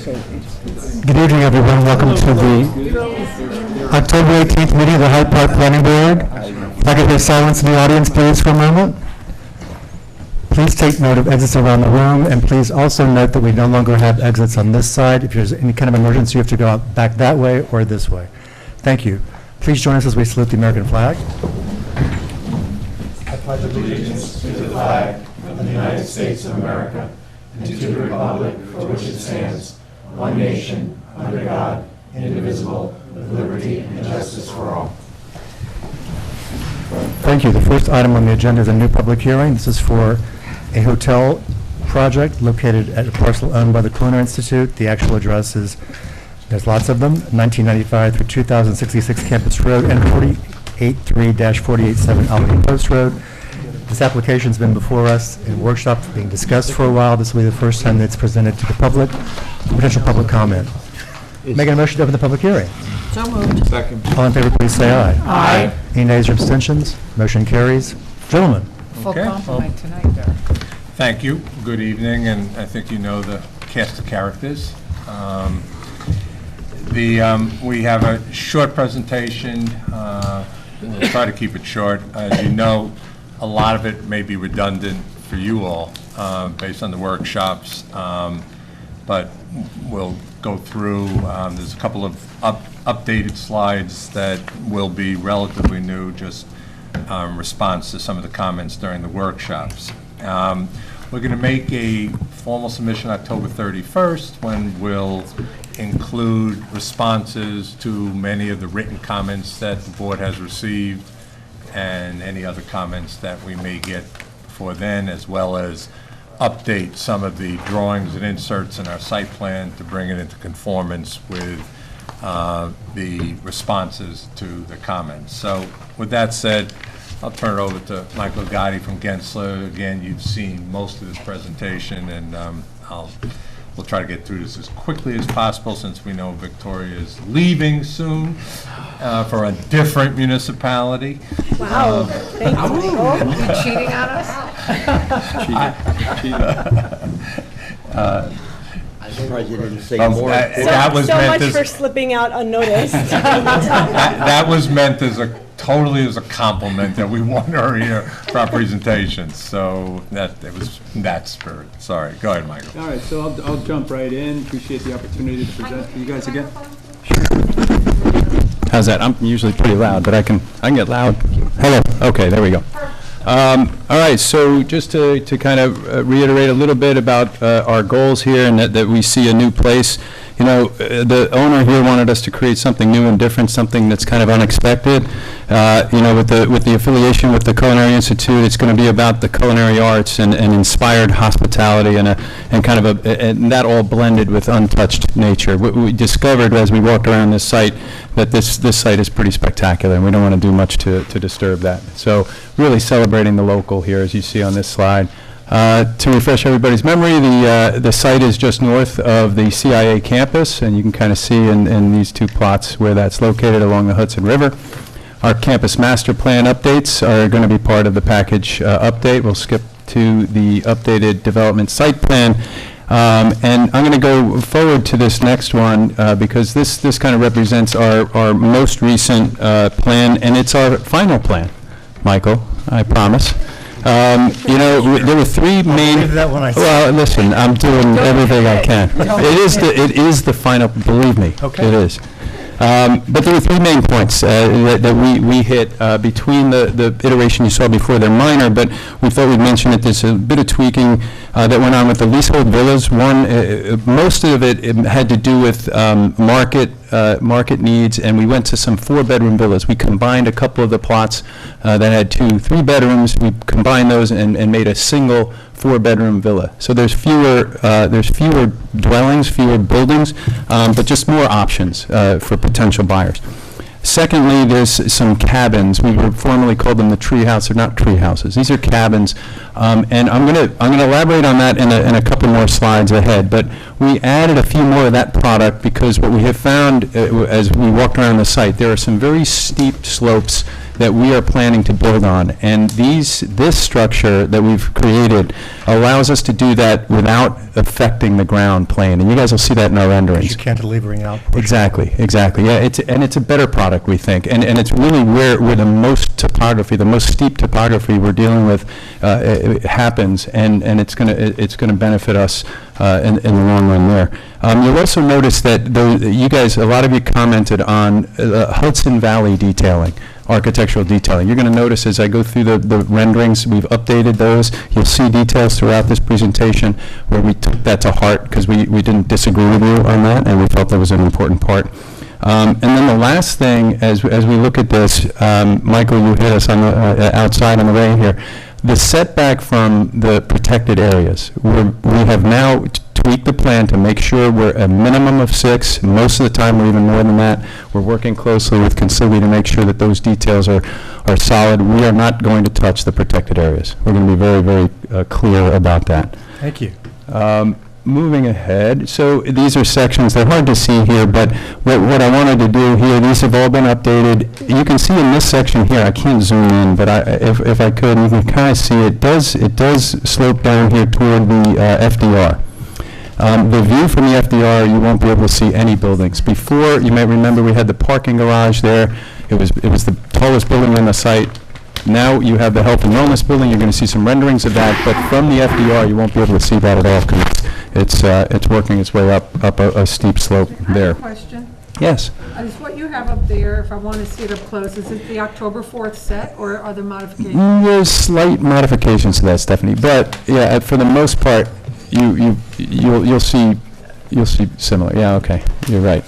Good evening, everyone. Welcome to the October 18th meeting of the Hyde Park Planning Board. If I could hear silence in the audience, please, for a moment. Please take note of exits around the room, and please also note that we no longer have exits on this side. If there's any kind of emergency, you have to go out back that way or this way. Thank you. Please join us as we salute the American flag. I pledge allegiance to the flag of the United States of America and to the republic for which it stands, one nation, under God, indivisible, with liberty and justice for all. Thank you. The first item on the agenda is a new public hearing. This is for a hotel project located at a parcel owned by the Culinary Institute. The actual address is, there's lots of them, 1995 through 2066 Campus Road and 483-487 Albany Post Road. This application's been before us in workshops being discussed for a while. This will be the first time that it's presented to the public, potential public comment. Making a motion to open the public hearing. So moved. Second. All in favor, please say aye. Aye. Any nays or abstentions? Motion carries. Gentlemen. Full Okay. complement tonight there. Thank you. Good evening, and I think you know the cast of characters. We have a short presentation. We'll try to keep it short. As you know, a lot of it may be redundant for you all based on the workshops, but we'll go through. There's a couple of updated slides that will be relatively new, just response to some of the comments during the workshops. We're going to make a formal submission October 31st, when we'll include responses to many of the written comments that the board has received and any other comments that we may get before then, as well as update some of the drawings and inserts in our site plan to bring it into conformance with the responses to the comments. So with that said, I'll turn it over to Michael Gotti from Gensler. Again, you've seen most of this presentation, and we'll try to get through this as quickly as possible, since we know Victoria is leaving soon for a different municipality. Wow, thank you, Michael. You cheating on us? I'm surprised you didn't say more. That was so meant much as, for slipping out unnoticed. that was meant as totally as a compliment, that we want her here for our presentations. So it was in that spirit. Sorry. Go ahead, Michael. All right, so I'll jump right in. Appreciate the opportunity to present to you guys again. How's that? I'm usually pretty loud, but I can get loud. Hello. Okay, there we go. All right, so just to kind of reiterate a little bit about our goals here, and that we see a new place. You know, the owner here wanted us to create something new and different, something that's kind of unexpected. You know, with the affiliation with the Culinary Institute, it's going to be about the culinary arts and inspired hospitality, and kind of and that all blended with untouched nature. We discovered as we walked around this site that this site is pretty spectacular, and we don't want to do much to disturb that. So really celebrating the local here, as you see on this slide. To refresh everybody's memory, the site is just north of the CIA campus, and you can kind of see in these two plots where that's located along the Hudson River. Our campus master plan updates are going to be part of the package update. We'll skip to the updated development site plan. And I'm going to go forward to this next one because this kind of represents our most recent plan, and it's our final plan, Michael, I promise. You know, there were three main. Well, listen, I'm doing everything I can. It is the final. Believe me, okay. It is. But there were three main points that we hit between the iteration you saw before. They're minor, but we thought we'd mention that there's a bit of tweaking that went on with the leasehold villas. Most of it had to do with market needs, and we went to some 4-bedroom villas. We combined a couple of the plots that had 2-3 bedrooms. We combined those and made a single 4-bedroom villa. So there's fewer dwellings, fewer buildings, but just more options for potential buyers. Secondly, there's some cabins. We would formerly call them the tree house. They're not tree houses. These are cabins And I'm gonna elaborate on that in a couple more slides ahead. But we added a few more of that product because what we have found as we walked around the site, there are some very steep slopes that we are planning to build on. And this structure that we've created allows us to do that without affecting the ground plane. And you guys will see that in our renderings. You cantilevering out. Exactly. Yeah, it's a better product, we think. And it's really where the most topography, the most steep topography we're dealing with it happens, and it's gonna benefit us in the long run there. You'll also notice that a lot of you commented on Hudson Valley detailing, architectural detailing. You're going to notice as I go through the renderings, we've updated those. You'll see details throughout this presentation where we took that to heart because we didn't disagree with you on that, and we felt that was an important part. And then the last thing, as we look at this, Michael, you hit us on the outside on the way here. The setback from the protected areas. We have now tweaked the plan to make sure we're a minimum of 6. Most of the time, we're even more than that. We're working closely with Consilvi to make sure that those details are solid. We are not going to touch the protected areas. We're going to be very, very clear about that. Thank you. Moving ahead, so these are sections, they're hard to see here, but what I wanted to do here, these have all been updated. You can see in this section here, I can't zoom in, but if I could, you can kind of see it does slope down here toward the FDR. The view from the FDR, you won't be able to see any buildings. Before, you might remember we had the parking garage there. It was the tallest building on the site. Now you have the health and wellness building. You're going to see some renderings of that, but from the FDR, you won't be able to see that at all because it's working its way up a steep slope there. I have a question. Yes. Is what you have up there, if I want to see it up close, is it the October 4th set, or are there modifications? There's slight modifications to that, Stephanie, but yeah, for the most part, you'll see similar. Yeah, okay, you're right.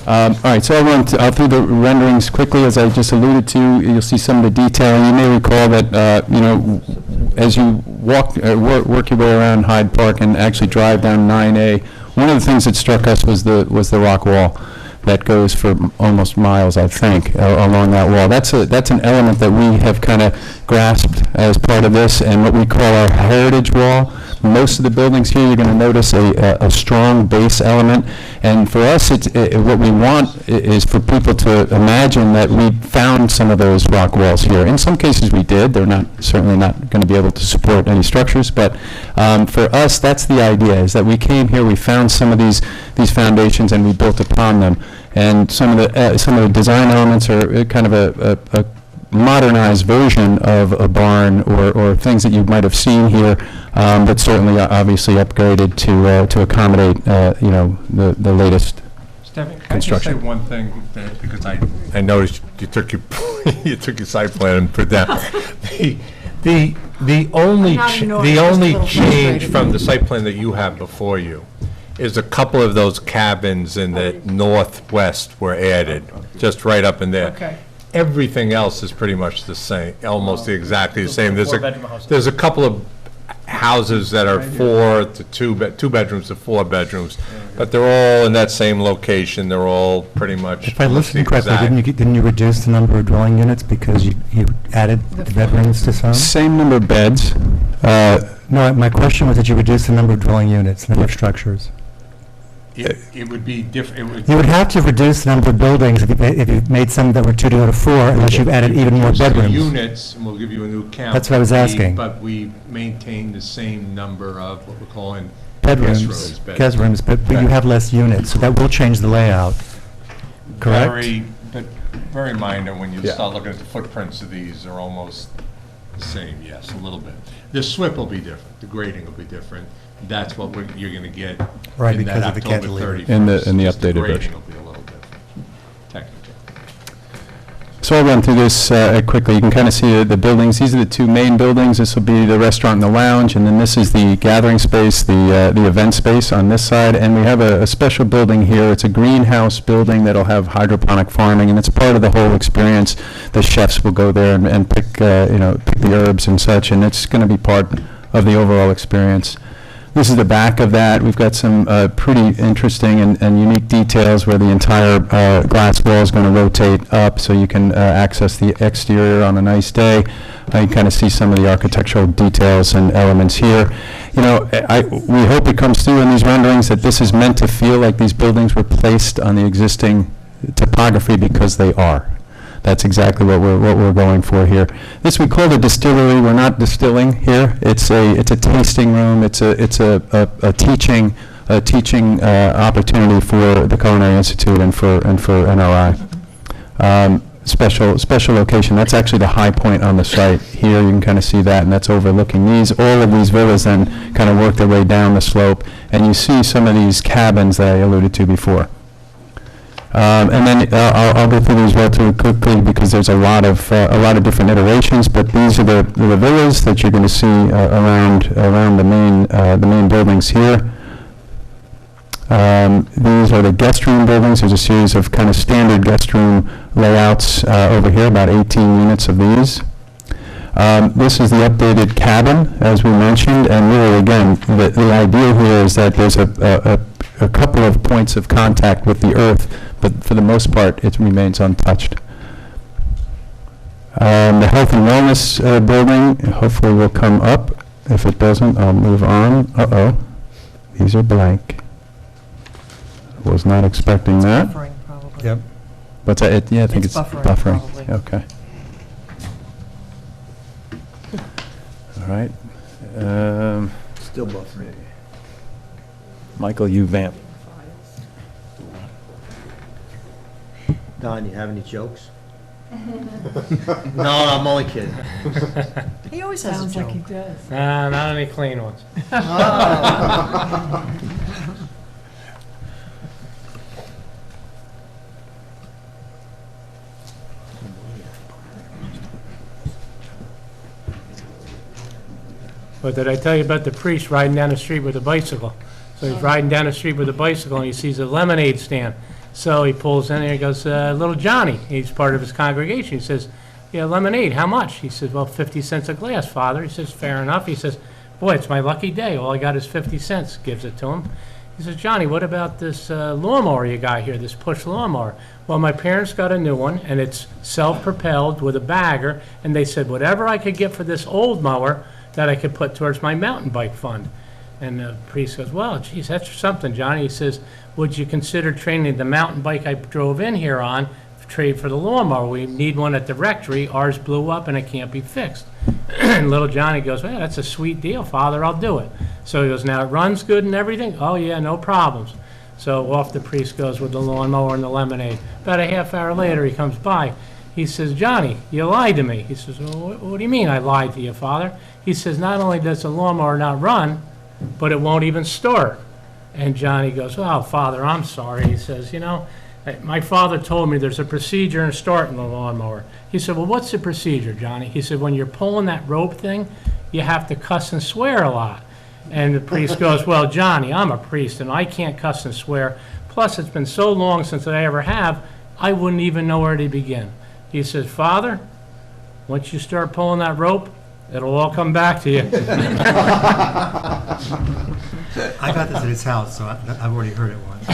All right, so I'll through the renderings quickly. As I just alluded to, you'll see some of the detail. You may recall that, as you work your way around Hyde Park and actually drive down 9A, one of the things that struck us was the rock wall that goes for almost miles, I think, along that wall. That's an element that we have kind of grasped as part of this, and what we call our heritage wall. Most of the buildings here, you're going to notice a strong base element, and for us, what we want is for people to imagine that we found some of those rock walls here. In some cases, we did. They're certainly not going to be able to support any structures, but for us, that's the idea: is that we came here, we found some of these foundations, and we built upon them. And some of the design elements are kind of a modernized version of a barn or things that you might have seen here, but certainly obviously upgraded to accommodate the latest Stephanie, can I just construction. say one thing, because I noticed you took your you took your site plan and put down. The only I'm not ignoring, the just a only little change frustrated. from the site plan that you have before you is a couple of those cabins in the northwest were added, just right up in there. Okay. Everything else is pretty much the same, almost exactly the same. There's a couple of houses that are 4 to 2 bedrooms to 4 bedrooms, but they're all in that same location. They're all pretty much. If I listened correctly, exact. didn't you reduce the number of dwelling units because you added the bedrooms to some? Same number of beds. No, my question was that you reduce the number of dwelling units, number of structures. It would be different. You would have to reduce the number of buildings if you made some that were 2 to go to 4, unless you've added even more bedrooms. Units, and we'll give you a new count. That's what I was asking. But we maintain the same number of what we're calling Bedrooms, guest rooms, but you have less units, so that will change the layout, correct? Very minor. When you Yeah. start looking at the footprints of these, they're almost the same, yes, a little bit. The SWIP will be different, the grading will be different. That's what you're going to get Right, in that because of the October cantilever. 31st. In the Just updated grading version. will be a little different, technically. So I'll run through this quickly. You can kind of see the buildings. These are the 2 main buildings. This will be the restaurant and the lounge, and then this is the gathering space, the event space on this side. And we have a special building here. It's a greenhouse building that'll have hydroponic farming, and it's part of the whole experience. The chefs will go there and pick the herbs and such, and it's going to be part of the overall experience. This is the back of that. We've got some pretty interesting and unique details where the entire glass wall is going to rotate up, so you can access the exterior on a nice day. You kind of see some of the architectural details and elements here. You know, we hope it comes through in these renderings that this is meant to feel like these buildings were placed on the existing topography, because they are. That's exactly what we're going for here. This we call the distillery. We're not distilling here. It's a tasting room. It's a teaching opportunity for the Culinary Institute and for NRI. Special location. That's actually the high point on the site. Here you can kind of see that, and that's overlooking these. All of these villas then kind of work their way down the slope, and you see some of these cabins that I alluded to before. And then I'll go through these relatively quickly because there's a lot of different iterations. But these are the villas that you're going to see around the main buildings here. These are the guest room buildings. There's a series of kind of standard guest room layouts over here, about 18 units of these. This is the updated cabin, as we mentioned, and really, again, the idea here is that there's a couple of points of contact with the earth, but for the most part, it remains untouched. The health and wellness building hopefully will come up. If it doesn't, I'll move on. Uh-oh, these are blank. Was not expecting that. Buffering, probably. Yep. But yeah, I think it's buffering. Probably. Okay. All right. Still buffering. Michael, you vamp. Don, you have any jokes? No, I'm only kidding. He always has a Sounds like he joke. does. Nah, not any clean ones. But did I tell you about the priest riding down the street with a bicycle? So he's riding down the street with a bicycle, and he sees a lemonade stand. So he pulls in there, he goes, little Johnny, he's part of his congregation. He says, yeah, lemonade, how much? He says, well, 50 cents a glass, Father. He says, fair enough. He says, boy, it's my lucky day. All I got is 50 cents. Gives it to him. He says, Johnny, what about this lawnmower you got here, this push lawnmower? Well, my parents got a new one, and it's self-propelled with a bagger, and they said, whatever I could get for this old mower, that I could put towards my mountain bike fund. And the priest goes, well, geez, that's something, Johnny. He says, would you consider trading the mountain bike I drove in here on, trade for the lawnmower? We need one at the rectory. Ours blew up and it can't be fixed. And little Johnny goes, well, that's a sweet deal, Father, I'll do it. So he goes, now it runs good and everything? Oh, yeah, no problems. So off the priest goes with the lawnmower and the lemonade. About a half hour later, he comes by. He says, Johnny, you lied to me. He says, well, what do you mean I lied to you, Father? He says, not only does the lawnmower not run, but it won't even start. And Johnny goes, well, Father, I'm sorry. He says, you know, my father told me there's a procedure in starting the lawnmower. He said, well, what's the procedure, Johnny? He said, when you're pulling that rope thing, you have to cuss and swear a lot. And the priest goes, well, Johnny, I'm a priest, and I can't cuss and swear. Plus, it's been so long since I ever have, I wouldn't even know where to begin. He says, Father, once you start pulling that rope, it'll all come back to you. I got this at his house, so I've already heard it once.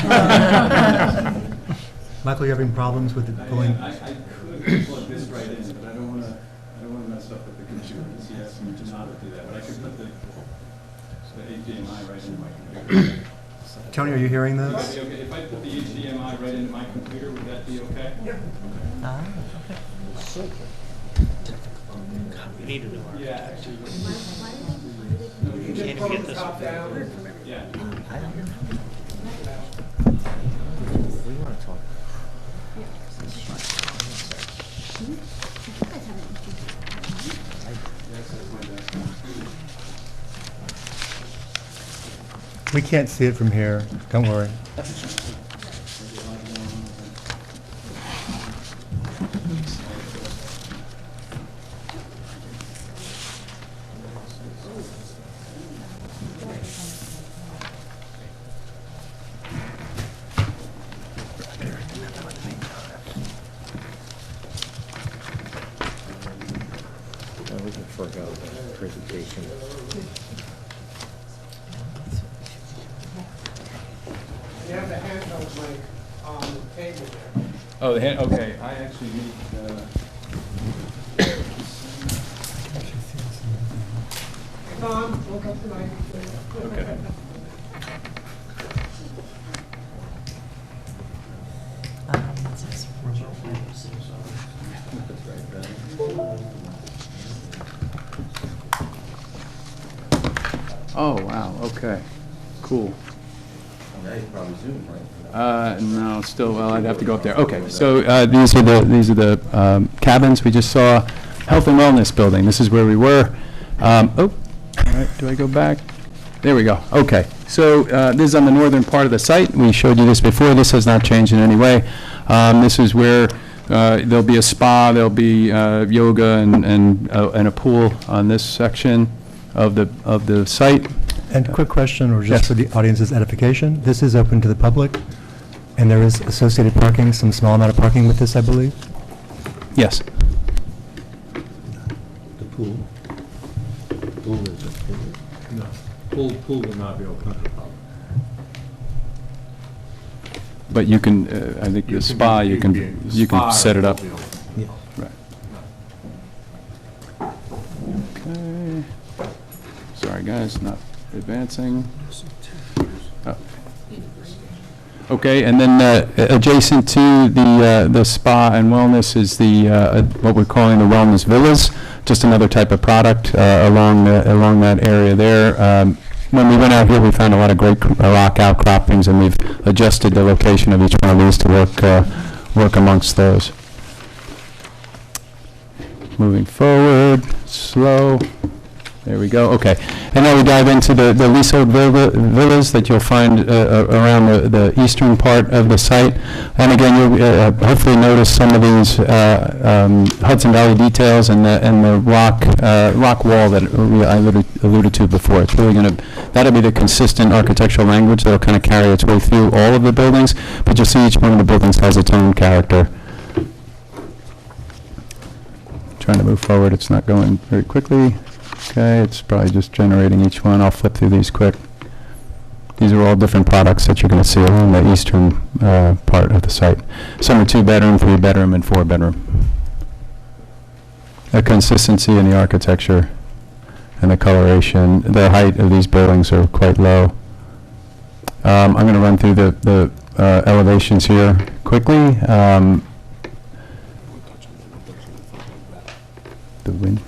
Michael, you having problems with it pulling? I could plug this right in, but I don't want to mess up with the computer. He asked me just not to do that, but I could put the HDMI right into my computer. Tony, are you hearing this? Okay, if I put the HDMI right into my computer, would that be okay? We need a new one. Yeah, actually. You can't even get this. Yeah. We want to talk. We can't see it from here. Don't worry. We can forego the presentation. You have the handheld mic on the table there. Oh, okay, I actually need, okay. Oh, wow, okay, cool. No, still, well, I'd have to go up there. Okay, so these are the cabins we just saw. Health and Wellness Building, this is where we were. All right, do I go back? There we go, okay. So this is on the northern part of the site. We showed you this before. This has not changed in any way. This is where there'll be a spa, there'll be yoga and a pool on this section of the site. And quick question, or just for the audience's edification, this is open to the public, and there is associated parking, some small amount of parking with this, I believe? Yes. The pool. Pool is open. No, pool will not be open to the public. But you can, I think the spa, you can set it up. Yeah. Right. Okay. Sorry, guys, not advancing. Oh. Okay, and then adjacent to the spa and wellness is the what we're calling the wellness villas, just another type of product along that area there. When we went out here, we found a lot of great rock outcroppings, and we've adjusted the location of each one of these to work amongst those. Moving forward, slow. There we go, okay. And now we dive into the leasehold villas that you'll find around the eastern part of the site. And again, you'll hopefully notice some of these Hudson Valley details and the rock wall that I alluded to before. It's really that'll be the consistent architectural language that'll kind of carry its way through all of the buildings, but you'll see each one of the buildings has its own character. Trying to move forward, it's not going very quickly. Okay, it's probably just generating each one. I'll flip through these quick. These are all different products that you're going to see along the eastern part of the site. Some are 2-bedroom, 3-bedroom, and 4-bedroom. The consistency in the architecture and the coloration, the height of these buildings are quite low. I'm going to run through the elevations here quickly. The wind.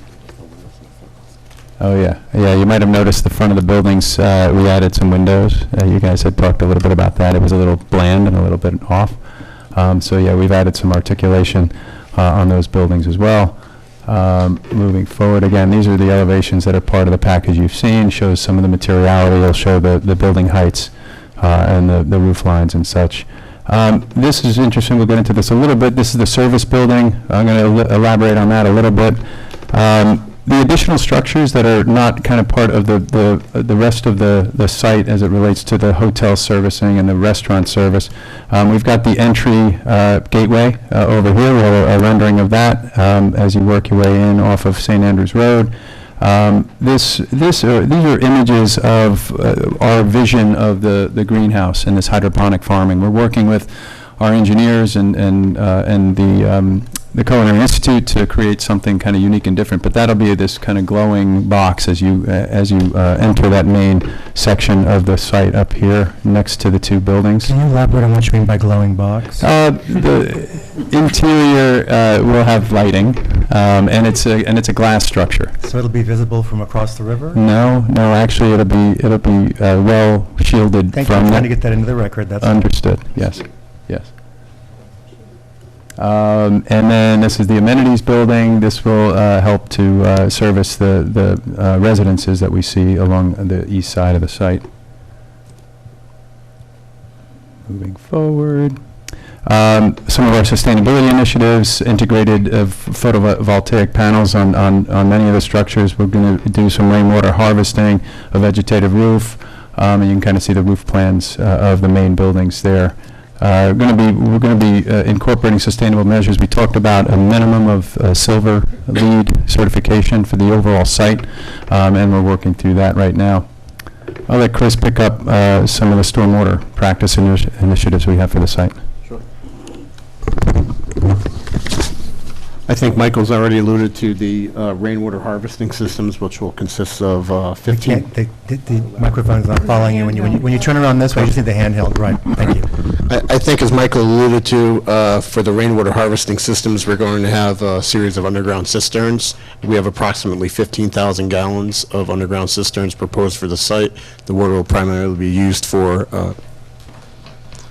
Oh, yeah. Yeah, you might have noticed the front of the buildings, we added some windows. You guys had talked a little bit about that. It was a little bland and a little bit off. So, yeah, we've added some articulation on those buildings as well. Moving forward, again, these are the elevations that are part of the package you've seen. Shows some of the materiality. It'll show the building heights and the roof lines and such. This is interesting. We'll get into this a little bit. This is the service building. I'm going to elaborate on that a little bit. The additional structures that are not kind of part of the rest of the site as it relates to the hotel servicing and the restaurant service, we've got the entry gateway over here. We have a rendering of that as you work your way in off of St. Andrews Road. These are images of our vision of the greenhouse and this hydroponic farming. We're working with our engineers and the Culinary Institute to create something kind of unique and different, but that'll be this kind of glowing box as you enter that main section of the site up here next to the two buildings. Can you elaborate on what you mean by glowing box? The interior will have lighting, and it's a glass structure. So it'll be visible from across the river? No, actually it'll be well shielded Thank you from for trying that. to get that into the record. That's Understood. Yes. And then this is the amenities building. This will help to service the residences that we see along the east side of the site. Moving forward. Some of our sustainability initiatives, integrated photovoltaic panels on many of the structures. We're going to do some rainwater harvesting, a vegetative roof, and you can kind of see the roof plans of the main buildings there. We're going to be incorporating sustainable measures. We talked about a minimum of silver LEED certification for the overall site, and we're working through that right now. I'll let Chris pick up some of the stormwater practice initiatives we have for the site. Sure. I think Michael's already alluded to the rainwater harvesting systems, which will consist of They 15. can't, the microphone's not following you. When you turn around this way, you just need the handheld, right? Thank you. I think, as Michael alluded to, for the rainwater harvesting systems, we're going to have a series of underground cisterns. We have approximately 15,000 gallons of underground cisterns proposed for the site. The water will primarily be used for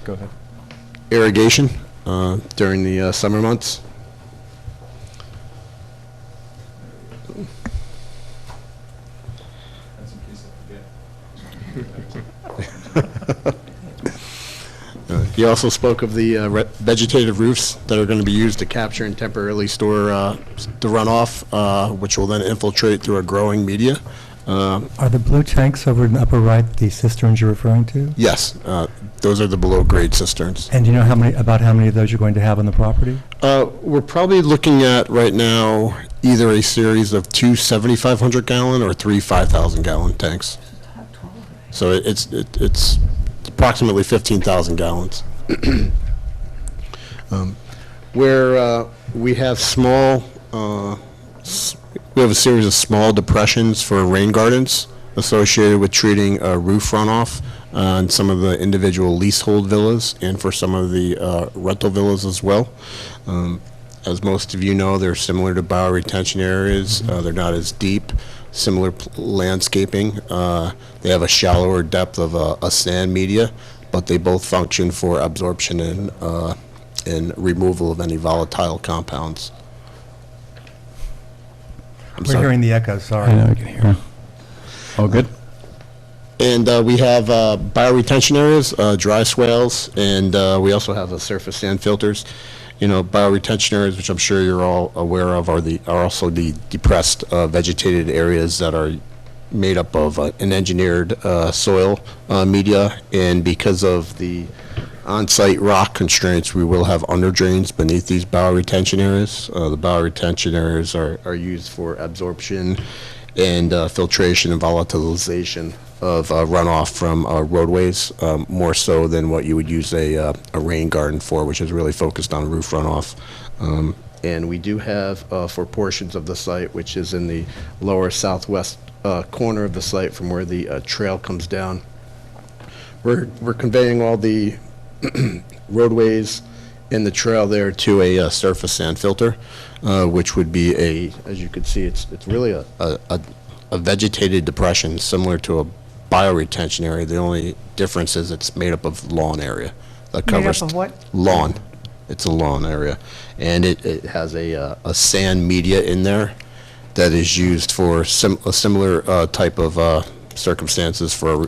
Go ahead. irrigation during the summer months. He also spoke of the vegetative roofs that are going to be used to capture and temporarily store the runoff, which will then infiltrate through a growing media. Are the blue tanks over in the upper right the cisterns you're referring to? Yes, those are the below-grade cisterns. And do you know about how many of those you're going to have on the property? We're probably looking at, right now, either a series of two 7,500-gallon or three 5,000-gallon tanks. So it's approximately 15,000 gallons. Where we have we have a series of small depressions for rain gardens associated with treating roof runoff on some of the individual leasehold villas and for some of the rental villas as well. As most of you know, they're similar to bioretention areas. They're not as deep. Similar landscaping. They have a shallower depth of a sand media, but they both function for absorption and removal of any volatile compounds. We're hearing the echo, sorry. I know, I can hear. All good? And we have bioretention areas, dry swales, and we also have surface sand filters. You know, bioretention areas, which I'm sure you're all aware of, are also the depressed vegetated areas that are made up of an engineered soil media, and because of the on-site rock constraints, we will have under drains beneath these bioretention areas. The bioretention areas are used for absorption and filtration and volatilization of runoff from roadways, more so than what you would use a rain garden for, which is really focused on roof runoff. And we do have, for portions of the site, which is in the lower southwest corner of the site from where the trail comes down, we're conveying all the roadways and the trail there to a surface sand filter, which would be as you can see, it's really a vegetated depression similar to a bioretention area. The only difference is it's made up of lawn area. That covers Made up of what? lawn. It's a lawn area, and it has a sand media in there that is used for a similar type of circumstances for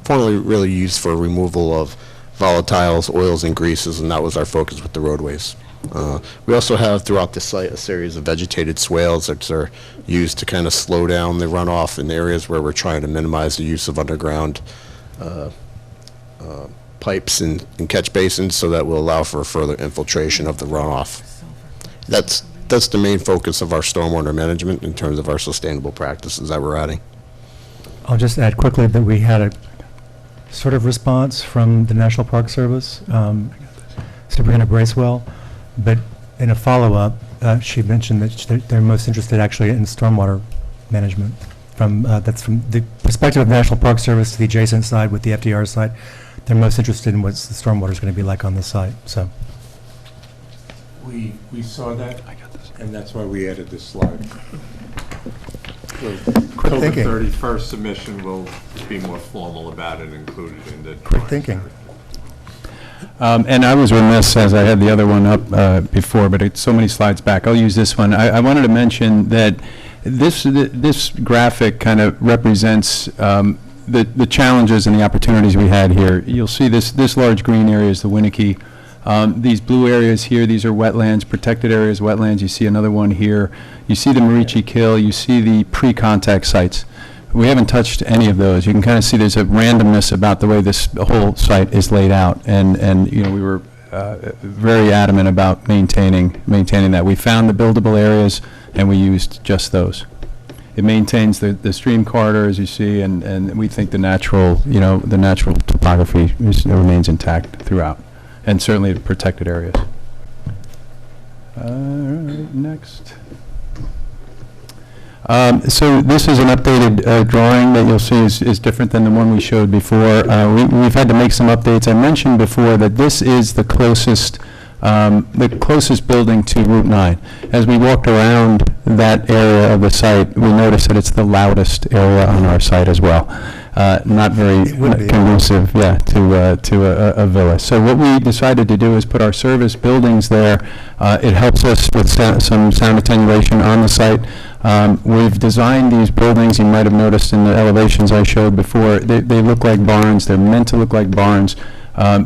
formerly really used for removal of volatiles, oils, and greases, and that was our focus with the roadways. We also have throughout the site a series of vegetated swales that are used to kind of slow down the runoff in areas where we're trying to minimize the use of underground pipes and catch basins, so that will allow for further infiltration of the runoff. That's the main focus of our stormwater management in terms of our sustainable practices that we're adding. I'll just add quickly that we had a sort of response from the National Park Service, Superintendent Bracewell, but in a follow-up, she mentioned that they're most interested actually in stormwater management. That's from the perspective of the National Park Service to the adjacent side with the FDR site. They're most interested in what the stormwater is going to be like on the site. So We saw that, and that's why we added this slide. Quick thinking. October 31st submission will be more formal about it, included in the. Quick thinking. And I was remiss, as I had the other one up before, but it's so many slides back. I'll use this one. I wanted to mention that this graphic kind of represents the challenges and the opportunities we had here. You'll see this large green area is the Winnicke. These blue areas here, these are wetlands, protected areas, wetlands. You see another one here. You see the Marici Kill. You see the pre-contact sites. We haven't touched any of those. You can kind of see there's a randomness about the way this whole site is laid out, and you know, we were very adamant about maintaining that. We found the buildable areas, and we used just those. It maintains the stream corridor, as you see, and we think the natural topography remains intact throughout, and certainly the protected areas. All right, next. So this is an updated drawing that you'll see is different than the one we showed before. We've had to make some updates. I mentioned before that this is the closest building to Route 9. As we walked around that area of the site, we noticed that it's the loudest area on our site as well. Not very conducive, to a villa. So what we decided to do is put our service buildings there. It helps us with some sound attenuation on the site. We've designed these buildings, you might have noticed in the elevations I showed before, they look like barns. They're meant to look like barns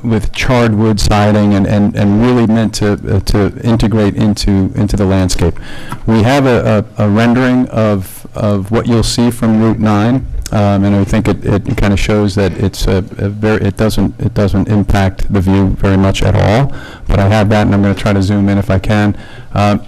with charred wood siding and really meant to integrate into the landscape. We have a rendering of what you'll see from Route 9. And I think it kind of shows that it doesn't impact the view very much at all. But I have that, and I'm going to try to zoom in if I can.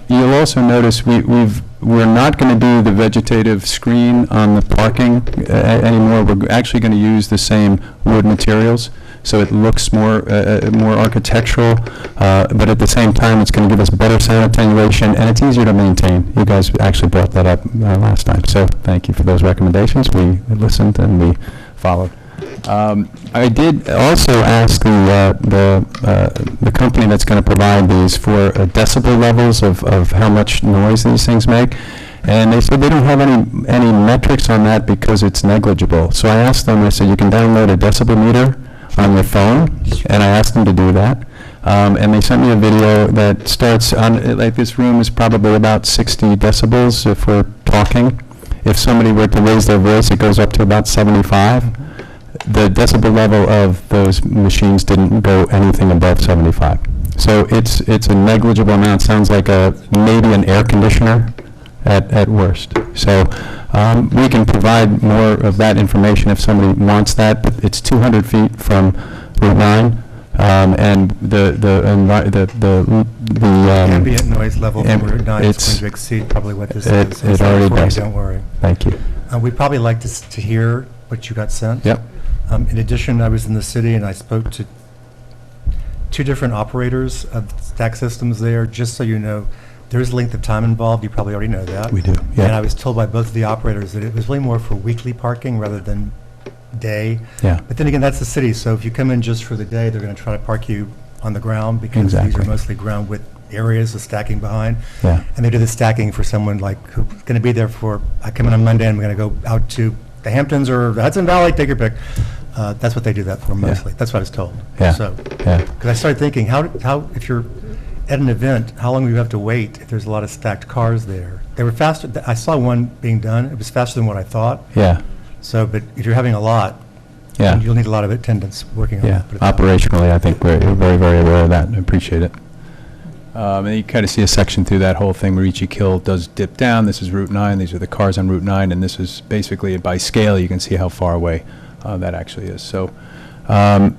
You'll also notice we're not going to do the vegetative screen on the parking anymore. We're actually going to use the same wood materials, so it looks more architectural, but at the same time, it's going to give us better sound attenuation, and it's easier to maintain. You guys actually brought that up last time, so thank you for those recommendations. We listened and we followed. I did also ask the company that's going to provide these for decibel levels of how much noise these things make. And they said they don't have any metrics on that because it's negligible. So I asked them, I said, you can download a decibel meter on your phone, and I asked them to do that. And they sent me a video that starts on, like this room is probably about 60 decibels if we're talking. If somebody were to raise their voice, it goes up to about 75. The decibel level of those machines didn't go anything above 75. So it's a negligible amount. Sounds like maybe an air conditioner at worst. So we can provide more of that information if somebody wants that. But it's 200 feet from Route 9, and the ambient noise level from Route 9 is going to exceed probably what this is. It already does. Don't worry. Thank you. We'd probably like to hear what you got sent. Yep. In addition, I was in the city and I spoke to 2 different operators of stack systems there. Just so you know, there's length of time involved. You probably already know that. We do, yeah. And I was told by both of the operators that it was really more for weekly parking rather than day. Yeah. But then again, that's the city, so if you come in just for the day, they're going to try to park you on the ground because these Exactly. are mostly ground with areas of stacking behind. Yeah. And they do the stacking for someone like who's going to be there for, I come in on Monday and we're going to go out to the Hamptons or the Hudson Valley, take your pick. That's what they do that for mostly. That's what I was told. Yeah. So, Yeah. because I started thinking, how if you're at an event, how long do you have to wait if there's a lot of stacked cars there? They were faster. I saw one being done. It was faster than what I thought. Yeah. So, but if you're having a lot, Yeah. you'll need a lot of attendants working on Yeah, it. Put it that way. operationally, I think we're very, very aware of that, and appreciate it. And you kind of see a section through that whole thing where each kill does dip down. This is Route 9, these are the cars on Route 9, and this is basically, by scale, you can see how far away that actually is. So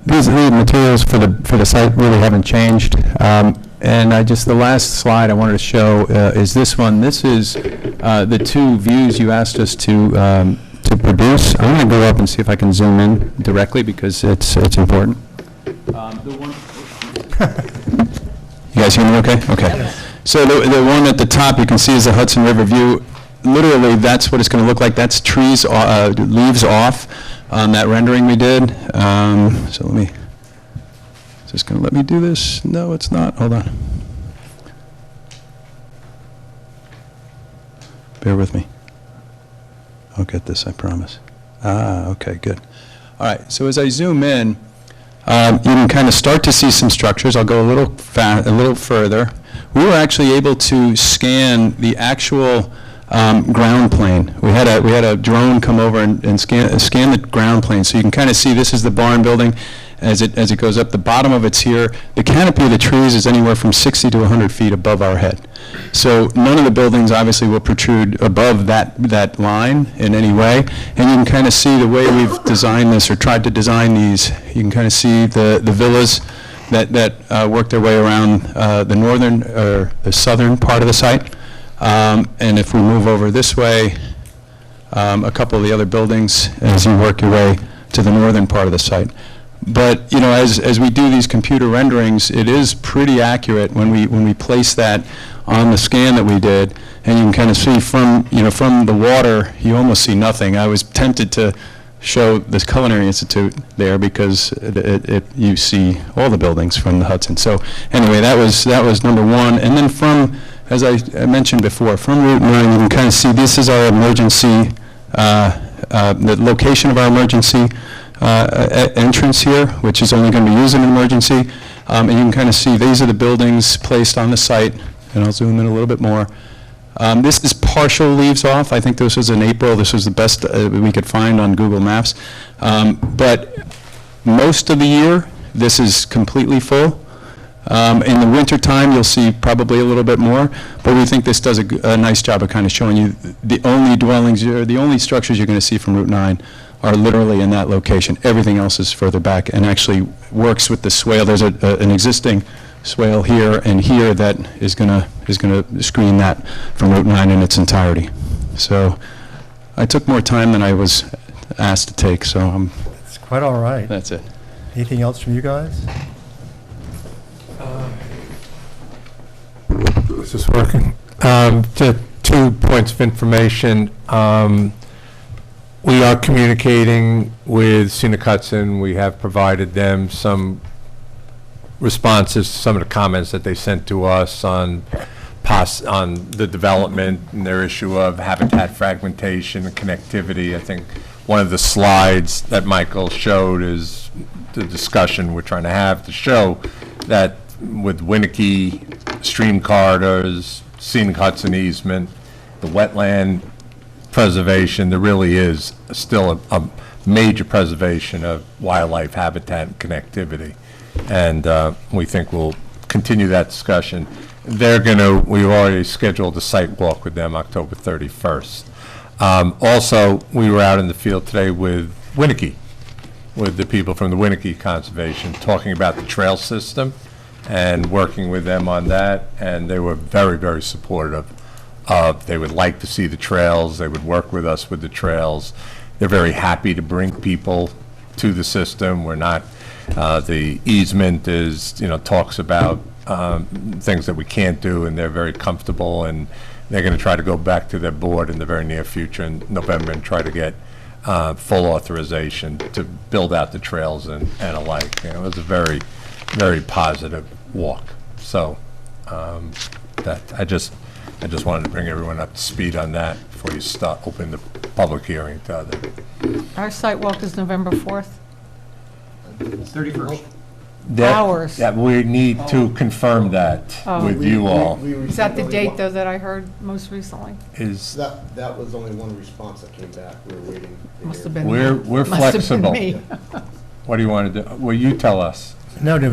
these materials for the site really haven't changed. And the last slide I wanted to show is this one. This is the 2 views you asked us to produce. I'm going to go up and see if I can zoom in directly because it's important. You guys hear me okay? Okay. So the one at the top you can see is the Hudson River view. Literally, that's what it's going to look like. That's trees, leaves off on that rendering we did. So let me, is this going to let me do this? No, it's not. Hold on. Bear with me. I'll get this, I promise. Okay, good. All right, so as I zoom in, you can kind of start to see some structures. I'll go a little further. We were actually able to scan the actual ground plane. We had a drone come over and scan the ground plane, so you can kind of see this is the barn building as it goes up. The bottom of it's here. The canopy of the trees is anywhere from 60 to 100 feet above our head. So none of the buildings obviously will protrude above that line in any way. And you can kind of see the way we've designed this or tried to design these. You can kind of see the villas that work their way around the northern or the southern part of the site. And if we move over this way, a couple of the other buildings as you work your way to the northern part of the site. But, you know, as we do these computer renderings, it is pretty accurate when we place that on the scan that we did, and you can kind of see from, you know, from the water, you almost see nothing. I was tempted to show this Culinary Institute there because you see all the buildings from the Hudson. So anyway, that was number one. And then from, as I mentioned before, from Route 9, you can kind of see this is our emergency, the location of our emergency entrance here, which is only going to be used in an emergency. And you can kind of see these are the buildings placed on the site, and I'll zoom in a little bit more. This is partial leaves off. I think this was in April. This was the best we could find on Google Maps. But most of the year, this is completely full. In the wintertime, you'll see probably a little bit more, but we think this does a nice job of kind of showing you the only dwellings, the only structures you're going to see from Route 9 are literally in that location. Everything else is further back and actually works with the swale. There's an existing swale here and here that is going to screen that from Route 9 in its entirety. So I took more time than I was asked to take, so It's quite all right. that's it. Anything else from you guys? Is this working? Just 2 points of information. We are communicating with Scenic Hudson. We have provided them some responses to some of the comments that they sent to us on the development and their issue of habitat fragmentation and connectivity. I think one of the slides that Michael showed is the discussion we're trying to have to show that with Winnicke, stream corridors, Scenic Hudson easement, the wetland preservation, there really is still a major preservation of wildlife habitat and connectivity. And we think we'll continue that discussion. We've already scheduled a site walk with them October 31st. Also, we were out in the field today with Winnicke, with the people from the Winnicke Conservation, talking about the trail system and working with them on that, and they were very, very supportive of, they would like to see the trails, they would work with us with the trails. They're very happy to bring people to the system. We're not, the easement is, talks about things that we can't do, and they're very comfortable, and they're going to try to go back to their board in the very near future in November and try to get full authorization to build out the trails and alike. It was a very, very positive walk. So that I just wanted to bring everyone up to speed on that before you start opening the public hearing to other. Our site walk is November 4th. 31st. Hours. That we need to confirm that Oh. with you all. Is that the date, though, that I heard most recently? Is That was only one response that came back. We were waiting. to Must hear. have been. we're must have been flexible. me. What do you want to do? Well, you tell us. No, does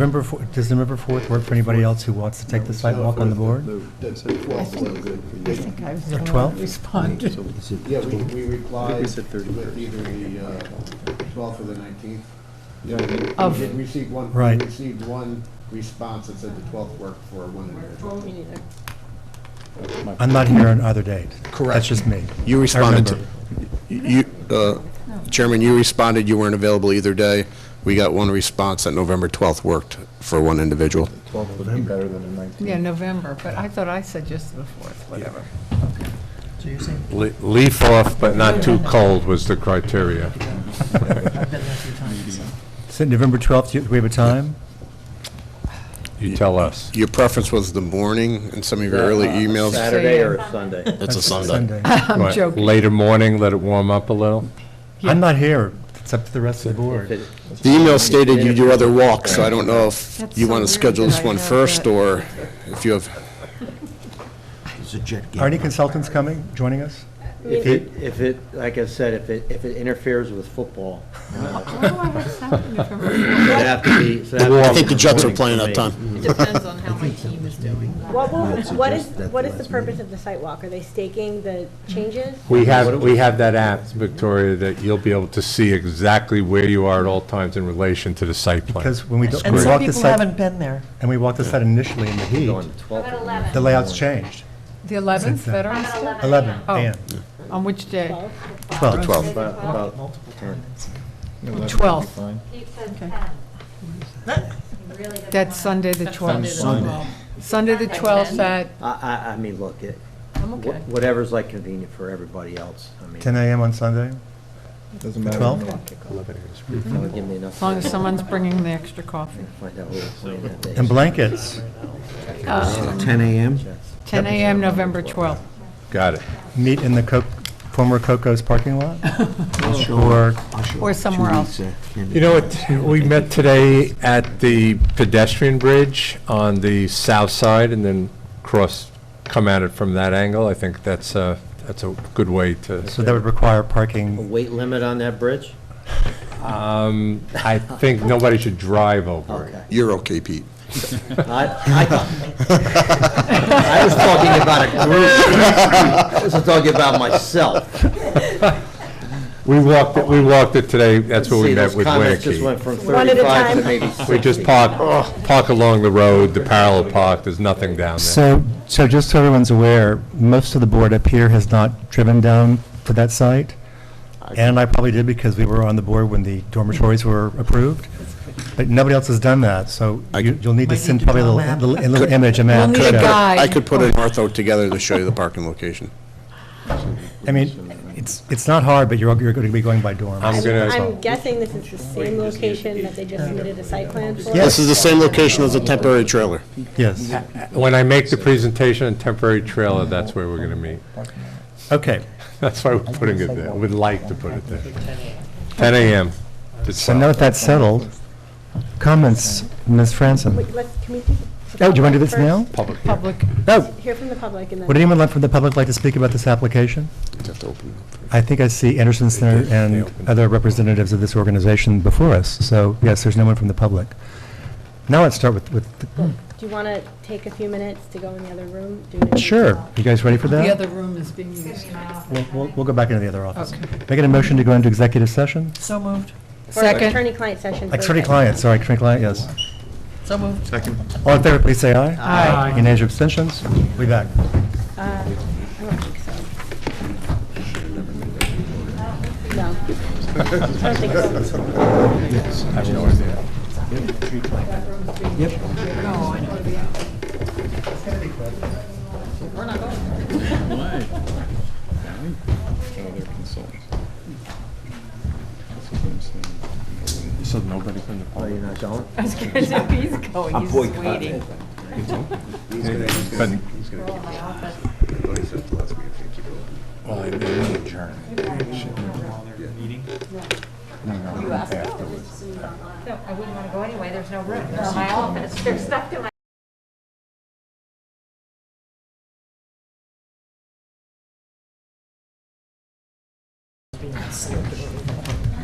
November 4th work for anybody else who wants to take the sidewalk on the board? The 12th was good for I you. think I was Or the one 12? that responded. Yeah, we replied with either the 12th or the 19th. Yeah, Of- we did receive one, we Right. received one response that said the 12th worked for one individual. I'm not here on either date. Correct. That's just me. You responded to, remember. Chairman, you responded you weren't available either day. We got one response that November 12th worked for one individual. Yeah, November, but I thought I said just the 4th, whatever. So you're saying, Leaf off, but not too cold was the criteria. I've been there a few times. So November 12th, do we have a time? You tell us. Your preference was the morning in some of your early emails. Saturday or Sunday? It's a Sunday. I'm What, joking. Later morning, let it warm up a little? I'm not here. It's up to the rest of the board. The email stated you do other walks, so I don't know if That's you so want to weird schedule that this I one have first, that. or if you have, It's a jet game. Are any consultants coming, joining us? If it, like I said, if it interferes with football, Why do I have Saturday, November it'd 4th? have to be. so it'd I have to think be the Jets are morning playing for that me. time. It depends on how my team is doing. What is the purpose of the site walk? Are they staking the changes? We have that app, Victoria, that you'll be able to see exactly where you are at all times in relation to the site plan. Because when we And walked some the people site, haven't been there. and we walked the site initially in the heat, the layout's changed. The 11th, Since then. Veterans Day? 11, Oh. and On which day? 12. 12. About Multiple 10. times. 12th. He said Okay. 10. that's Sunday the 12th. Sunday. Sunday the 12th at, I mean, look, I'm okay. whatever's like convenient for everybody else. I mean, 10 a.m. on Sunday? Doesn't The matter. 12th? that would give me enough. As long as someone's bringing the extra coffee. Find out what we're playing that day. And blankets. 10 a.m.? 10 a.m. November 12th. Got it. Meet in the former Coco's parking lot? I'll show Or up. I'll show or up somewhere 2 else. weeks, You know what, we met today at the pedestrian bridge on the south side and then come at it from that angle. I think that's a good way to, so that would require A parking. weight limit on that bridge? I think nobody should drive over it. Okay. You're okay, Pete. I was talking about a group. I was talking about myself. We walked it today, that's where we See, met those with comments just Winnicke. went from One at a 35 to time. maybe 60. We just park along the road, the parallel park, there's nothing down there. So just so everyone's aware, most of the board up here has not driven down to that site. And I probably did because we were on the board when the dormitories were approved. But nobody else has done that, so you'll need to send probably a little image, a map. We'll to need a show. guide. I could put an ortho together to show you the parking location. I mean, it's not hard, but you're going to be going by dorms. I'm guessing this is the same location that they just submitted a site plan for? This is the same location as a temporary trailer. Yes. When I make the presentation on temporary trailer, that's where we're gonna meet. Okay. That's why we're putting it there, we'd like to put it there. 10 a.m. to So now that 12. that's settled, comments, Ms. Franson. Wait, can we do? Oh, do you want to do this now? Public. Public. No. Hear from the public and then. Would anyone from the public like to speak about this application? I think I see Anderson Center and other representatives of this organization before us, so yes, there's no one from the public. Now let's start with the, Do you want to take a few minutes to go in the other room? Do you- sure. You guys ready for The that? other room is being used. We'll go back into the other office. Okay. Making a motion to go into executive session? So moved. For Second. attorney-client session. Like for- attorney-client, sorry, attorney-client, yes. So moved. All in favor, please say aye. Aye. Any nays or abstentions? We back. I don't think so. No. I don't think so. I have no idea. So nobody from the Oh, public? you're not going? I was going to say, he's going, he's just waiting. But- Well, I didn't adjourn. You asked me? No, I wouldn't want to go anyway, there's no room, there's my office, they're stuck to my.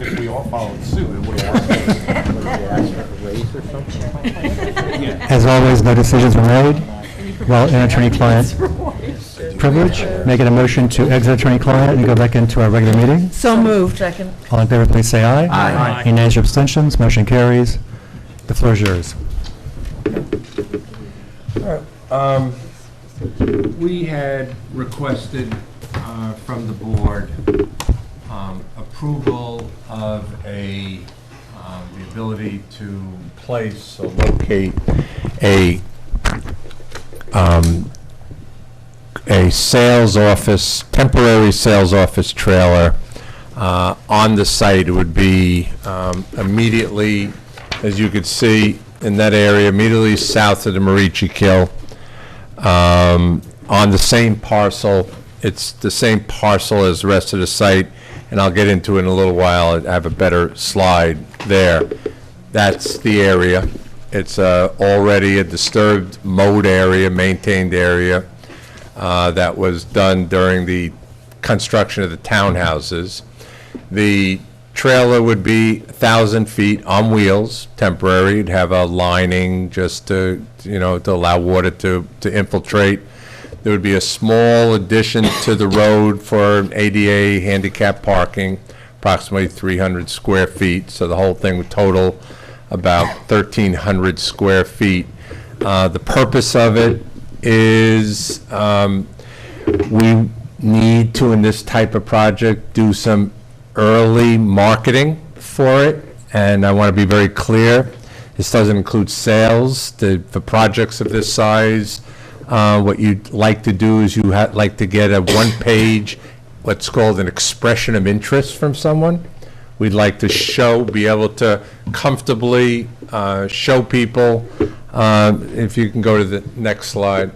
If we all followed suit, it would have worked. As always, no decisions were made. Well, in attorney-client privilege, making a motion to exit attorney-client and go back into our regular meeting. So moved. Second. All in favor, please say aye. Aye. Any nays or abstentions? Motion carries. The floor is yours. We had requested from the board approval of the ability to place or locate a sales office, temporary sales office trailer on the site. It would be immediately, as you could see, in that area, immediately south of the Marici Kill, on the same parcel. It's the same parcel as the rest of the site, and I'll get into it in a little while. I have a better slide there. That's the area. It's already a disturbed mode area, maintained area, that was done during the construction of the townhouses. The trailer would be 1,000 feet on wheels, temporary. It'd have a lining just to, to allow water to infiltrate. There would be a small addition to the road for an ADA handicap parking, approximately 300 square feet. So the whole thing would total about 1,300 square feet. The purpose of it is we need to, in this type of project, do some early marketing for it. And I want to be very clear This doesn't include sales. For projects of this size, what you'd like to do is like to get a one-page, what's called an expression of interest from someone. We'd like to be able to comfortably show people, if you can go to the next slide,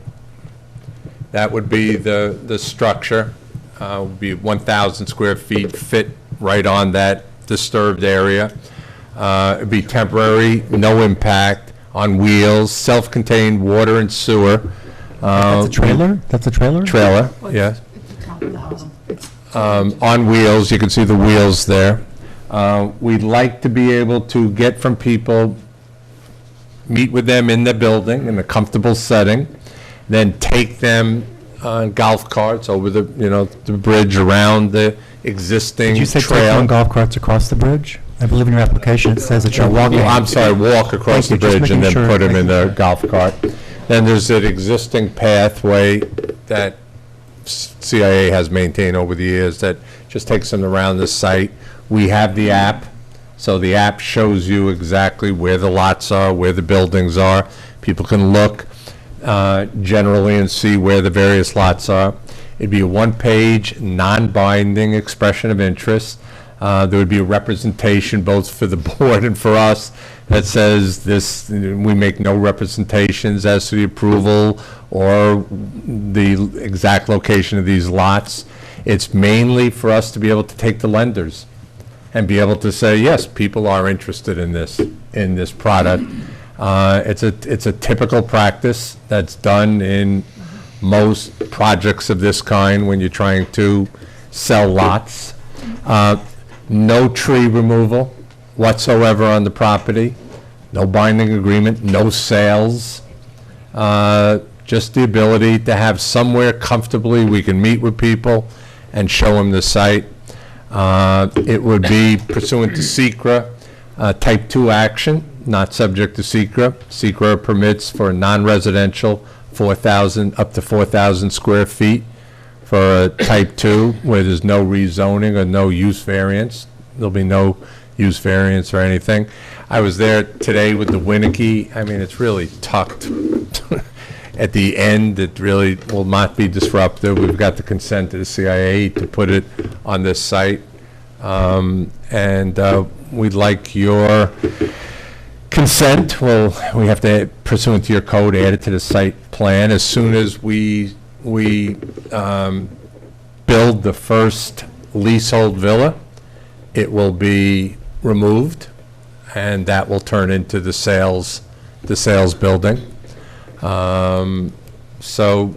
that would be the structure, would be 1,000 square feet, fit right on that disturbed area. It'd be temporary, no impact, on wheels, self-contained water and sewer. That's a trailer? That's a trailer? Trailer, yes. On wheels, you can see the wheels there. We'd like to be able to get from people, meet with them in the building in a comfortable setting, then take them on golf carts over the, the bridge around the existing Did you say take trail. on golf carts across the bridge? I believe in your application it says that you're walking. I'm sorry, walk across the Thank you, just bridge and then making put sure. them in the golf cart. Then there's an existing pathway that CIA has maintained over the years that just takes them around the site. We have the app, so the app shows you exactly where the lots are, where the buildings are. People can look generally and see where the various lots are. It'd be a one-page, non-binding expression of interest. There would be a representation both for the board and for us that says this, we make no representations as to the approval or the exact location of these lots. It's mainly for us to be able to take the lenders and be able to say, yes, people are interested in this product. It's a typical practice that's done in most projects of this kind when you're trying to sell lots. No tree removal whatsoever on the property, no binding agreement, no sales, just the ability to have somewhere comfortably we can meet with people and show them the site. It would be pursuant to SECRA, type 2 action, not subject to SECRA. SECRA permits for non-residential 4,000, up to 4,000 square feet. For a type 2, where there's no rezoning or no use variance. There'll be no use variance or anything. I was there today with the Winnicky. I mean, it's really tucked at the end. It really will not be disruptive. We've got the consent of the CIA to put it on this site. And we'd like your consent. Well, we have to, pursuant to your code, add it to the site plan. As soon as we build the first leasehold villa, it will be removed, and that will turn into the sales building. So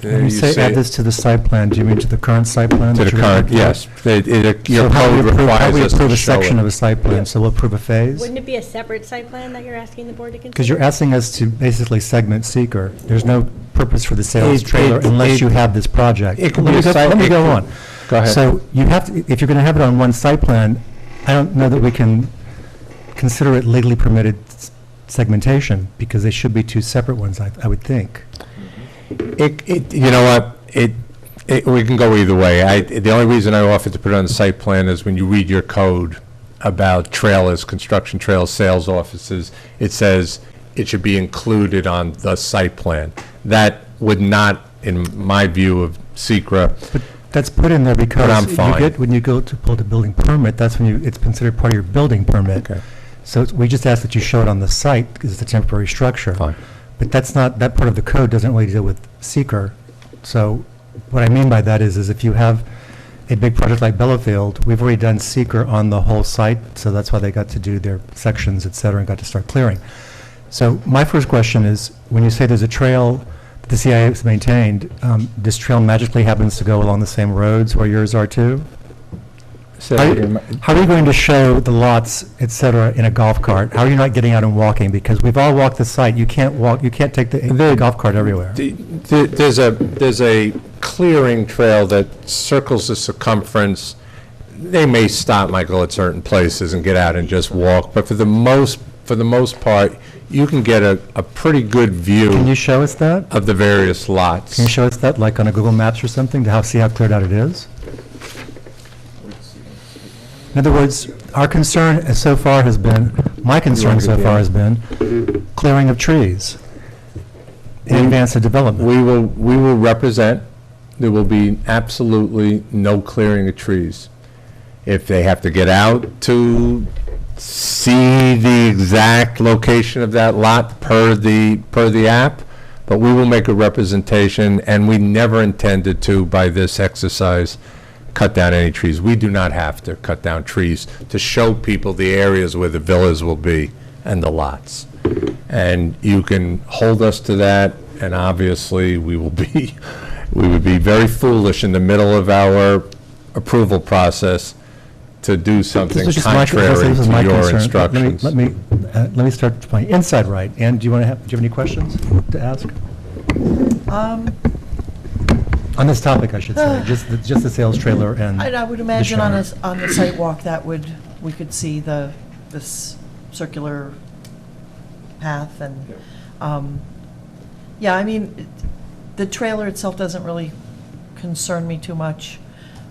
When you say add this to the site plan, do you mean to the current site plan? to the that you're current, looking at? yes. Your So how code do we approve, how do requires we us approve to a show section of it. a site plan? So we'll approve a phase? Wouldn't it be a separate site plan that you're asking the board to consider? Because you're asking us to basically segment seeker. There's no purpose for the sales It- trailer it- unless it- you have this project. it could Let be me a go- site- Let me it go could- on. Go ahead. So you have to, if you're going to have it on one site plan, I don't know that we can consider it legally permitted segmentation, because they should be two separate ones, I would think. You know what, we can go either way. The only reason I offered to put it on the site plan is when you read your code about trailers, construction trailers, sales offices, it says it should be included on the site plan. That would not, in my view of SECRA, But that's put in there I'm because you fine. get, when you go to pull the building permit, that's when it's considered part of your building permit. Okay. So we just ask that you show it on the site because it's a temporary structure. Fine. But that's not, that part of the code doesn't really deal with seeker. So what I mean by that is if you have a big project like Bellafield, we've already done seeker on the whole site, so that's why they got to do their sections, et cetera, and got to start clearing. So my first question is, when you say there's a trail that the CIA has maintained, this trail magically happens to go along the same roads where yours are too? How are you going to show the lots, et cetera, in a golf cart? How are you not getting out and walking? Because we've all walked the site. You can't walk, you can't take the golf cart everywhere. There's a clearing trail that circles the circumference. They may stop, Michael, at certain places and get out and just walk, but for the most part, you can get a pretty good view Can you show us that? of the various lots. Can you show us that, like on a Google Maps or something, to see how cleared out it is? In other words, our concern so far has been My concern so far has been clearing of trees in advance of development. We will represent, there will be absolutely no clearing of trees. If they have to get out to see the exact location of that lot per the app, but we will make a representation, and we never intended to, by this exercise, cut down any trees. We do not have to cut down trees to show people the areas where the villas will be and the lots. And you can hold us to that, and obviously, we would be very foolish in the middle of our approval process to do something contrary to your instructions. Let me start with my inside right. Ann, do you have any questions to ask? On this topic, I should say, just the sales trailer and I would the imagine on shower. on the site walk that we could see this circular path and, yeah, I mean, the trailer itself doesn't really concern me too much,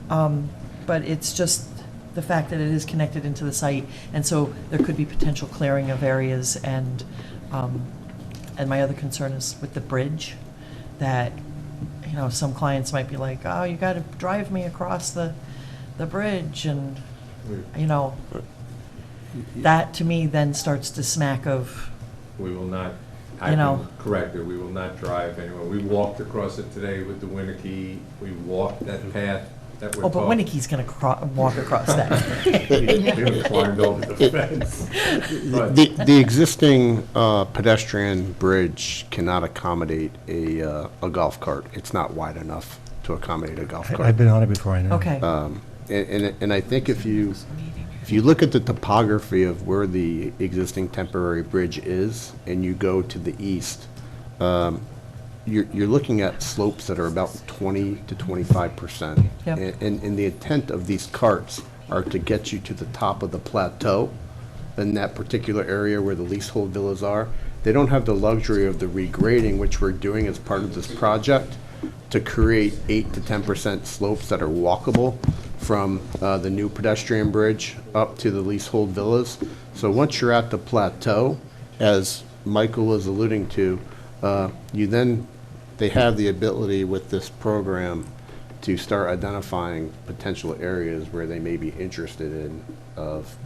but it's just the fact that it is connected into the site, and so there could be potential clearing of areas, and my other concern is with the bridge, that, you know, some clients might be like, oh, you gotta drive me across the bridge, and, you know, that to me then starts to smack of, We will not, You know. correct it, we will not drive anywhere. We walked across it today with the Winnicke, we walked that path that we're oh, but talking. Winnicke's gonna walk across that. We climbed over the fence. But The existing pedestrian bridge cannot accommodate a golf cart. It's not wide enough to accommodate a golf I've cart. been on it before, I know. Okay. And I think if you look at the topography of where the existing temporary bridge is, and you go to the east, you're looking at slopes that are about 20 to 25%. Yep. And the intent of these carts are to get you to the top of the plateau in that particular area where the leasehold villas are. They don't have the luxury of the regrading, which we're doing as part of this project, to create 8 to 10% slopes that are walkable from the new pedestrian bridge up to the leasehold villas. So once you're at the plateau, as Michael was alluding to, they have the ability with this program to start identifying potential areas where they may be interested in of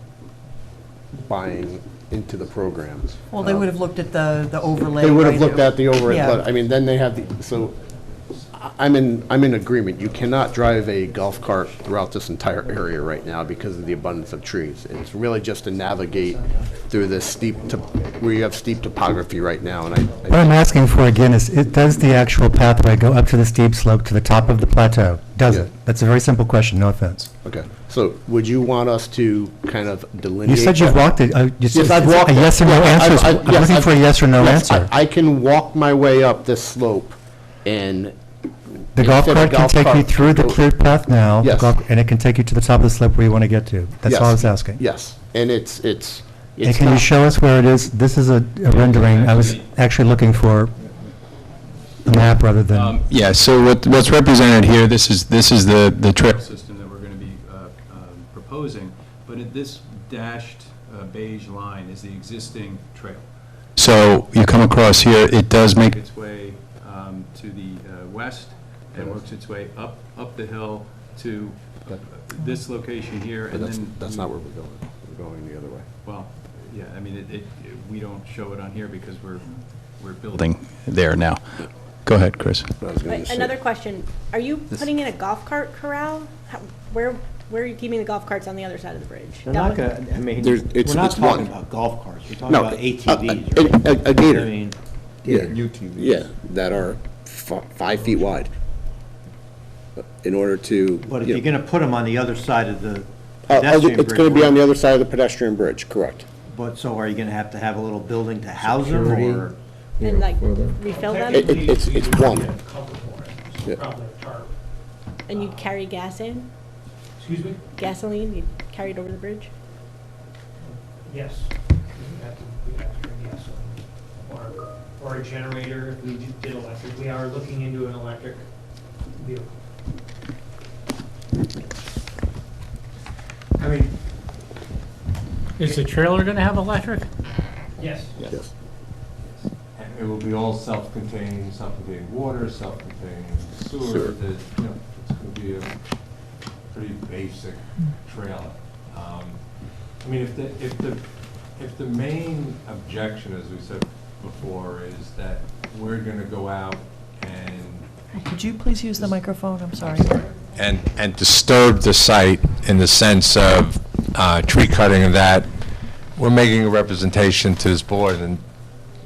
buying into the program. Well, they would have looked at the overlay. They would have right? looked at the overlay, Yeah. but, I mean, then they have so I'm in agreement. You cannot drive a golf cart throughout this entire area right now because of the abundance of trees. It's really just to navigate through this where you have steep topography right now, and What I'm asking for again is, does the actual pathway go up to the steep slope to the top of the plateau? Does Yeah. it? That's a very simple question, no offense. Okay, so would you want us to kind of delineate? You said you've that? walked it. Yes, I've walked A it. yes or no Yeah, answer. I'm yes, looking for a yes or no yes, answer. I can walk my way up this slope, and The golf instead of cart can golf take you cart, through the go- cleared path now, Yes. and it can take you to the top of the slope where you want to get to. That's all I was asking. Yes, and it's And can you not- show us where it is? This is a rendering. I was actually looking for a map rather than, Yeah, so what's represented here, this is the trail system that we're going to be proposing, but this dashed beige line is the existing trail. So you come across here, it does make its way to the west, and works its way up the hill to this location here, But and then... that's not where we're going. We're going the other way. Well, yeah, I mean, we don't show it on here because we're building there now. Go ahead, Chris. Another question, are you putting in a golf cart corral? Where are you keeping the golf carts on the other side of the bridge? They're That not would- gonna, I mean, There's- we're not it's talking one. about golf carts, we're talking No, about ATVs, right? a gator. I mean, Yeah, UTVs. yeah, that are 5 feet wide. In order to. but if you're gonna put them on the other side of the Oh, pedestrian it's gonna be bridge, on the other side of the pedestrian bridge, correct. but so are you gonna have a little building to house them, Security. or? And like refill them? It's one. Yeah. And you'd carry gas in? Excuse me? Gasoline, you'd carry it over the bridge? Yes. We'd have to bring gasoline. Or a generator if we did electric. We are looking into an electric vehicle. I mean, Is the trailer gonna have electric? Yes. Yes. And it will be all self-contained water, self-contained sewer. Sewer. It's going to be a pretty basic trailer. I mean, if the main objection, as we said before, is that we're going to go out and Could you please use the microphone? I'm sorry. and disturb the site in the sense of tree cutting and that, we're making a representation to this board, and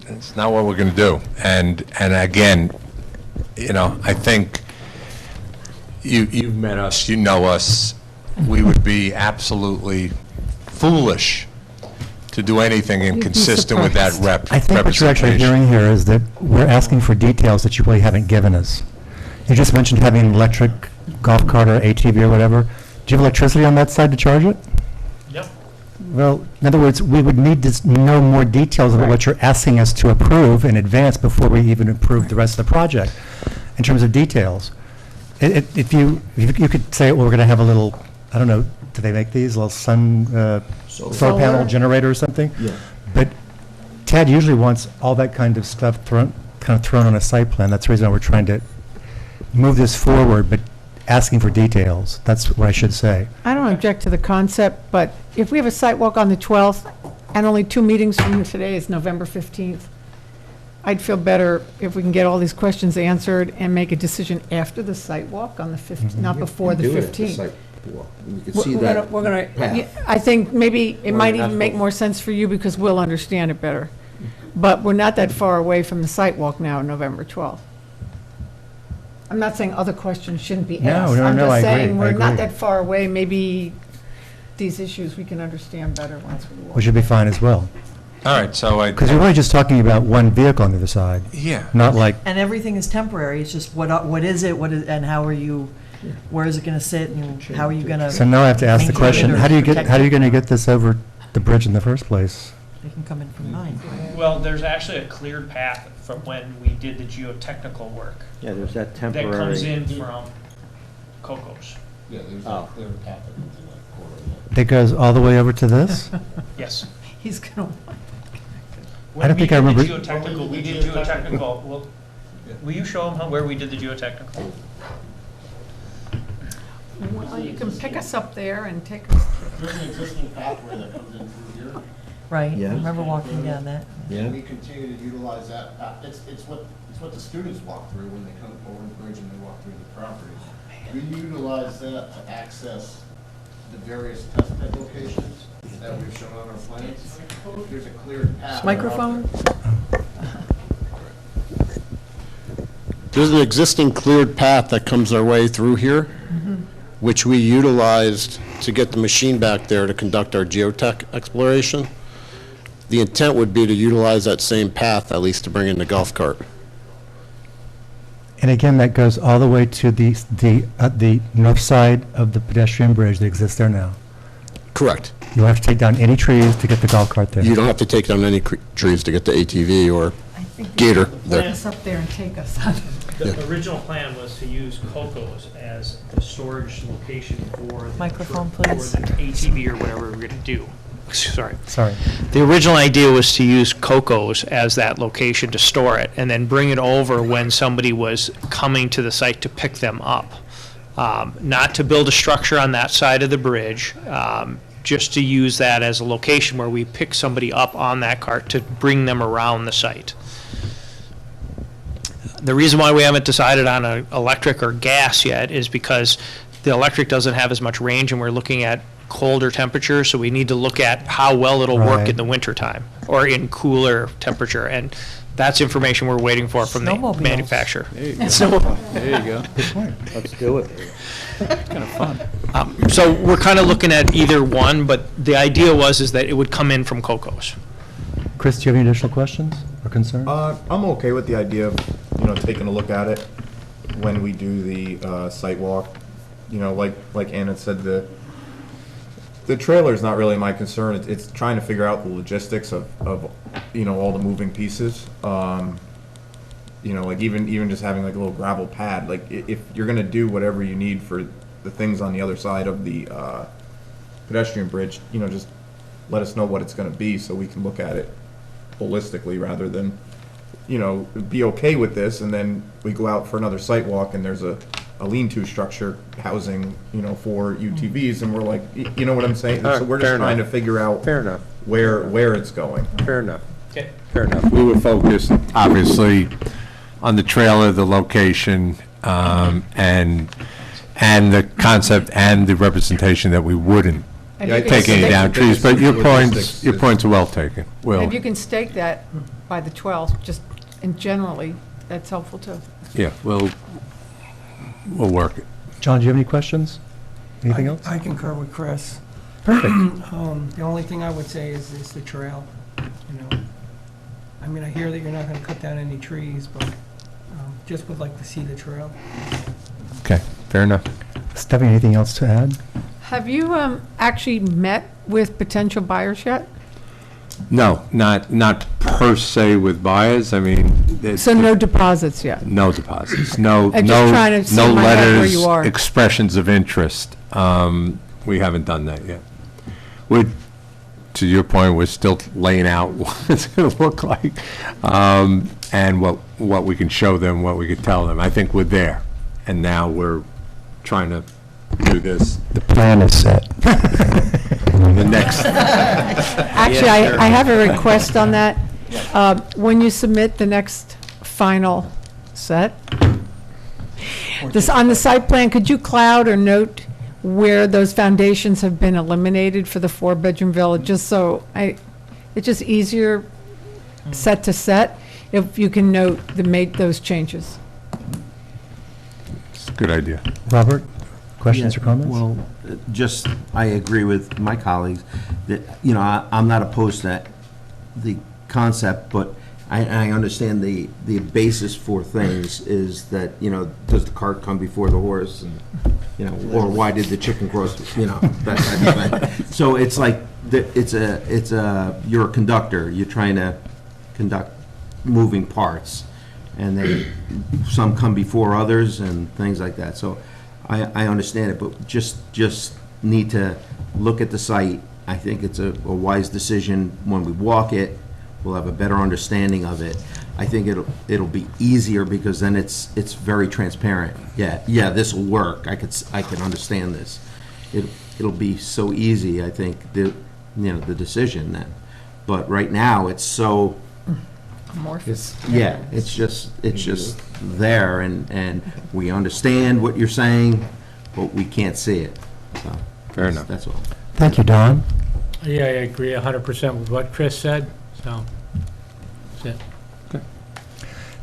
it's not what we're going to do. And again, I think you've met us, you know us. We would be absolutely foolish to do anything inconsistent with that I think what you're actually hearing here is that we're asking for details that you really haven't given us. You just mentioned having an electric golf cart or ATV or whatever. Do you have electricity on that side to charge it? Yep. Well, in other words, we would need to know more details about what you're asking us to approve in advance before we even approve the rest of the project, in terms of details. If you could say, well, we're going to have a little, I don't know, do they make these, little solar panel generator or something? Yeah. But Tad usually wants all that kind of stuff thrown on a site plan. That's the reason why we're trying to move this forward, but asking for details. That's what I should say. I don't object to the concept, but if we have a site walk on the 12th, and only 2 meetings from today is November 15th, I'd feel better if we can get all these questions answered and make a decision after the site walk on the 15th, not before the Do it at the 15th. site walk. You can see that We're gonna, path. I think maybe it might not even make supposed- more sense for you because we'll understand it better. But we're not that far away from the site walk now, November 12th. I'm not saying other questions shouldn't be No, asked. no, I'm no, just I agree, saying, I we're not agree. that far away. Maybe these issues we can understand better once we walk. Which would be fine as well. All right, so Because we're really just talking about one vehicle on the other side, yeah. not like, And everything is temporary, it's just what is it, and how are you, where is it gonna sit, and how are you gonna? so now I have to ask the maintain it question, or how are you protect going it? to get this over the bridge in the first place? They can come in from 9. Well, there's actually a cleared path from when we did the geotechnical work Yeah, there's that that temporary. comes in from Cocos. Yeah, there's Oh. a clear path that comes in that corridor. That goes all the way over to this? Yes. He's gonna, I don't think I remember- When we did the geotechnical, we did geotechnical, well, will you show them where we did the geotechnical? well, you can pick us up there and take us. There's an existing pathway that comes in through here. Right, I Yeah. remember walking down that. Yeah. We continue to utilize that path. It's what the students walk through when they come over the bridge and they walk through the property. We utilize that to access the various test pit locations that we've shown on our plans. There's a cleared path. Microphone? There's an existing cleared path that comes our way through here, which we utilized to get the machine back there to conduct our geotech exploration. The intent would be to utilize that same path, at least to bring in the golf cart. And again, that goes all the way to the north side of the pedestrian bridge that exists there now. Correct. You have to take down any trees to get the golf cart there. You don't have to take down any trees to get the ATV or I think you gator should there. Take us up there and take us. The original plan was to use Cocos as the storage location for. Microphone, for please. the ATV or whatever we're gonna do. Sorry. Sorry. The original idea was to use Cocos as that location to store it, and then bring it over when somebody was coming to the site to pick them up. Not to build a structure on that side of the bridge, just to use that as a location where we pick somebody up on that cart to bring them around the site. The reason why we haven't decided on an electric or gas yet is because the electric doesn't have as much range, and we're looking at colder temperatures, so we need to look at how well it'll work Right. in the wintertime, or in cooler temperature, and that's information we're waiting for from the Snowmobiles. manufacturer. There you go. So, There you go. Let's do it. Kind of fun. so we're kind of looking at either one, but the idea is that it would come in from Cocos. Chris, do you have any additional questions or concerns? I'm okay with the idea of, taking a look at it when we do the site walk. Like Anna said, the trailer is not really my concern. It's trying to figure out the logistics of all the moving pieces. Like even just having like a little gravel pad. Like if you're gonna do whatever you need for the things on the other side of the pedestrian bridge, just let us know what it's gonna be, so we can look at it holistically, rather than, you know, be okay with this, and then we go out for another site walk, and there's a lean-to structure housing, you know, for UTVs, and we're like, you know what I'm saying? So we're just trying to figure out Fair enough. where it's going. Fair enough. Okay. Fair enough. We were focused, obviously, on the trailer, the location, and the concept and the representation that we wouldn't And you can take any stake- down trees, but your Logistics points are well taken. Will, If you can stake that by the 12th, just, and generally, that's helpful too. yeah, we'll work it. John, do you have any questions? Anything else? I concur with Chris. Perfect. The only thing I would say is the trail, you know. I mean, I hear that you're not gonna cut down any trees, but just would like to see the trail. Okay, fair enough. Stephanie, anything else to add? Have you actually met with potential buyers yet? No, not per se with buyers, I mean. So no deposits yet? No deposits, no, I'm just trying to see no in my head where letters, you are. expressions of interest. We haven't done that yet. To your point, we're still laying out what it's going to look like, and what we can show them, what we can tell them. I think we're there, and now we're trying to do this. The plan is set. The next. Actually, I have a request on that. When you submit the next final set, on the site plan, could you cloud or note where those foundations have been eliminated for the four-bedroom villa, just so it's just easier set to set, if you can note make those changes. It's a good idea. Robert, questions or comments? Well, just, I agree with my colleagues that, you know, I'm not opposed to the concept, but I understand the basis for things is that, you know, does the cart come before the horse? And, you know, or why did the chicken cross, you know, that type of thing. So it's like, you're a conductor, you're trying to conduct moving parts, and some come before others and things like that. So I understand it, but just need to look at the site. I think it's a wise decision. When we walk it, we'll have a better understanding of it. I think it'll be easier because then it's very transparent. Yeah, this will work. I can understand this. It'll be so easy, I think, the decision then. But right now, it's so Amorphous. yeah, it's just there, and we understand what you're saying, but we can't see it. So Fair enough. That's all. Thank you, Don. Yeah, I agree 100% with what Chris said, so, that's it.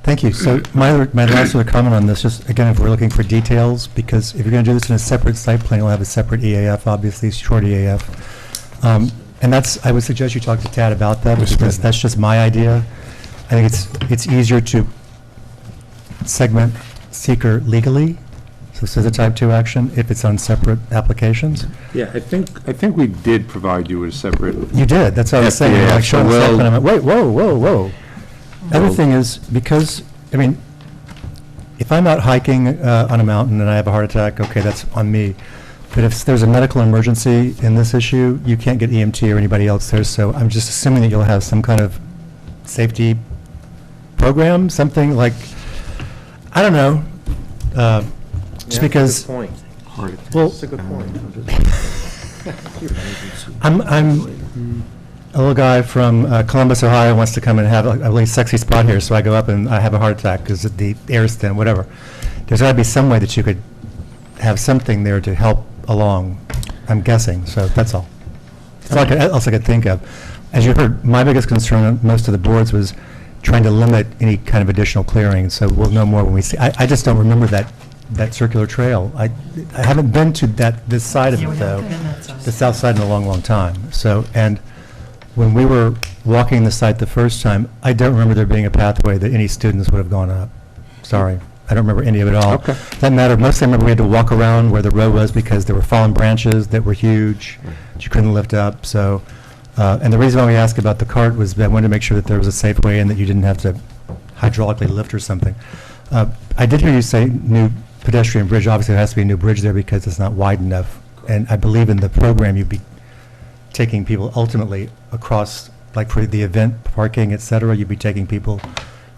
Thank you. So my last other comment on this, just again, if we're looking for details, because if you're going to do this in a separate site plan, you'll have a separate EAF, obviously, short EAF. And I would suggest you talk to Tad about that, because that's just my idea. I think it's easier to segment seeker legally, so this is a type 2 action, if it's on separate applications. Yeah, I think we did provide you with a separate. You did, that's what I was saying. FDAF, Like, showing the so site we'll- plan, I went, wait, whoa. Other thing is, because, I mean, if I'm out hiking on a mountain and I have a heart attack, okay, that's on me. But if there's a medical emergency in this issue, you can't get EMT or anybody else there, so I'm just assuming that you'll have some kind of safety program, something like, I don't know, just because. Good point. Well, That's a good point. I'm a little guy from Columbus, Ohio, wants to come and have a really sexy spot here, so I go up and I have a heart attack because the air's thin, whatever. There's got to be some way that you could have something there to help along, I'm guessing, so that's all. That's all else I could think of. As you heard, my biggest concern on most of the boards was trying to limit any kind of additional clearing, so we'll know more when we see. I just don't remember that circular trail. I haven't been to this side of it, though, the south side, in a long, long time. So, and when we were walking the site the first time, I don't remember there being a pathway that any students would have gone up. Sorry, I don't remember any of it all. Okay. That mattered. Mostly I remember we had to walk around where the road was because there were fallen branches that were huge that you couldn't lift up. So, and the reason why we asked about the cart was that I wanted to make sure that there was a safe way and that you didn't have to hydraulically lift or something. I did hear you say new pedestrian bridge. Obviously, there has to be a new bridge there because it's not wide enough. And I believe in the program you'd be taking people ultimately across, like for the event parking, et cetera, you'd be taking people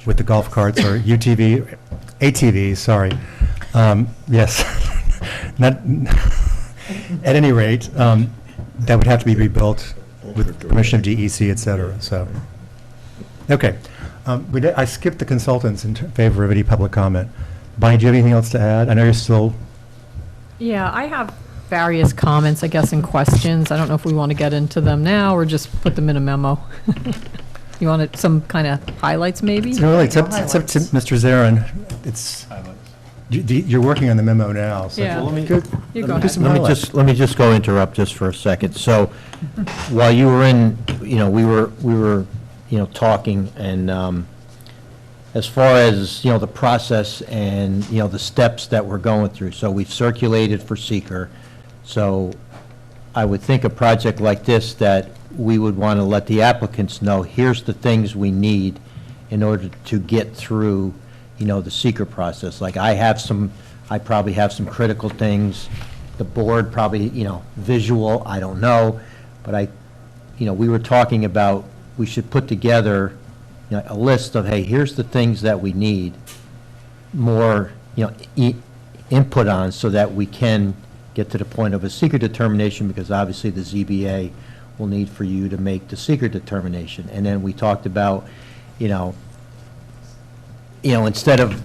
with the golf carts or ATVs, sorry. Yes. Not, at any rate, that would have to be rebuilt with permission of DEC, et cetera, so. Okay. I skipped the consultants in favor of any public comment. Bonnie, do you have anything else to add? I know you're still. Yeah, I have various comments, I guess, and questions. I don't know if we want to get into them now or just put them in a memo. You want some kind of highlights, maybe? Really, it's up to Mr. Zarin. It's, you're working on the memo now, so. Yeah. Well, let me- You go ahead. Let me just go interrupt just for a second. So, while you were in, we were, talking, and as far as, the process and, the steps that we're going through. So we've circulated for seeker. So I would think a project like this that we would want to let the applicants know, here's the things we need in order to get through, the seeker process. Like I probably have some critical things. The board probably, visual, I don't know. But we were talking about, we should put together a list of, hey, here's the things that we need more, input on so that we can get to the point of a seeker determination, because obviously the ZBA will need for you to make the seeker determination. And then we talked about, instead of,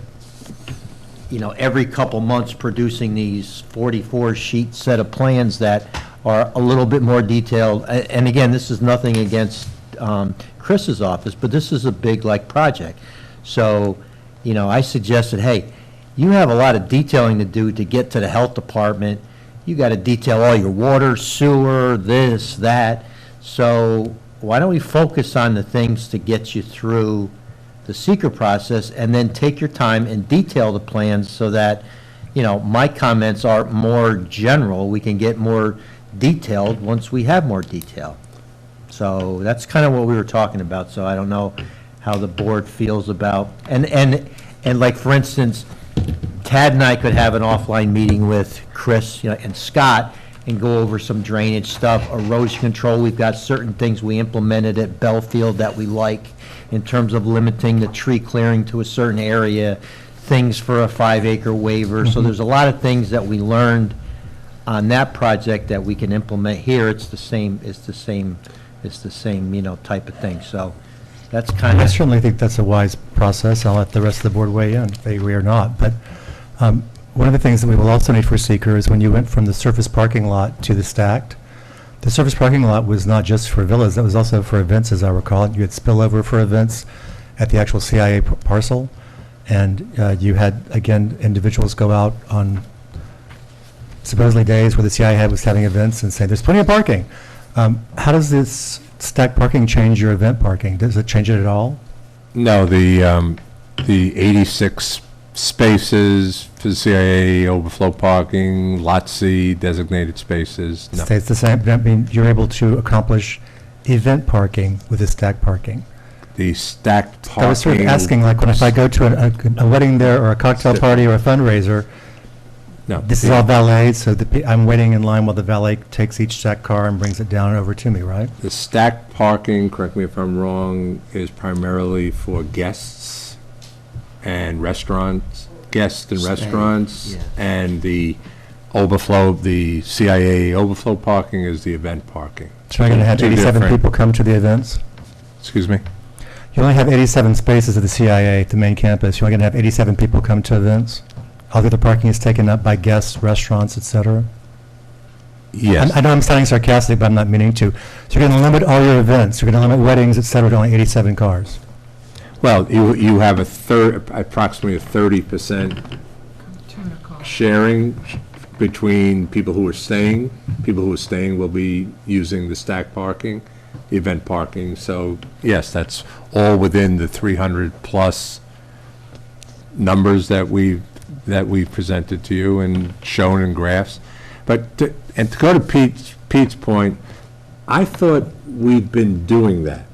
every couple months producing these 44-sheet set of plans that are a little bit more detailed. And again, this is nothing against Chris's office, but this is a big, project. So, I suggested, hey, you have a lot of detailing to do to get to the health department. You got to detail all your water, sewer, this, that. So why don't we focus on the things to get you through the seeker process, and then take your time and detail the plans so that, my comments are more general. We can get more detailed once we have more detail. So that's kind of what we were talking about. So I don't know how the board feels about, and like, for instance, Tad and I could have an offline meeting with Chris, and Scott, and go over some drainage stuff, erosion control. We've got certain things we implemented at Belfield that we like in terms of limiting the tree clearing to a certain area, things for a 5-acre waiver. So there's a lot of things that we learned on that project that we can implement here. It's the same, type of thing. So that's kind I of. certainly think that's a wise process. I'll let the rest of the board weigh in, if they agree or not. But one of the things that we will also need for seeker is when you went from the surface parking lot to the stacked, the surface parking lot was not just for villas, that was also for events, as I recall it. You had spillover for events at the actual CIA parcel, and you had, again, individuals go out on supposedly days where the CIA was having events and say, there's plenty of parking. How does this stacked parking change your event parking? Does it change it at all? No, the 86 spaces for the CIA, overflow parking, Lot C, designated spaces, no. Stays the same, but I mean, you're able to accomplish event parking with the stacked parking. The stacked parking. I was sort of asking, like, if I go to a wedding there, or a cocktail party, or a fundraiser, No. this is all valet, so I'm waiting in line while the valet takes each stacked car and brings it down over to me, right? The stacked parking, correct me if I'm wrong, is primarily for guests and restaurants, guests and restaurants. Yes. And the overflow, the CIA overflow parking is the event parking. So you're going to have Two 87 different- people come to the events? Excuse me? You only have 87 spaces at the CIA, at the main campus. You're only going to have 87 people come to events? All the other parking is taken up by guests, restaurants, et cetera? Yes. I know I'm sounding sarcastic, but I'm not meaning to. So you're going to limit all your events, you're going to limit weddings, et cetera, to only 87 cars? Well, you have approximately a 30% sharing between people who are staying. People who are staying will be using the stacked parking, the event parking. So, yes, that's all within the 300-plus numbers that we've presented to you and shown in graphs. But, to go to Pete's point, I thought we've been doing that.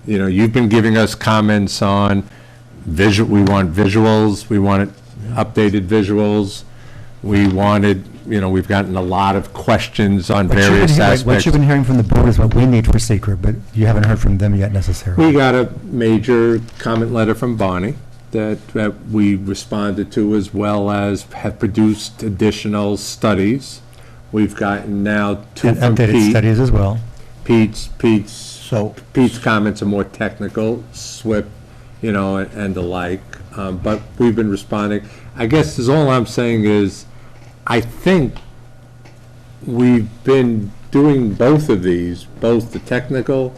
You've been giving us comments on we want visuals, we want updated visuals, We wanted, we've gotten a lot of questions on What you've been various hearing- aspects. What you've been hearing from the board is what we need for secret, but you haven't heard from them yet necessarily. We got a major comment letter from Bonnie that we responded to, as well as have produced additional studies. We've gotten now two And from updated Pete. studies as well. Pete's comments are more technical, SWIP, and the like. But we've been responding. I guess all I'm saying is, I think we've been doing both of these, both the technical,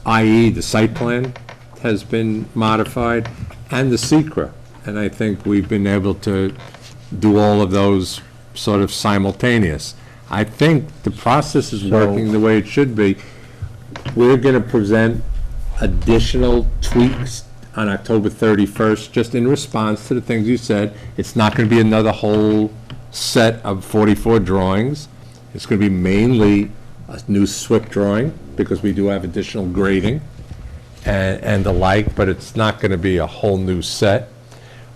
i.e. the site plan has been modified, and the SECRA. And I think we've been able to do all of those sort of simultaneous. I think the process is working the way it should be. We're going to present additional tweaks on October 31st, just in response to the things you said. It's not going to be another whole set of 44 drawings. It's going to be mainly a new SWIP drawing, because we do have additional grading and the like, but it's not going to be a whole new set.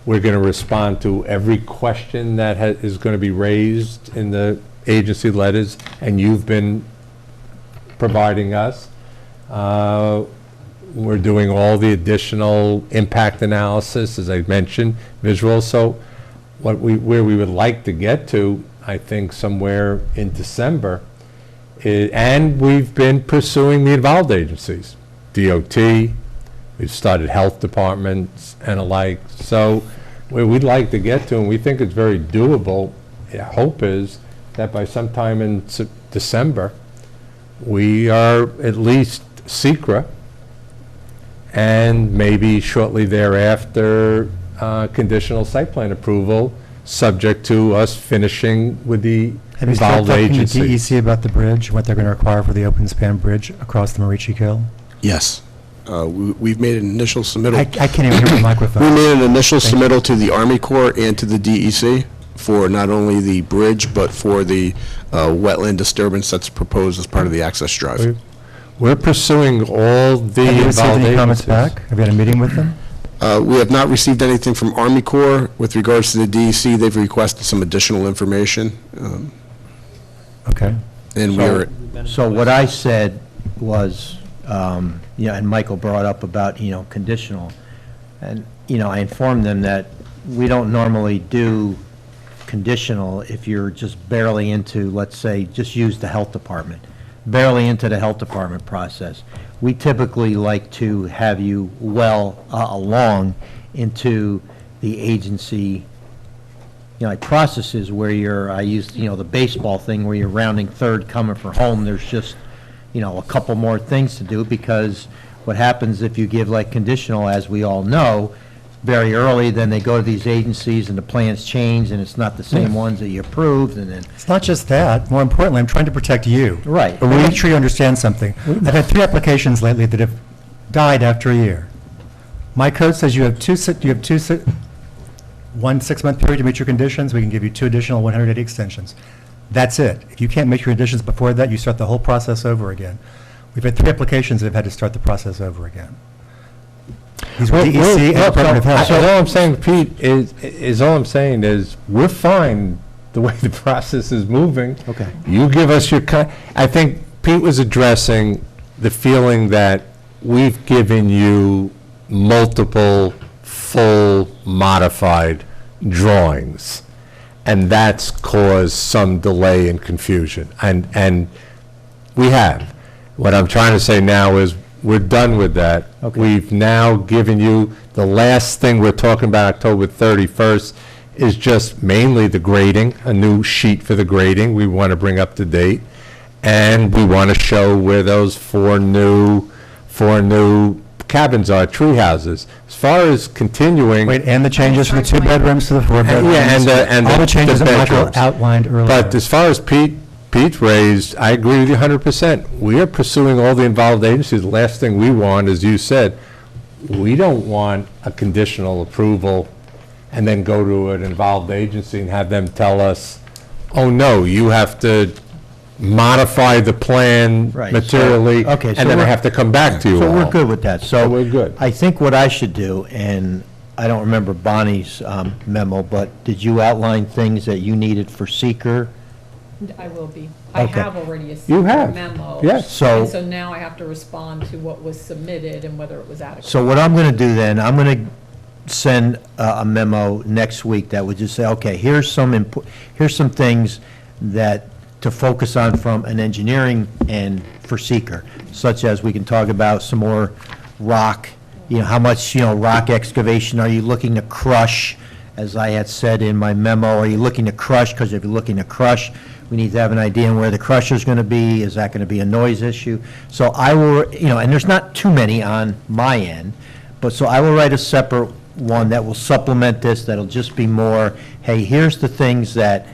We're going to respond to every question that is going to be raised in the agency letters, and you've been providing us. We're doing all the additional impact analysis, as I mentioned, visual. So where we would like to get to, I think somewhere in December, and we've been pursuing the involved agencies, DOT, we've started health departments and alike. So where we'd like to get to, and we think it's very doable, our hope is that by sometime in December, we are at least SECRA, and maybe shortly thereafter, conditional site plan approval, subject to us finishing with the Have you started involved talking to agencies. DEC about the bridge, what they're going to require for the open span bridge across the Marici Kill? Yes. We've made an initial submittal. I can't even hear the microphone. We made an initial Thank you. submittal to the Army Corps and to the DEC for not only the bridge, but for the wetland disturbance that's proposed as part of the access drive. We're pursuing all the Have you received involved any comments agencies. back? Have you had a meeting with them? We have not received anything from Army Corps. With regards to the DEC, they've requested some additional information. Okay. And we're, So what I said was, and Michael brought up about, conditional. And, I informed them that we don't normally do conditional if you're just barely into, let's say, just use the health department, barely into the health department process. We typically like to have you well along into the agency, like processes where I used, the baseball thing where you're rounding third coming for home. There's just, a couple more things to do, because what happens if you give like conditional, as we all know, very early, then they go to these agencies and the plans change and it's not the same ones that you approved, and then. It's not just that. More importantly, I'm trying to protect you. Right. But make sure you understand something. I've had 3 applications lately that have died after a year. My code says you have 1 6-month period to meet your conditions. We can give you 2 additional 180 extensions. That's it. If you can't make your conditions before that, you start the whole process over again. We've had 3 applications that have had to start the process over again. These were DEC and Department of Health. All I'm saying, Pete, is all I'm saying is, we're fine the way the process is moving. Okay. You give us your, I think Pete was addressing the feeling that we've given you multiple full modified drawings, and that's caused some delay and confusion. And we have. What I'm trying to say now is, we're done with that. Okay. We've now given you, the last thing we're talking about, October 31st, is just mainly the grading, a new sheet for the grading we want to bring up to date. And we want to show where those four new cabins are, tree houses. As far as continuing. Wait, and the changes from the 2 bedrooms to the 4 bedrooms? Yeah, and all the changes the that Michael bedrooms. outlined earlier. But as far as Pete raised, I agree with you 100%. We are pursuing all the involved agencies. The last thing we want, as you said, we don't want a conditional approval and then go to an involved agency and have them tell us, oh, no, you have to modify the plan Right, materially, so and then I have to come back to you all. So we're good with that. So we're good. I think what I should do, and I don't remember Bonnie's memo, but did you outline things that you needed for seeker? I will be. I Okay. have already a You have? memo. Yes. So- And so now I have to respond to what was submitted and whether it was adequate. So what I'm going to do then, I'm going to send a memo next week that would just say, okay, here's some things that to focus on from an engineering and for seeker, such as we can talk about some more rock, how much, rock excavation are you looking to crush? As I had said in my memo, are you looking to crush? Because if you're looking to crush, we need to have an idea on where the crusher's going to be. Is that going to be a noise issue? So I will, and there's not too many on my end, but so I will write a separate one that will supplement this, that'll just be more, hey, here's the things that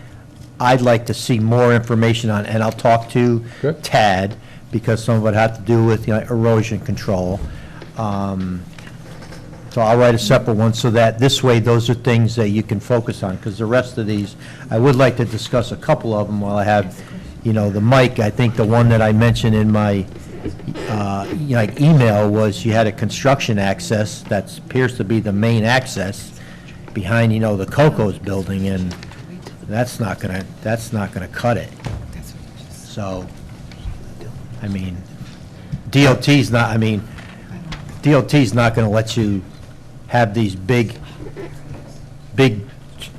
I'd like to see more information on, and I'll talk to Tad, because some of it had to do with erosion control. So I'll write a separate one, so that this way, those are things that you can focus on, because the rest of these, I would like to discuss a couple of them while I have, the mic. I think the one that I mentioned in my, email was you had a construction access that appears to be the main access behind, the Coco's building, and that's not gonna cut it. So, DOT's not gonna let you have these big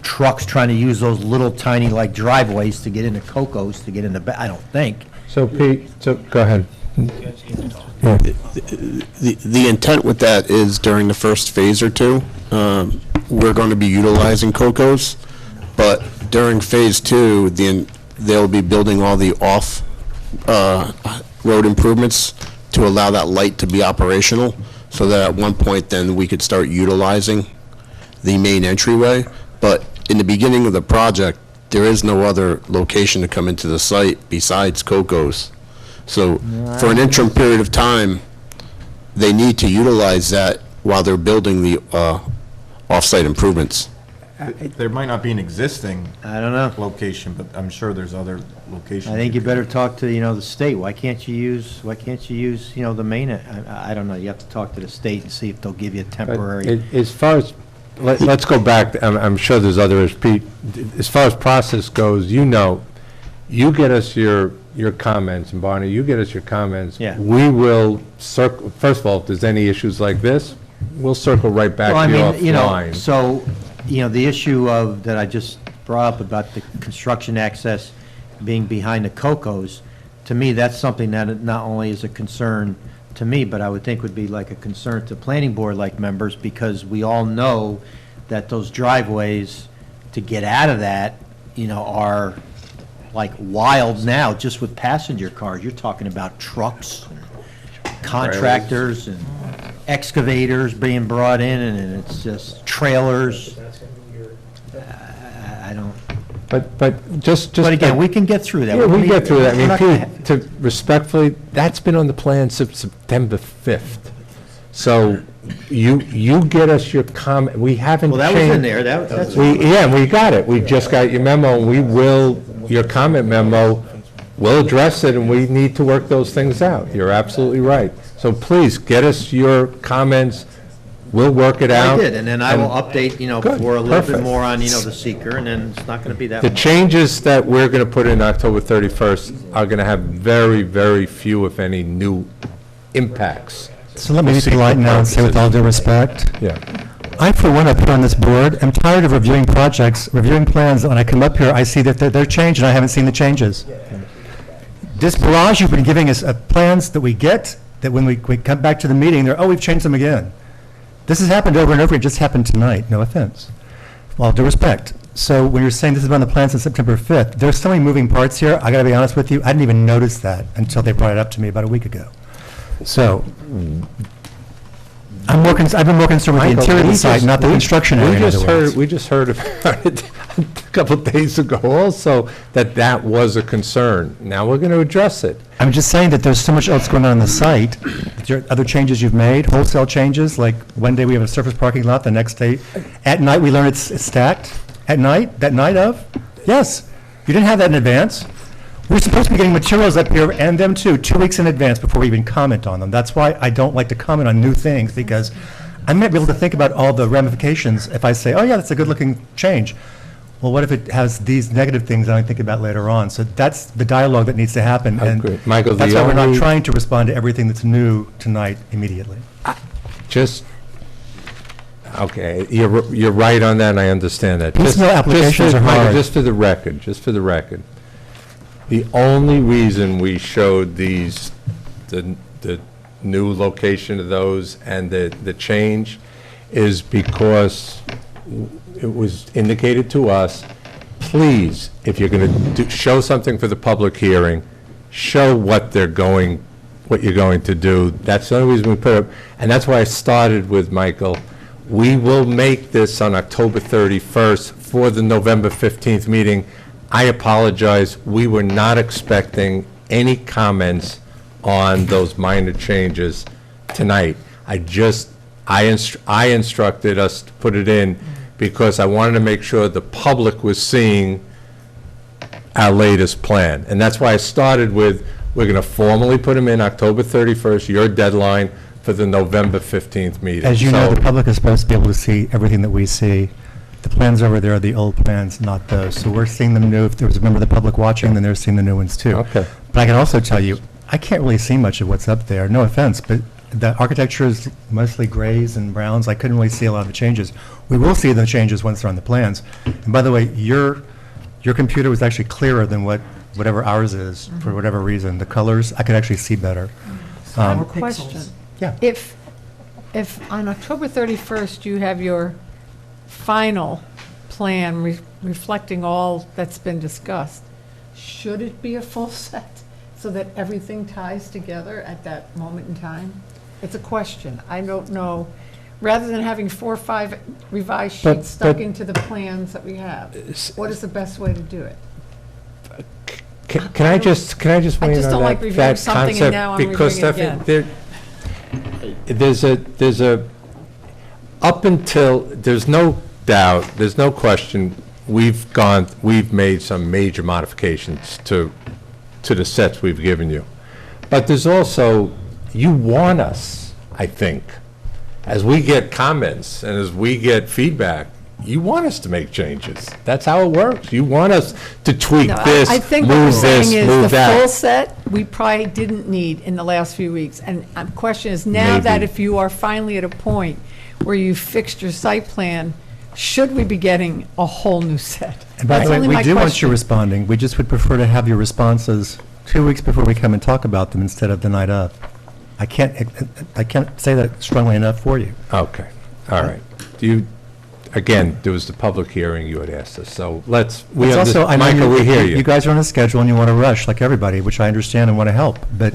trucks trying to use those little tiny driveways to get into Coco's, to get in the I don't think. So Pete, go ahead. The intent with that is during the first phase or two, we're going to be utilizing Coco's, but during phase two, they'll be building all the road improvements to allow that light to be operational, so that at one point then we could start utilizing the main entryway. But in the beginning of the project, there is no other location to come into the site besides Coco's. So for an interim period of time, they need to utilize that while they're building the off-site improvements. There might not be an existing I don't know. location, but I'm sure there's other locations. I think you better talk to, the state. Why can't you use, the main, I don't know. You have to talk to the state and see if they'll give you a temporary. As far as, let's go back, I'm sure there's others, Pete, as far as process goes, you get us your comments, and Barney, you get us your comments. Yeah. We will circle, first of all, if there's any issues like this, we'll circle right back Well, to you I mean, offline. so, the issue that I just brought up about the construction access being behind the Coco's, to me, that's something that not only is a concern to me, but I would think would be like a concern to planning board members, because we all know that those driveways to get out of that, are wild now, just with passenger cars. You're talking about trucks, and contractors, and excavators being brought in, and it's just trailers. I don't. But just. But again, we can get through that. Yeah, we get through that. We're not gonna Pete, to respectfully, that's been on the plan since September 5th. So you get us your comment, we haven't Well, changed. that was in there, that's. We got it. We just got your memo, and we will, your comment memo, we'll address it, and we need to work those things out. You're absolutely right. So please, get us your comments, we'll work it out. I did, and then I will update, Good, for a little bit perfect. more on, the seeker, and then it's not gonna be that The much. changes that we're going to put in October 31st are going to have very, very few, if any, new impacts. So let me be polite now and say with all due respect, Yeah. I, for one, up here on this board, am tired of reviewing projects, reviewing plans. When I come up here, I see that they're changed, and I haven't seen the changes. This barrage you've been giving us plans that we get, that when we come back to the meeting, we've changed them again. This has happened over and over, it just happened tonight, no offense. With all due respect. So when you're saying this has been on the plan since September 5th, there's so many moving parts here, I gotta be honest with you, I didn't even notice that until they brought it up to me about a week ago. So, I've been more concerned with the interior of the site, not the construction area, in other words. We just heard about it a couple of days ago also, that was a concern. Now we're going to address it. I'm just saying that there's so much else going on the site. There are other changes you've made, wholesale changes, like one day we have a surface parking lot, the next day, at night we learn it's stacked. At night, that night of? Yes. You didn't have that in advance. We're supposed to be getting materials up here, and them too, 2 weeks in advance before we even comment on them. That's why I don't like to comment on new things, because I might be able to think about all the ramifications if I say, oh, yeah, that's a good-looking change. Well, what if it has these negative things that I think about later on? So that's the dialogue that needs to happen. I and agree. Michael, that's the why we're not only- trying to respond to everything that's new tonight immediately. Just, okay, you're right on that, and I understand that. Piecemeal applications are Michael, hard. just for the record, the only reason we showed these, the new location of those and the change is because it was indicated to us, please, if you're going to show something for the public hearing, show what you're going to do. That's the only reason we put it, and that's why I started with, Michael, we will make this on October 31st for the November 15th meeting. I apologize, we were not expecting any comments on those minor changes tonight. I instructed us to put it in because I wanted to make sure the public was seeing our latest plan. And that's why I started with, we're going to formally put them in October 31st, your deadline for the November 15th meeting. As you know, So- the public is supposed to be able to see everything that we see. The plans over there are the old plans, not those. So we're seeing them new. If there was a member of the public watching, then they're seeing the new ones too. Okay. But I can also tell you, I can't really see much of what's up there. No offense, but the architecture is mostly grays and browns. I couldn't really see a lot of the changes. We will see the changes once they're on the plans. And by the way, your computer was actually clearer than whatever ours is, for whatever reason. The colors, I could actually see better. I have a question. Yeah. If on October 31st, you have your final plan reflecting all that's been discussed, should it be a full set so that everything ties together at that moment in time? It's a question. I don't know. Rather than having 4 or 5 revised sheets stuck into the plans that we have, what is the best way to do it? Can I just weigh I in just on don't like that reviewing something and concept? now I'm Because reviewing it Stephanie, there's a, up until, there's no doubt, there's no question, we've made some major modifications to the sets we've given you. But there's also, you want us, I think, as we get comments and as we get feedback, you want us to make changes. That's how it works. You want us to tweak No, this, I think what we're move saying this, is move the full that. set, we probably didn't need in the last few weeks. And the question is, now that Maybe. if you are finally at a point where you've fixed your site plan, should we be getting a whole new set? And by That's the way, only we my do want question. you responding. We just would prefer to have your responses 2 weeks before we come and talk about them instead of the night of. I can't say that strongly enough for you. Okay, all right. Again, there was the public hearing you had asked us, so let's, It's also, I know Michael, we hear you. You guys are on a schedule and you want to rush like everybody, which I understand and want to help, but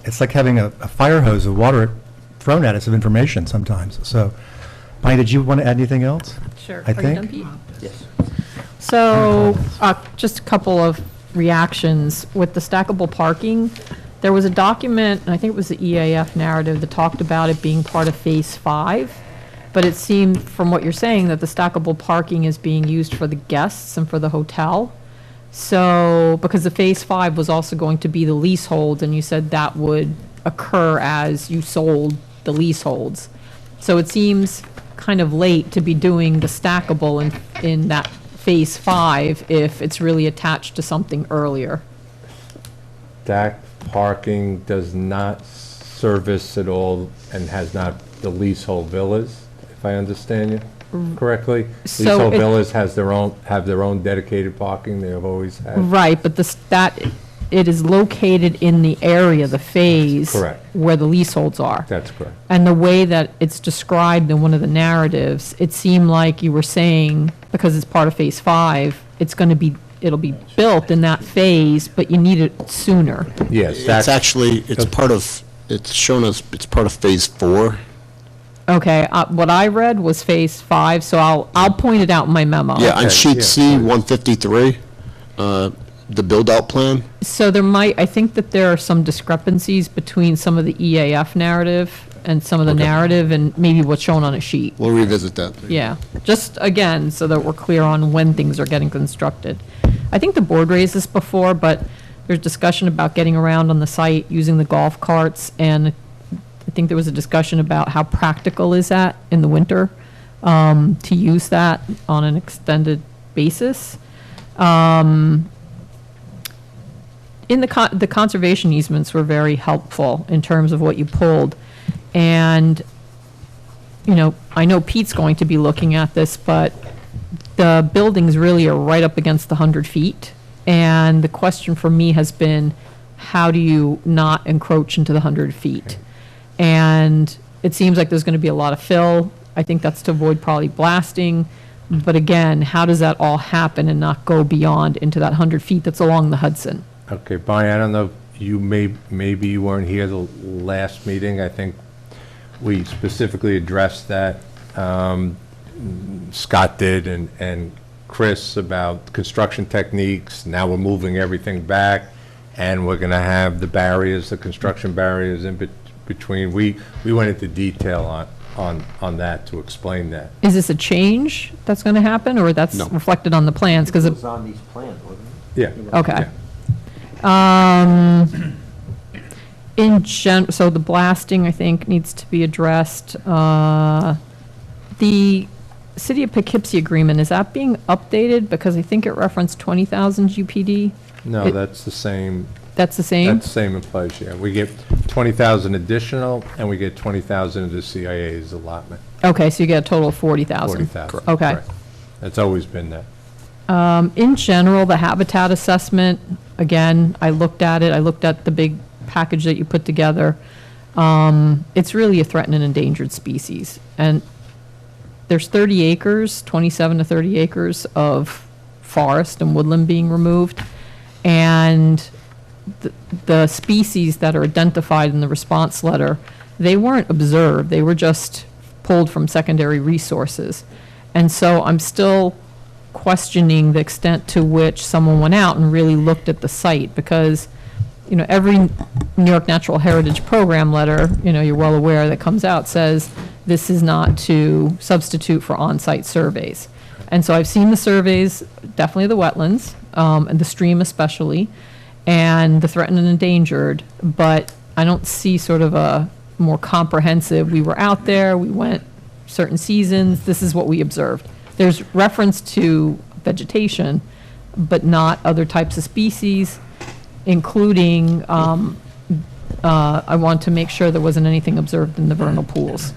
it's like having a fire hose of water thrown at us of information sometimes. So, Bonnie, did you want to add anything else? Sure. I Are you think. done, Pete? Yes. So, just a couple of reactions. With the stackable parking, there was a document, and I think it was the EAF narrative, that talked about it being part of Phase 5. But it seemed, from what you're saying, that the stackable parking is being used for the guests and for the hotel. So, because the Phase 5 was also going to be the leasehold, and you said that would occur as you sold the leaseholds. So it seems kind of late to be doing the stackable in that Phase 5 if it's really attached to something earlier. Stack parking does not service at all and has not the leasehold villas, if I understand you correctly? So Leasehold it- villas have their own dedicated parking, they have always had. Right, but it is located in the area, the phase. Correct. Where the leaseholds are. That's correct. And the way that it's described in one of the narratives, it seemed like you were saying, because it's part of Phase 5, it'll be built in that phase, but you need it sooner. Yes, It's actually, it's shown as, it's part of Phase 4. Okay, what I read was Phase 5, so I'll point it out in my memo. Yeah, on sheet C, 153, the build-out plan. So I think that there are some discrepancies between some of the EAF narrative and some of the narrative and maybe what's shown on a sheet. We'll revisit that. Yeah, just again, so that we're clear on when things are getting constructed. I think the board raised this before, but there's discussion about getting around on the site using the golf carts, and it think there was a discussion about how practical is that in the winter, to use that on an extended basis. In the conservation easements were very helpful in terms of what you pulled. And, I know Pete's going to be looking at this, but the buildings really are right up against the 100 feet. And the question for me has been, how do you not encroach into the 100 feet? And it seems like there's going to be a lot of fill. I think that's to avoid probably blasting. But again, how does that all happen and not go beyond into that 100 feet that's along the Hudson? Okay, Bonnie, I don't know, if you maybe you weren't here the last meeting. I think we specifically addressed that. Scott did and Chris about construction techniques. Now we're moving everything back, and we're going to have the barriers, the construction barriers in between. We went into detail on that to explain that. Is this a change that's going to happen, or that's reflected on the plans? Because It was on these plans, wasn't it? Yeah. Okay. Yeah. So the blasting, I think, needs to be addressed. The City of Poughkeepsie agreement, is that being updated? Because I think it referenced 20,000 GPD. No, that's the same. That's the same? That's the same in place, yeah. We get 20,000 additional, and we get 20,000 of the CIA's allotment. Okay, so you get a total of 40,000. 40,000. Okay. correct. That's always been that. In general, the habitat assessment, again, I looked at it, I looked at the big package that you put together. It's really a threatened and endangered species. And there's 30 acres, 27 to 30 acres of forest and woodland being removed. And the species that are identified in the response letter, they weren't observed, they were just pulled from secondary resources. And so I'm still questioning the extent to which someone went out and really looked at the site, because, every New York Natural Heritage Program letter, you're well aware, that comes out says this is not to substitute for on-site surveys. And so I've seen the surveys, definitely the wetlands, and the stream especially, and the threatened and endangered, but I don't see sort of a more comprehensive, we were out there, we went certain seasons, this is what we observed. There's reference to vegetation, but not other types of species, including, I want to make sure there wasn't anything observed in the vernal pools.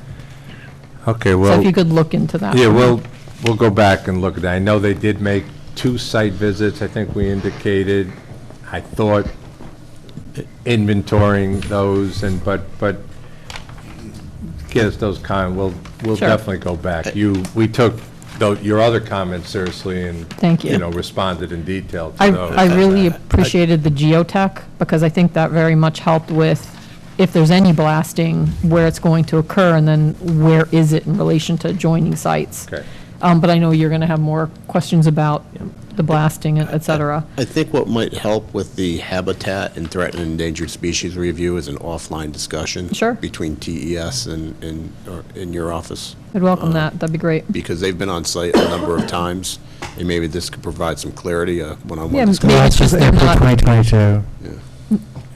Okay, So well. if you could look into that. Yeah, for me. we'll go back and look at that. I know they did make 2 site visits, I think we indicated. I thought inventorying those, but get us those we'll Sure. definitely go back. We took your other comments seriously and, Thank you. responded in detail to I those. really appreciated the geotech, because I think that very much helped with, if there's any blasting, where it's going to occur, and then where is it in relation to adjoining sites. Okay. But I know you're going to have more questions about the blasting, et cetera. I think what might help with the habitat and threatened and endangered species review is an offline discussion. Sure. Between TES and in your office. I'd welcome that, that'd be great. Because they've been on site a number of times, and maybe this could provide some clarity, one-on-one Yeah, discussion. maybe it's just they're April not, 2022.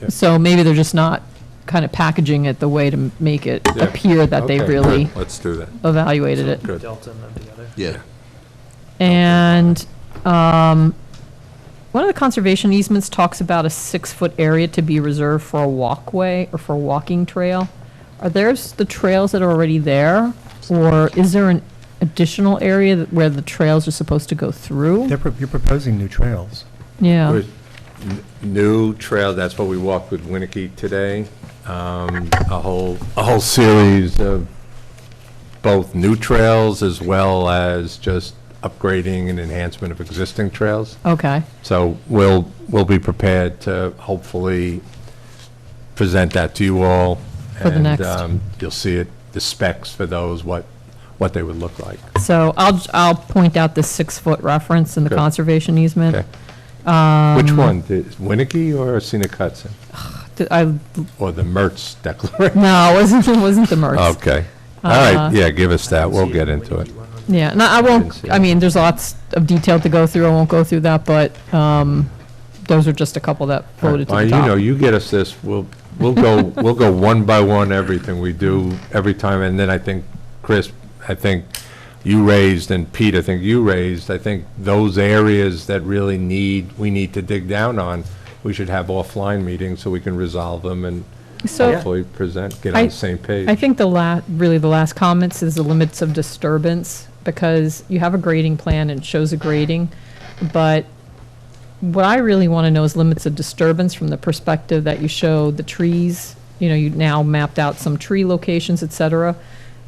so maybe they're just not kind of packaging it the way to make it Yeah. appear that they Okay, really good. Let's do that. evaluated it. Good. Delta and them together. Yeah. And one of the conservation easements talks about a 6-foot area to be reserved for a walkway or for a walking trail. Are there's the trails that are already there, or is there an additional area where the trails are supposed to go through? You're proposing new trails. Yeah. With new trail, that's what we walked with Winnicky today. A whole series of both new trails as well as just upgrading and enhancement of existing trails. Okay. So we'll be prepared to hopefully present that to you all. For the next. And you'll see it, the specs for those, what they would look like. So I'll point out the 6-foot reference in the Good. conservation easement. Okay. Which one, the Winnicky or Scenic Hudson? Or the Mertz Declaration? No, it wasn't the Mertz. Okay. All right, yeah, give us that, we'll get into it. Yeah, and I won't, I mean, there's lots of detail to go through, I won't go through that, but those are just a couple that floated to the You top. know, you get us this, we'll we'll go one by one, everything we do every time, and then I think, Chris, I think you raised, and Pete, I think you raised, I think those areas that really we need to dig down on, we should have offline meetings so we can resolve them and So- hopefully get on the same page. I think really the last comments is the limits of disturbance, because you have a grading plan and it shows a grading, but what I really want to know is limits of disturbance from the perspective that you show the trees, you now mapped out some tree locations, et cetera.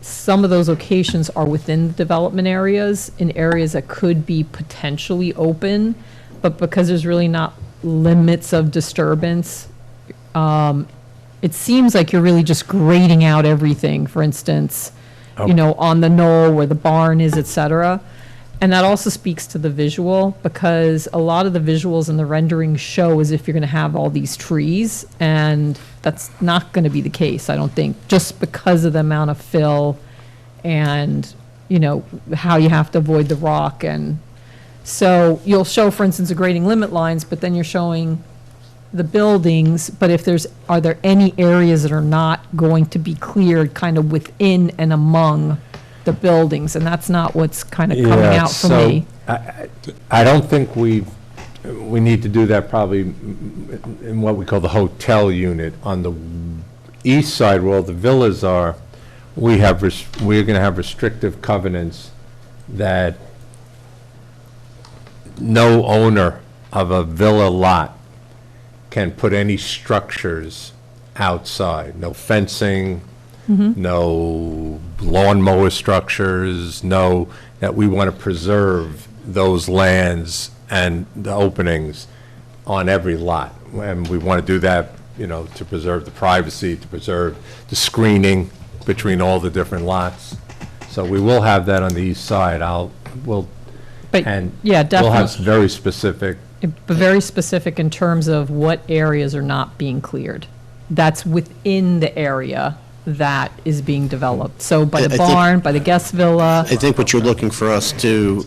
Some of those locations are within the development areas, in areas that could be potentially open, but because there's really not limits of disturbance, it seems like you're really just grading out everything, for instance, on the knoll where the barn is, et cetera. And that also speaks to the visual, because a lot of the visuals in the rendering show as if you're going to have all these trees, and that's not going to be the case, I don't think, just because of the amount of fill and, how you have to avoid the rock. And so you'll show, for instance, the grading limit lines, but then you're showing the buildings, but are there any areas that are not going to be cleared kind of within and among the buildings? And that's not what's kind of coming out for me. I don't think we need to do that probably in what we call the hotel unit. On the east side where all the villas are, we're going to have restrictive covenants that no owner of a villa lot can put any structures outside, no fencing, no lawnmower structures, that we want to preserve those lands and the openings on every lot. And we want to do that, to preserve the privacy, to preserve the screening between all the different lots. So we will have that on the east side. We'll have very specific. But very specific in terms of what areas are not being cleared. That's within the area that is being developed. So by the barn, by the guest villa. I think what you're looking for us to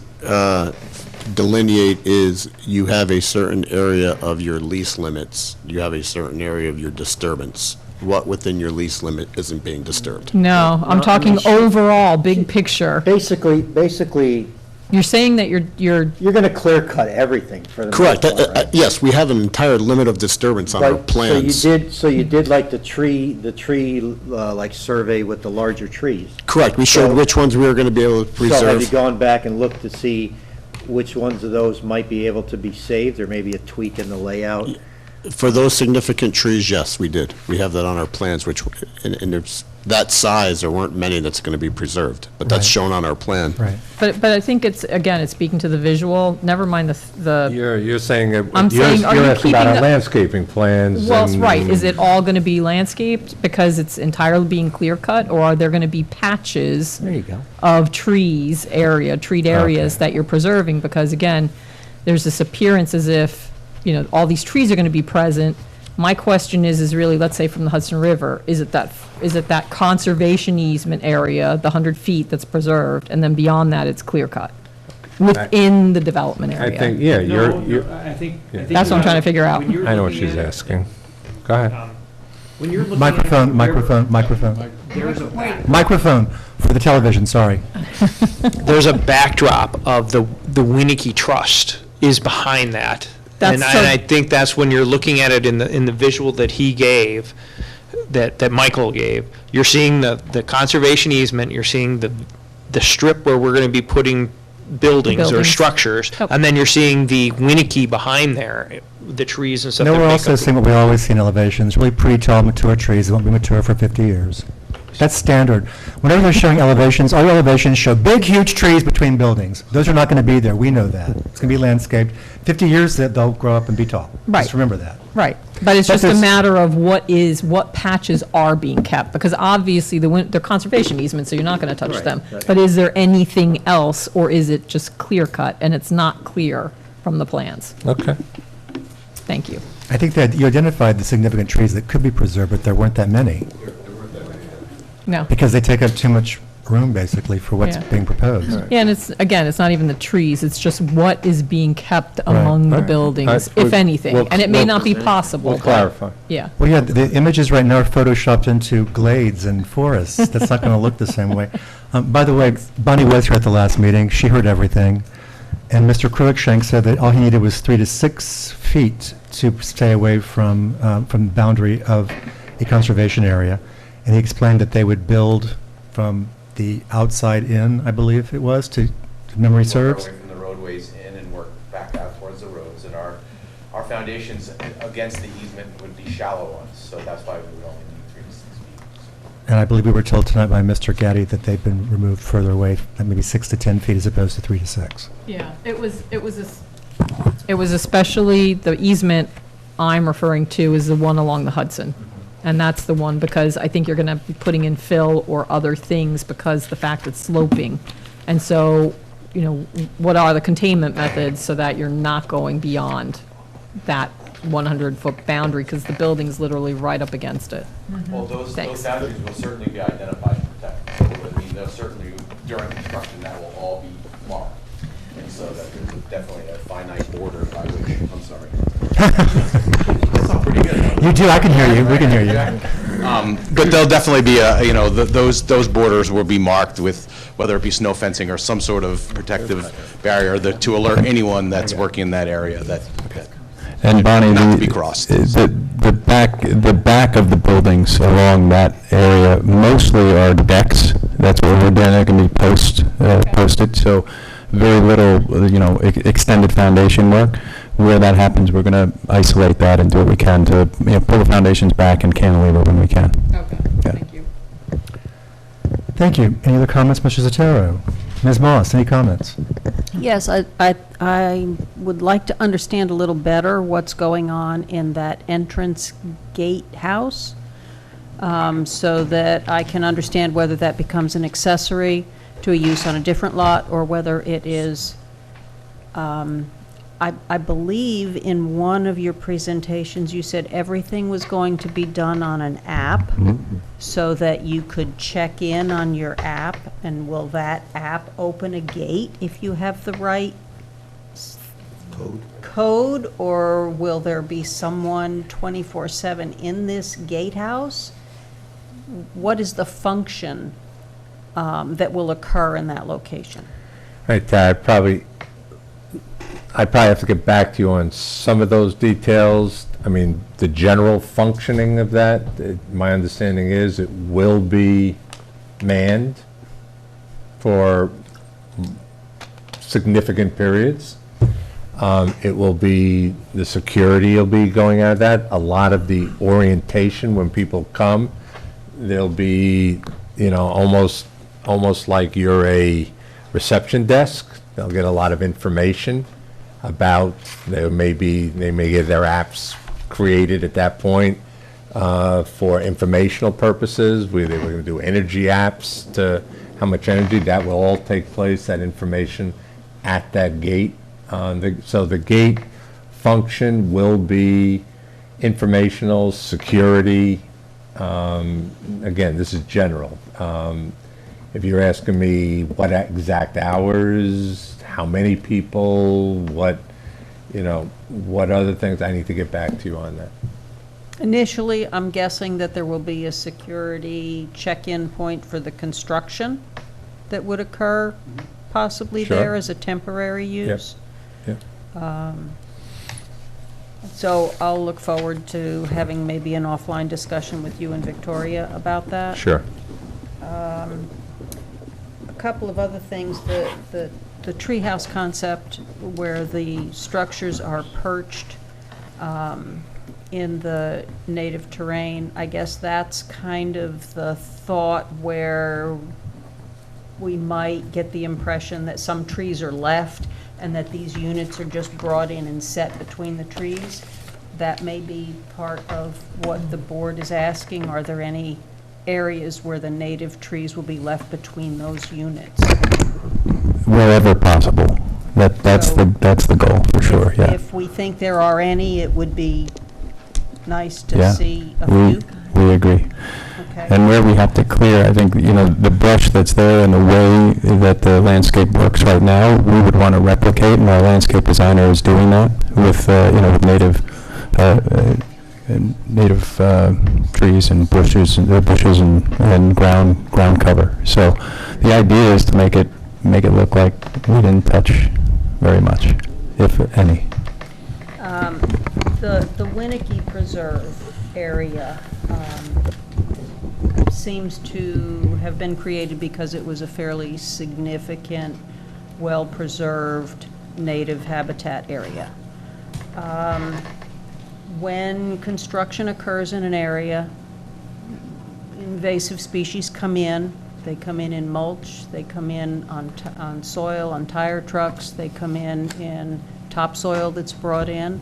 delineate is you have a certain area of your lease limits, you have a certain area of your disturbance. What within your lease limit isn't being disturbed? No, I'm talking overall, big picture. Basically, You're saying that you're going to clear cut everything for the Correct. most part, right? Yes, we have an entire limit of disturbance on our Right, plans. So you did like the tree, like survey with the larger trees. Correct. We showed which ones we were going to be able to So have you preserve. gone back and looked to see which ones of those might be able to be saved, or maybe a tweak in the layout? For those significant trees, yes, we did. We have that on our plans, and there's that size, there weren't many that's going to be preserved, but that's Right. shown on our plan. Right. But I think it's speaking to the visual, never mind the. You're saying, I'm saying, are you you're asking about keeping our the- landscaping plans. Well, and- right, is it all going to be landscaped because it's entirely being clear cut, or are there going to be patches There you go. of trees, treed areas that you're preserving? Because again, there's this appearance as if, all these trees are going to be present. My question is really, let's say from the Hudson River, is it that conservation easement area, the 100 feet that's preserved, and then beyond that, it's clear cut within the development area? I think, I think. That's what I'm trying to figure out. I know what she's asking. Go ahead. When you're looking Microphone, There's a microphone for the television, sorry. There's a backdrop of the Winnicke Trust is behind that. And I think that's when you're looking at it in the visual that he gave, that Michael gave, you're seeing the conservation easement, you're seeing the strip where we're going to be putting buildings or structures, and then you're seeing the Winnicke behind there, the trees and stuff. No, that we're make also up- seeing what we always see in elevations, really pretty tall, mature trees that won't be mature for 50 years. That's standard. Whenever they're showing elevations, all your elevations show big, huge trees between buildings. Those are not going to be there. We know that. It's going to be landscaped. 50 years, they'll grow up and be tall. Right. Just remember that. Right, but it's just a matter of what patches are being kept, because obviously they're conservation easements, so you're not going to touch them. right. But is there anything else, or is it just clear cut, and it's not clear from the plans? Okay. Thank you. I think that you identified the significant trees that could be preserved, but there weren't that many, No. because they take up too much room, basically, for what's Yeah. being proposed. Yeah, and it's, again, it's not even the trees, it's just what is being kept among the Right. buildings, We'll- if anything. we'll- And it may we'll- not be possible. We'll but- clarify. Yeah. Well, yeah, the images right now are photoshopped into glades and forests. That's not going to look the same way. By the way, Bonnie was here at the last meeting. She heard everything. And Mr. Cruikshank said that all he needed was 3 to 6 feet to stay away from the boundary of a conservation area. And he explained that they would build from the outside in, I believe it was, to if memory serves. Work our way from the roadways in and work back out towards the roads. And our foundations against the easement would be shallow ones, so that's why we would only need 3 to 6 feet. And I believe we were told tonight by Mr. Gaddy that they've been removed further away, maybe 6 to 10 feet as opposed to 3 to 6. Yeah, it was especially, the easement I'm referring to is the one along the Hudson. And that's the one, because I think you're going to be putting in fill or other things because the fact it's sloping. And so, you know, what are the containment methods so that you're not going beyond that 100-foot boundary, because the building's literally right up against it. Well, those Thanks. boundaries will certainly be identified and protected. So, I mean, they'll certainly, during construction, that will all be marked. And so that there's definitely a finite border by which, I'm sorry. That's pretty good. You do, I can hear you, we can hear you. But there'll definitely be those borders will be marked with, whether it be snow fencing or some sort of protective barrier to alert anyone that's working in that area that And Bonnie, not to be crossed. the back of the buildings along that area mostly are decks. That's where we're then going to be posted, so very little, extended foundation work. Where that happens, we're going to isolate that and do what we can to, pull the foundations back and cantilever when we can. Okay, Yeah. thank you. Thank you. Any other comments, Mr. Zotero? Ms. Moss, any comments? Yes, I would like to understand a little better what's going on in that entrance gatehouse, so that I can understand whether that becomes an accessory to a use on a different lot, or whether it is, I believe in one of your presentations, you said everything was going to be done on an app, so that you could check in on your app, and will that app open a gate if you have the right code, or will there be someone 24/7 in this gatehouse? What is the function that will occur in that location? Right, I'd probably have to get back to you on some of those details. I mean, the general functioning of that, my understanding is it will be manned for significant periods. It will be, the security will be going out of that. A lot of the orientation when people come, there'll be, almost like you're a reception desk. They'll get a lot of information about, they may get their apps created at that point for informational purposes. They were going to do energy apps to how much energy. That will all take place, that information at that gate. So the gate function will be informational, security. Again, this is general. If you're asking me what exact hours, how many people, what other things, I need to get back to you on that. Initially, I'm guessing that there will be a security check-in point for the construction that would occur possibly Sure. there as a temporary use. Yep. So I'll look forward to having maybe an offline discussion with you and Victoria about that. Sure. A couple of other things, the treehouse concept where the structures are perched in the native terrain, I guess that's kind of the thought where we might get the impression that some trees are left and that these units are just brought in and set between the trees. That may be part of what the board is asking. Are there any areas where the native trees will be left between those units? Wherever possible. That's the goal, for sure, yeah. If we think there are any, it would be nice to Yeah, see a we few. agree. Okay. And where we have to clear, I think, the brush that's there and the way that the landscape works right now, we would want to replicate, and our landscape designer is doing that with, with native trees and bushes and ground cover. So the idea is to make it look like we didn't touch very much, if any. The Winnicke Preserve area seems to have been created because it was a fairly significant, well-preserved native habitat area. When construction occurs in an area, invasive species come in. They come in mulch, they come in on soil, on tire trucks, they come in topsoil that's brought in.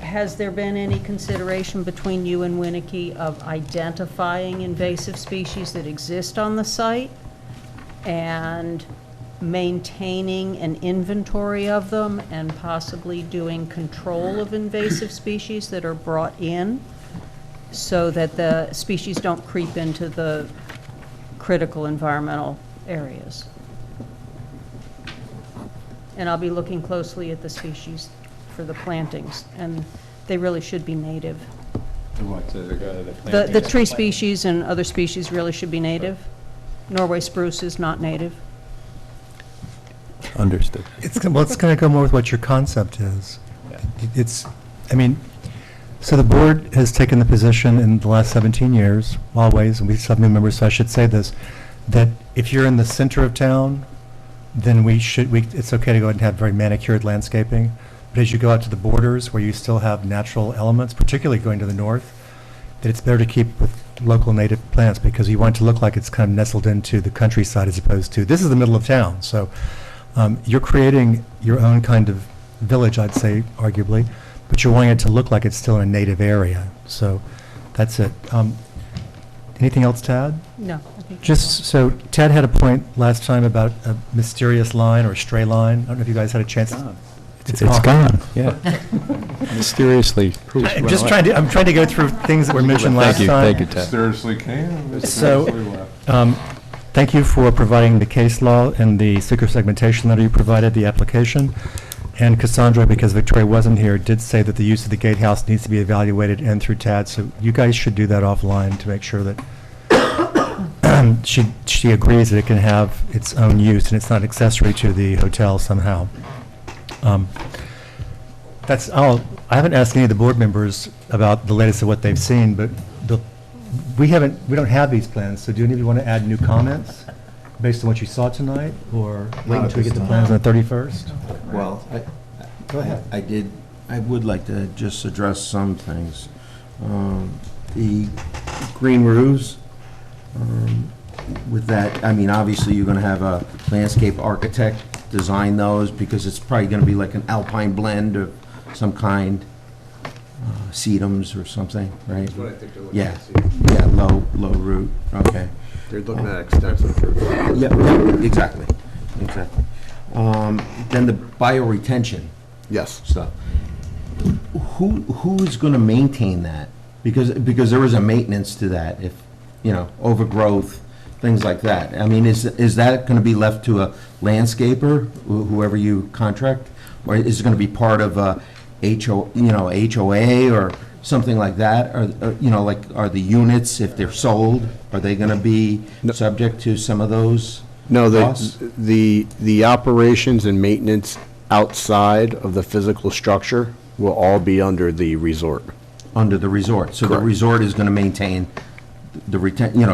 Has there been any consideration between you and Winnicke of identifying invasive species that exist on the site and maintaining an inventory of them and possibly doing control of invasive species that are brought in so that the species don't creep into the critical environmental areas? And I'll be looking closely at the species for the plantings, and they really should be native. The tree species and other species really should be native. Norway spruce is not native. Understood. It's going to go more with what your concept is. So the board has taken the position in the last 17 years, always, and we still have new members, so I should say this, that if you're in the center of town, then it's okay to go ahead and have very manicured landscaping. But as you go out to the borders where you still have natural elements, particularly going to the north, that it's better to keep with local native plants because you want it to look like it's kind of nestled into the countryside as opposed to, this is the middle of town. So you're creating your own kind of village, I'd say, arguably, but you're wanting it to look like it's still in a native area. So that's it. Anything else, Tad? No. I think So Tad had a point last time about a mysterious line or a stray line. I don't know if you guys had a chance. It's gone, yeah. Mysteriously. I'm trying to go through things that were mentioned last time. Thank you, Ted. Mysteriously came. So, thank you for providing the case law and the seeker segmentation letter you provided, the application. And Cassandra, because Victoria wasn't here, did say that the use of the gatehouse needs to be evaluated and through TAD, so you guys should do that offline to make sure that she agrees that it can have its own use and it's not accessory to the hotel somehow. That's all. I haven't asked any of the board members about the latest of what they've seen, but we don't have these plans, so do any of you want to add new comments based on what you saw tonight, or wait until we get the plans on the 31st? Well, Go ahead. I would like to just address some things. The green roofs, with that, obviously you're gonna have a landscape architect design those, because it's probably gonna be like an alpine blend of some kind, sedums or something, right? That's what I think they're looking at. Yeah, low root, okay. They're looking at extensive. Yeah, exactly. Then the bioretention. Yes. Stuff. Who is gonna maintain that? Because there is a maintenance to that, if, overgrowth, things like that. Is that gonna be left to a landscaper, whoever you contract? Or is it gonna be part of a HOA or something like that? Or, are the units, if they're sold, are they gonna be subject to some of those costs? No, the operations and maintenance outside of the physical structure will all be under the resort. Under the resort. So the Correct. resort is going to maintain the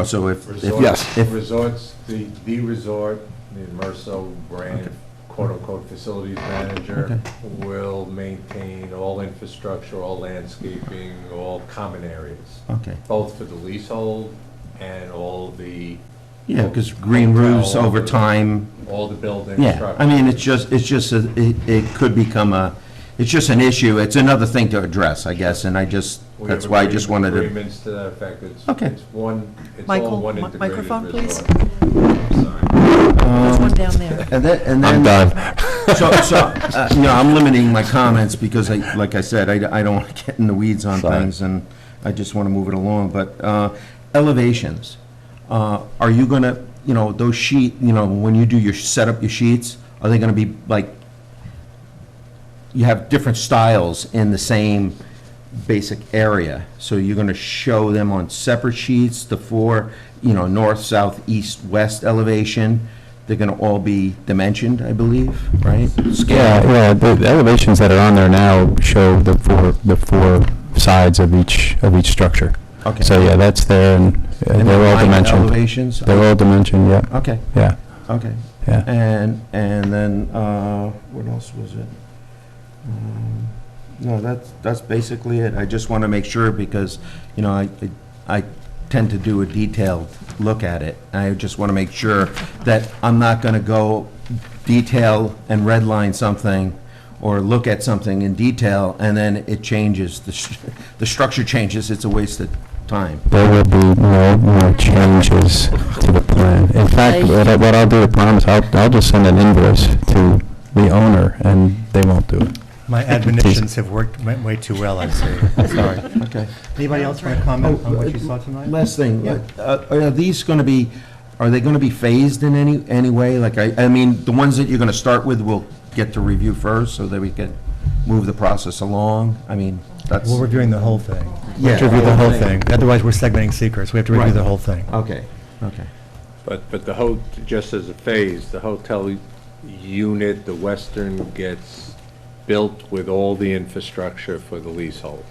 so if Yes. Resorts, the resort, the Immerso brand, quote-unquote, facilities manager will maintain all infrastructure, all landscaping, all common areas. Okay. Both for the leasehold and all the. Yeah, because green roofs over time. All the building Yeah, structures. it could become it's just an issue. It's another thing to address, I guess, and that's why I just wanted to. Agreements to that effect. It's Okay. all Michael, one integrated microphone, please. resort. There's one down there. And then. I'm done. I'm limiting my comments because like I said, I don't want to get in the weeds on things, and I just want to move it along, but elevations, are you going to, those when you do set up your sheets, are they going to be like, you have different styles in the same basic area, so you're going to show them on separate sheets, the four, north, south, east, west elevation? They're going to all be dimensioned, I believe, right? Yeah, the elevations that are on there now show the four sides of each structure. Okay. So, yeah, that's there, and they're all minor dimensioned. elevations? They're all dimensioned, yeah. Okay. Yeah. Okay. Yeah. And then, what else was it? No, that's basically it. I just want to make sure because, I tend to do a detailed look at it. I just want to make sure that I'm not going to go detail and redline something or look at something in detail and then it changes, the structure changes, it's a waste of time. There will be no changes to the plan. In fact, what I'll do, I promise, I'll just send an invoice to the owner, and they won't do it. My admonitions have went way too well, I'd say. Sorry. Okay. Anybody else want to comment on what you saw tonight? Last thing, are these going to be, are they going to be phased in any way? Like, I mean, the ones that you're going to start with, we'll get to review first so that we can move the process along? I mean, that's... We're reviewing the whole thing. We Yeah. have to review the whole thing. Otherwise, we're segmenting secrets. We have to review Right. the whole thing. Okay, okay. But just as a phase, the hotel unit, the western gets built with all the infrastructure for the leasehold.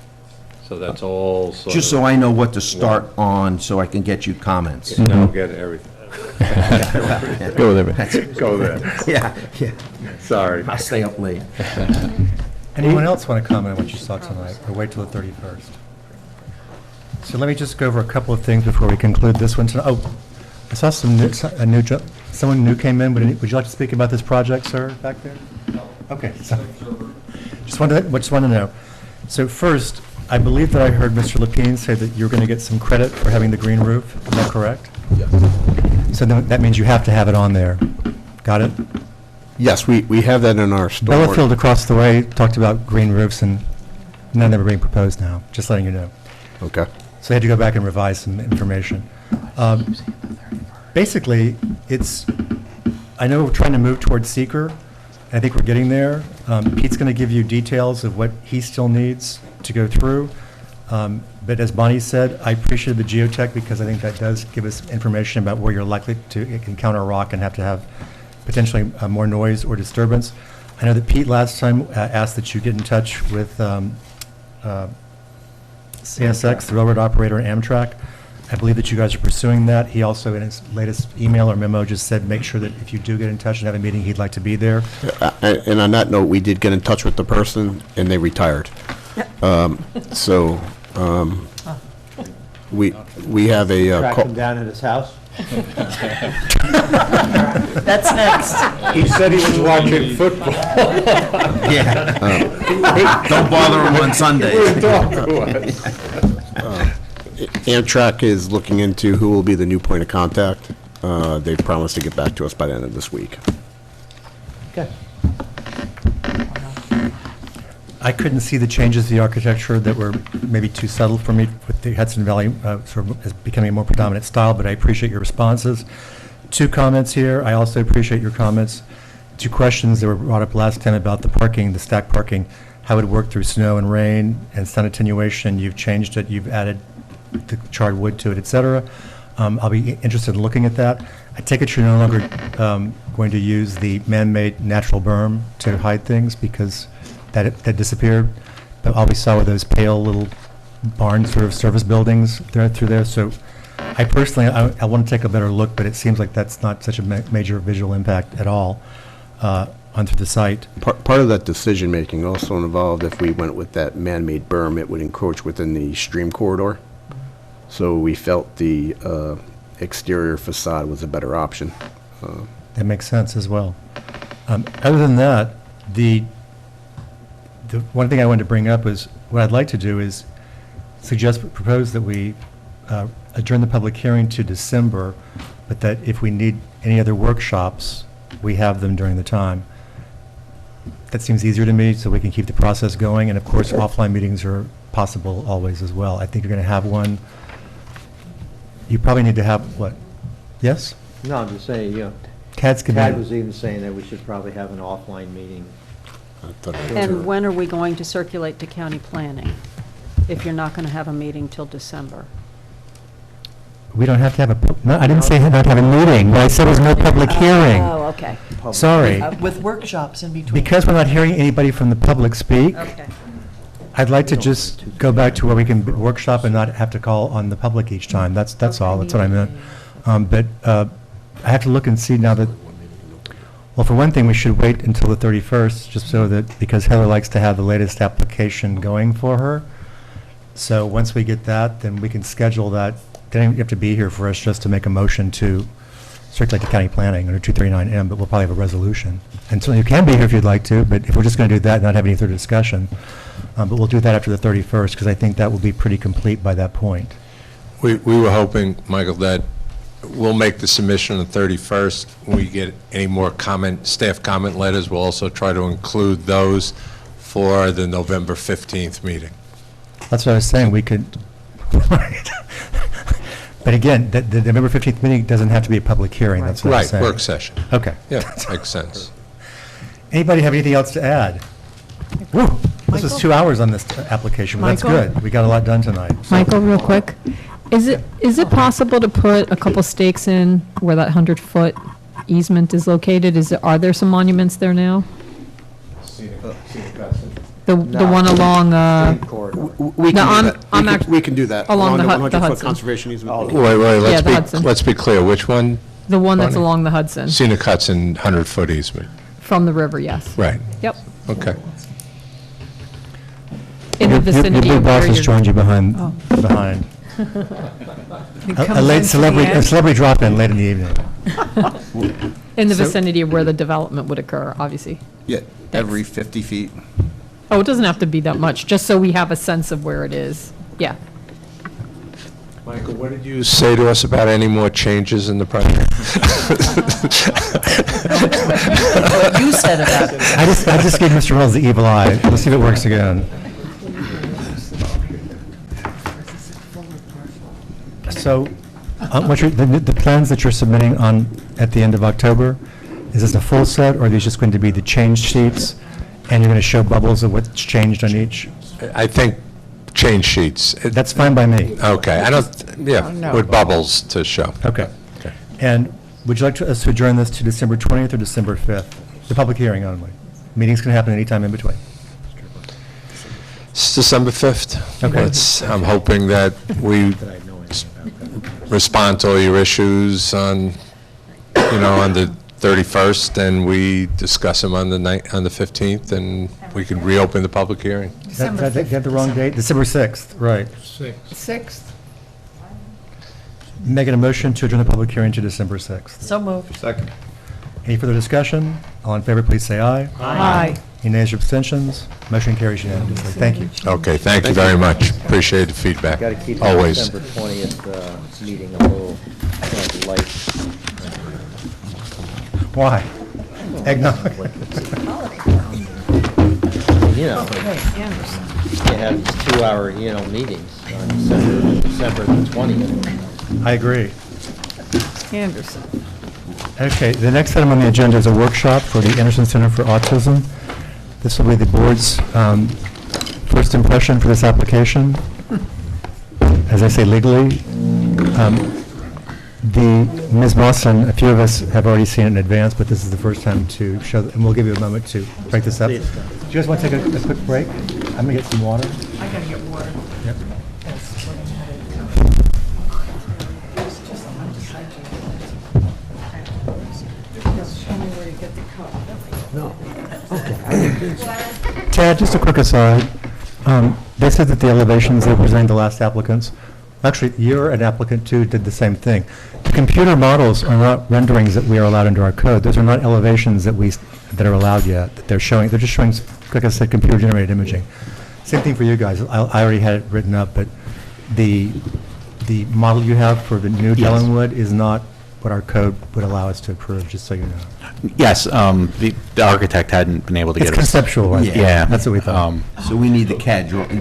So that's all sort of... Just so I know what to start on, so I can get you comments. Now get everything. Go with it. Go there. Yeah, yeah. Sorry. I'll stay up late. Anyone else want to comment on what you saw tonight, or wait till the 31st? So let me just go over a couple of things before we conclude this one tonight. Oh, I saw someone new came in. Would you like to speak about this project, sir, back there? Okay, so, just want to know. So first, I believe that I heard Mr. Lapine say that you're going to get some credit for having the green roof. Is that correct? Yes. So that means you have to have it on there. Got it? Yes, we have that in our store. Bellafield across the way talked about green roofs, and none of them are being proposed now, just letting you know. Okay. So they had to go back and revise some information. Basically, I know we're trying to move towards seeker. I think we're getting there. Pete's going to give you details of what he still needs to go through. But as Bonnie said, I appreciate the geotech because I think that does give us information about where you're likely to encounter a rock and have to have potentially more noise or disturbance. I know that Pete last time asked that you get in touch with CSX, the railroad operator, and Amtrak. I believe that you guys are pursuing that. He also, in his latest email or memo, just said make sure that if you do get in touch and have a meeting, he'd like to be there. And on that note, we did get in touch with the person, and they retired. We have a... Track him down at his house? That's next. He said he was watching football. Yeah. Don't bother him on Sundays. Amtrak is looking into who will be the new point of contact. They promised to get back to us by the end of this week. Okay. I couldn't see the changes to the architecture that were maybe too subtle for me with the Hudson Valley sort of as becoming a more predominant style, but I appreciate your responses. 2 comments here. I also appreciate your comments. 2 questions that were brought up last time about the parking, the stack parking, how it would work through snow and rain and sun attenuation. You've changed it. You've added the charred wood to it, et cetera. I'll be interested in looking at that. I take it you're no longer going to use the man-made natural berm to hide things because that disappeared. But all we saw were those pale little barn sort of service buildings through there. So I personally, I want to take a better look, but it seems like that's not such a major visual impact at all onto the site. Part of that decision-making also involved if we went with that man-made berm, it would encroach within the stream corridor. So we felt the exterior facade was a better option. That makes sense as well. Other than that, the one thing I wanted to bring up is what I'd like to do is propose that we adjourn the public hearing to December, but that if we need any other workshops, we have them during the time. That seems easier to me, so we can keep the process going. And of course, offline meetings are possible always as well. I think you're going to have one. You probably need to have, what? Yes? No, I'm just saying, Tad's Tad committee. was even saying that we should probably have an offline meeting. And when are we going to circulate to county planning, if you're not going to have a meeting till December? We don't have to have I didn't say not to have a meeting, but I said there's no public hearing. Oh, okay. Sorry. With workshops in between. Because we're not hearing anybody from the public speak, Okay. I'd like to just go back to where we can workshop and not have to call on the public each time. That's all, that's what I meant. But I have to look and see now that, well, for one thing, we should wait until the 31st, just so that, because Heather likes to have the latest application going for her. So once we get that, then we can schedule that. Then you have to be here for us just to make a motion to circulate to county planning under 239M, but we'll probably have a resolution. And so you can be here if you'd like to, but if we're just going to do that, not have any further discussion. But we'll do that after the 31st, because I think that will be pretty complete by that point. We were hoping, Michael, that we'll make the submission on the 31st. When we get any more staff comment letters, we'll also try to include those for the November 15th meeting. That's what I was saying, we could, but again, the November 15th meeting doesn't have to be a public hearing, that's what I'm Right, saying. work session. Okay. Yeah, makes sense. Anybody have anything else to add? Woo, this was 2 hours on this application, but that's Michael? good. We got a lot done tonight. So- Michael, real quick, is it possible to put a couple stakes in where that 100-foot easement is located? Are there some monuments there now? The one along, We No, I'm- can do that. I'm We act- can- We can do that. along the 100-foot Hudson. conservation easement. Wait, Yeah, the Hudson. let's be clear, which one? the one that's Bonnie? along the Hudson, Scenic Hudson, 100-foot easement. from the river, yes. Right, Yep. okay. In the Your vicinity big of boss where has you're... joined you behind. He A comes late in to the celebrity, a end. celebrity drop-in late in the evening. In the So- vicinity of where the development would occur, obviously. Yeah, every 50 feet. Oh, it doesn't have to be that much, just so we have a sense of where it is. Yeah. Michael, what did you say to us about any more changes in the project? What you said about it. I just gave Mr. Reynolds the evil eye. Let's see if it works again. So, the plans that you're submitting on, at the end of October, is this a full set, or are these just going to be the changed sheets, and you're going to show bubbles of what's changed on each? I think change sheets. That's fine by me. Okay, I don't, yeah, no. with bubbles to show. Okay. And would you like us to adjourn this to December 20th or December 5th? The public hearing only. Meetings can happen anytime in between. It's December 5th. Okay. I'm hoping that we respond to all your issues on the 31st, and we discuss them on the 15th, and we can reopen the public hearing. December Did I get the wrong date? December 6th, right. 6th. Making a motion to adjourn the public hearing to December 6th. So moved. Second. Any further discussion? All in favor, please say aye. Aye. Any nays or abstentions? Motion carries unanimously. Thank you. Okay, thank you very much. Appreciate the feedback. Got to keep the Always. December 20th meeting a little light. Why? Eggnog? You know, you have these 2-hour, meetings on December the 20th. I agree. Anderson. Okay, the next item on the agenda is a workshop for the Anderson Center for Autism. This will be the board's first impression for this application. As I say legally, Ms. Mawson, a few of us have already seen it in advance, but this is the first time to show, and we'll give you a moment to break this up. Do you guys want to take a quick break? I'm going to get some water. I gotta get water. Yep. Show me where you get the cup. Ted, just a quick aside. They said that the elevations they presented the last applicants, actually, you're an applicant too, did the same thing. The computer models are not renderings that we are allowed under our code. Those are not elevations that are allowed yet, that they're showing. They're just showing, like I said, computer-generated imaging. Same thing for you guys. I already had it written up, but the model you have for the new Yes. Ellenwood is not what our code would allow us to approve, just so you know. Yes, the architect hadn't been able to It's get us. conceptual, right? Yeah. That's what we thought. So we need the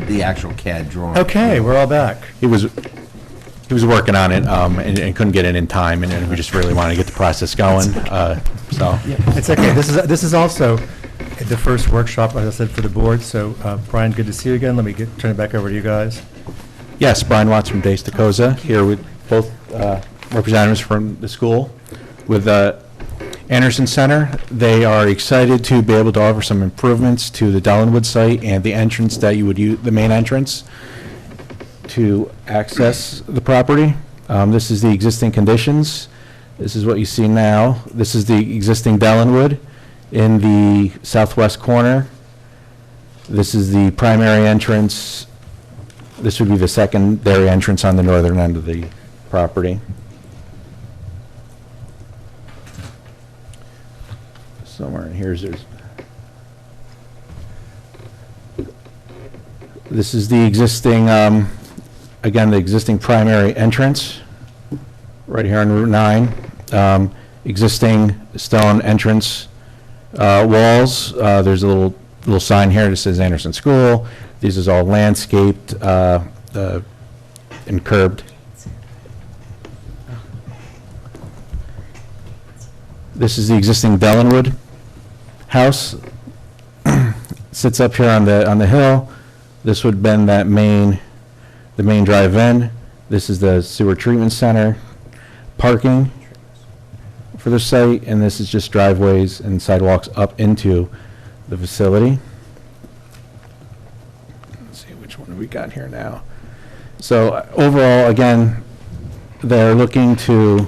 the actual CAD drawing. Okay, we're all back. He was working on it, and couldn't get it in time, and we just really wanted to get the process going, so. It's okay. This is also the first workshop, as I said, for the board. So, Brian, good to see you again. Let me turn it back over to you guys. Yes, Brian Watts from Days Tacosa, here with both representatives from the school. With Anderson Center, they are excited to be able to offer some improvements to the Dellenwood site and the entrance that you would use, the main entrance, to access the property. This is the existing conditions. This is what you see now. This is the existing Dellenwood in the southwest corner. This is the primary entrance. This would be the secondary entrance on the northern end of the property. Somewhere in here, this is the existing, again, the existing primary entrance, right here on Route 9. Existing stone entrance walls. There's a little sign here that says Anderson School. This is all landscaped and curbed. This is the existing Dellenwood house. Sits up here on the hill. This would bend the main drive-in. This is the sewer treatment center, parking for the site, and this is just driveways and sidewalks up into the facility. Let's see, which one have we got here now? So overall, again, they're looking to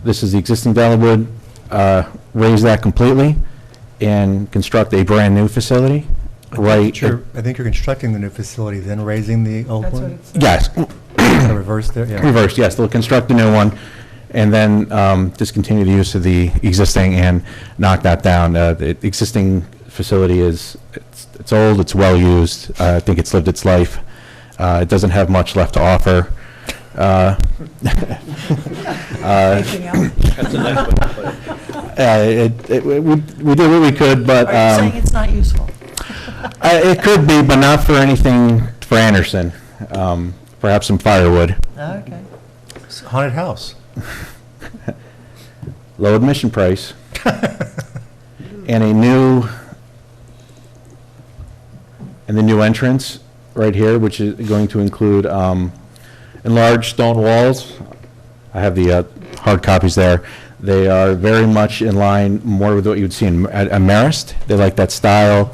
this is the existing Dellenwood, raise that completely and construct a brand-new facility, right? I think you're constructing the new facility, then raising the old That's one? what it says. Yes. Kind of reverse there, yeah. Reverse, yes, they'll construct a new one, and then discontinue the use of the existing and knock that down. The existing facility it's old, it's well-used, I think it's lived its life. It doesn't have much left to offer. Anything else? We did what we could, but. Are you saying it's not useful? It could be, but not for anything for Anderson. Perhaps some firewood. Okay. It's a haunted house. Low admission price. And the new entrance right here, which is going to include enlarged stone walls. I have the hard copies there. They are very much in line more with what you would see at Marist. They like that style,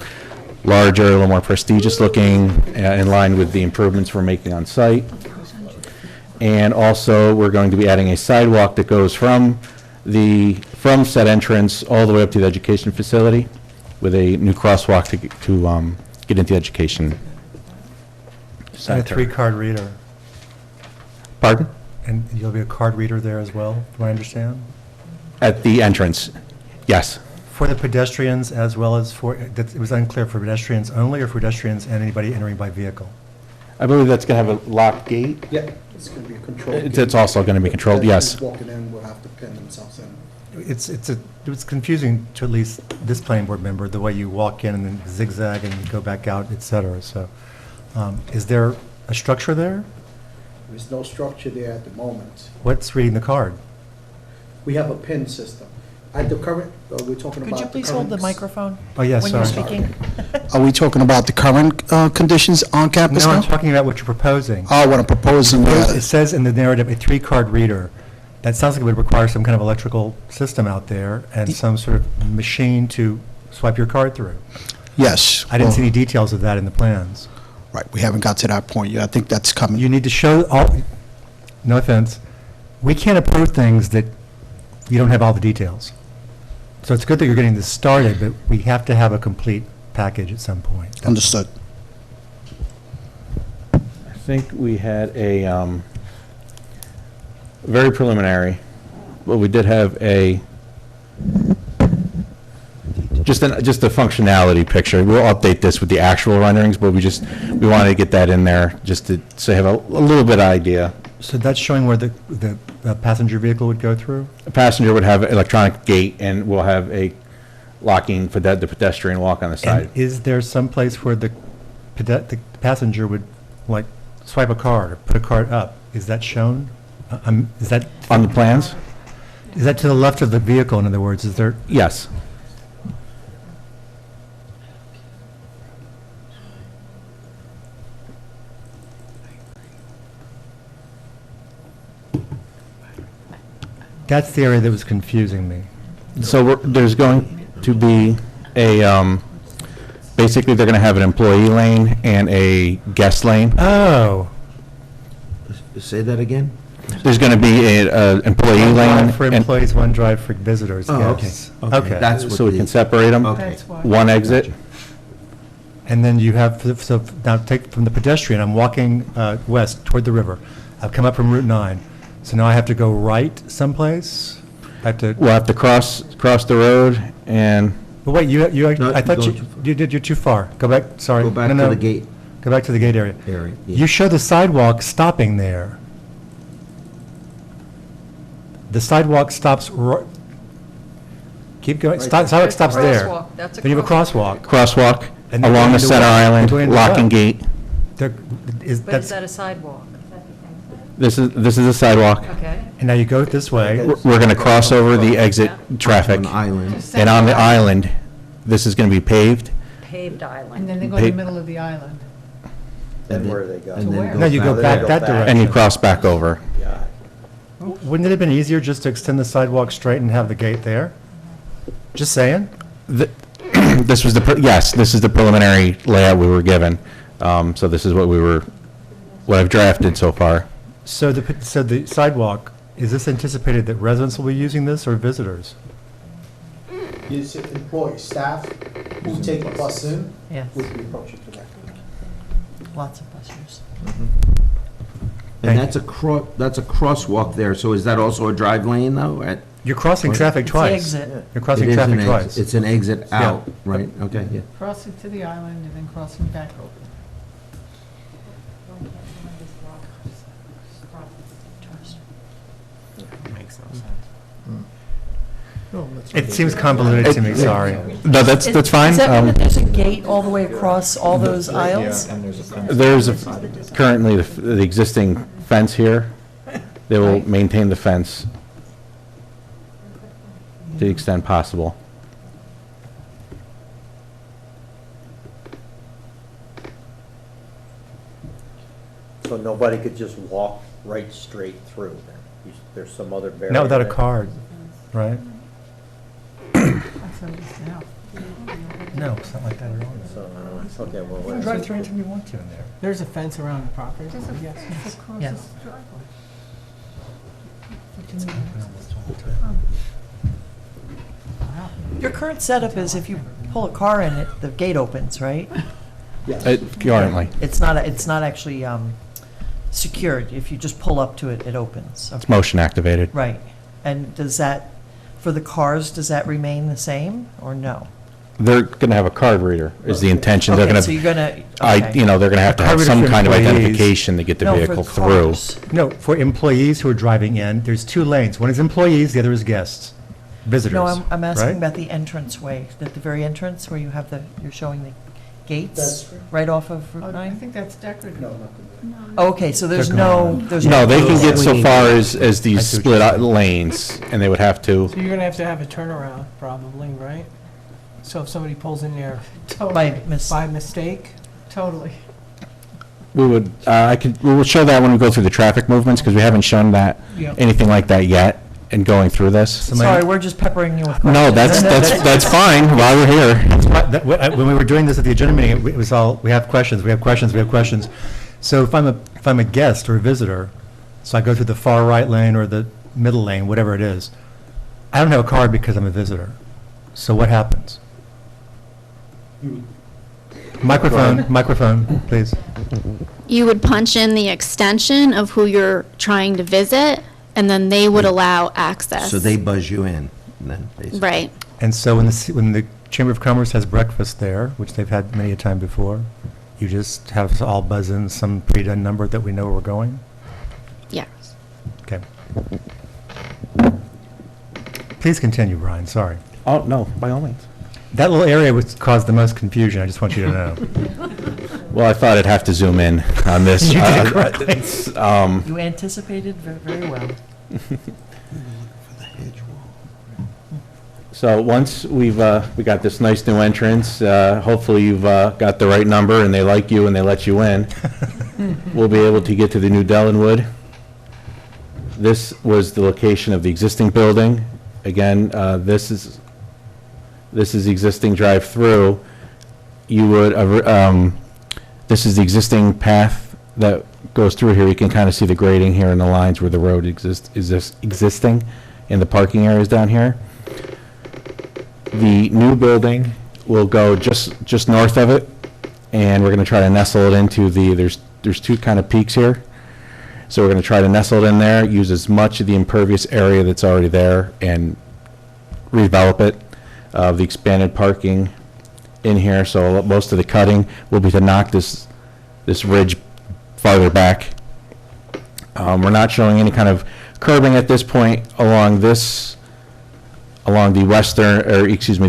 larger, a little more prestigious looking, in line with the improvements we're making on site. And also, we're going to be adding a sidewalk that goes from said entrance all the way up to the education facility with a new crosswalk to get into the education And a center. 3-card reader. Pardon? And you'll be a card reader there as well, do I understand? At the entrance, yes. For the pedestrians as well as it was unclear, for pedestrians only or for pedestrians and anybody entering by vehicle? I believe that's going to have a locked gate. Yeah, it's going to be a controlled. It's also going to be controlled, yes. Walking in will have to pin themselves in. It's confusing to at least this planning board member, the way you walk in and then zigzag and go back out, et cetera. So, is there a structure there? There's no structure there at the moment. What's reading the card? We have a pin system. At the current, we're talking about. Could you please hold the microphone? Oh, yes, when you're sorry. speaking? Are we talking about the current conditions on campus No, now? I'm talking about what you're proposing. Oh, what I'm proposing. It says in the narrative, a 3-card reader. That sounds like it would require some kind of electrical system out there and some sort of machine to swipe your card through. Yes. I didn't see any details of that in the plans. Right, we haven't got to that point yet. I think that's coming. You need to show no offense, we can't approve things that you don't have all the details. So it's good that you're getting this started, but we have to have a complete package at some point. Understood. I think we had a very preliminary, but we did have a just a functionality picture. We'll update this with the actual renderings, but we wanted to get that in there just to have a little bit of idea. So that's showing where the passenger vehicle would go through? A passenger would have electronic gate, and we'll have a locking for the pedestrian walk on the side. And is there some place where the passenger would, like, swipe a card or put a card up? Is that shown? Is that? On the plans? Is that to the left of the vehicle, in other words? Is there? Yes. That's the area that was confusing me. So there's going to be a, basically, they're going to have an employee lane and a guest lane. Oh. Say that again? There's going to be a employee One lane. drive for employees, one drive for visitors. Oh, yes. okay. Okay. That's what So we the- can separate them. Okay. That's why. One exit. And then you have, so now take from the pedestrian, I'm walking west toward the river. I've come up from Route 9. So now I have to go right someplace? I have to, We'll have to cross the road and, but wait, No, I thought you're you, going too far. you're too far. Go back, sorry. Go back No, to no. the gate Go back to the gate area. area. yeah. You show the sidewalk stopping there. The sidewalk stops, keep going, sidewalk stops there. Crosswalk, that's a Then you have a crosswalk. crosswalk And then along going the to center what? island, Going to locking what? gate. There- is, But is that's, that a sidewalk? This is a sidewalk. Okay. and now you go this way. We're going to cross over the exit traffic. On the island. And on the island, this is going to be paved. Paved island. And then they go in the Pa- middle of the island. And where do they go? and To then where? No, you go back that And direction. you cross back over. Wouldn't it have been easier just to extend the sidewalk straight and have the gate there? Just saying? This was yes, this is the preliminary layout we were given. So this is what I've drafted so far. So the sidewalk, is this anticipated that residents will be using this or visitors? Use employees, staff who take the bus in Yes, would be approaching for that. lots of bus use. And that's a crosswalk there, so is that also a drive lane, though? You're crossing traffic It's the twice. exit. You're crossing It is traffic an twice. It's an exit Yeah. out, right? Okay, yeah. Crossing to the island and then crossing back over. It seems convoluted to me, sorry. No, that's fine. Does that mean that there's a gate all the way across all those aisles? Yeah, and there's a fence. There's currently the existing fence here. They will maintain the fence to the extent possible. So nobody could just walk right straight through then? There's some other barrier? Not without a there? card, right? That's what it is now. No, it's not like that at all. So, I don't know, okay, well, You can drive through anytime you want to in there. There's a fence around the property, yes. Yes. Your current setup is if you pull a car in, the gate opens, right? Currently, It's not actually secured. If you just pull up to it, it opens. it's Okay. motion activated. Right. And does that, for the cars, does that remain the same, or no? They're going to have a card reader, is the intention. They're Okay, going so to, you're gonna, okay. they're going to have to A card have reader some for kind of employees. identification to get the No, for vehicle through. cars. No, for employees who are driving in, there's two lanes. One is employees, the other is guests, visitors. No, I'm asking right? about the entranceway, at the very entrance where you have you're showing the gates That's- right off of Route I 9? think that's decorative. No, not Oh, okay, so there's They're no, gone. there's No, they can get so swing. far as I these see what split you're out saying. lanes, and they would have to, So you're gonna have a turnaround, probably, right? So if somebody pulls in there By by mistake, Totally. we will show that when we go through the traffic movements, because we haven't shown that, Yep. anything like that yet in going through this. Sorry, we're just peppering you with questions. No, that's fine, while we're here. When we were doing this at the agenda meeting, it was all, we have questions, we have questions, we have questions. So if I'm a guest or a visitor, so I go through the far right lane or the middle lane, whatever it is, I don't have a card because I'm a visitor. So what happens? Microphone, please. You would punch in the extension of who you're trying to visit, and then they would allow access. So they buzz you in, then, basically. Right. And so when the Chamber of Commerce has breakfast there, which they've had many a time before. You just have us all buzz in some pre-done number that we know where we're going? Yes. Okay. Please continue, Brian, sorry. Oh, no, by all means. That little area was caused the most confusion, I just want you to know. Well, I thought I'd have to zoom in on this. You did correctly. You anticipated very well. So once we got this nice new entrance, hopefully you've got the right number and they like you and they let you in, we'll be able to get to the new Dellenwood. This was the location of the existing building. Again, this is the existing drive-through. You would, this is the existing path that goes through here. You can kind of see the grading here and the lines where the road is existing in the parking areas down here. The new building will go just north of it, and we're going to try to nestle it into there's two kind of peaks here. So we're going to try to nestle it in there, use as much of the impervious area that's already there, and redevelop it. The expanded parking in here, so most of the cutting will be to knock this ridge farther back. We're not showing any kind of curbing at this point along the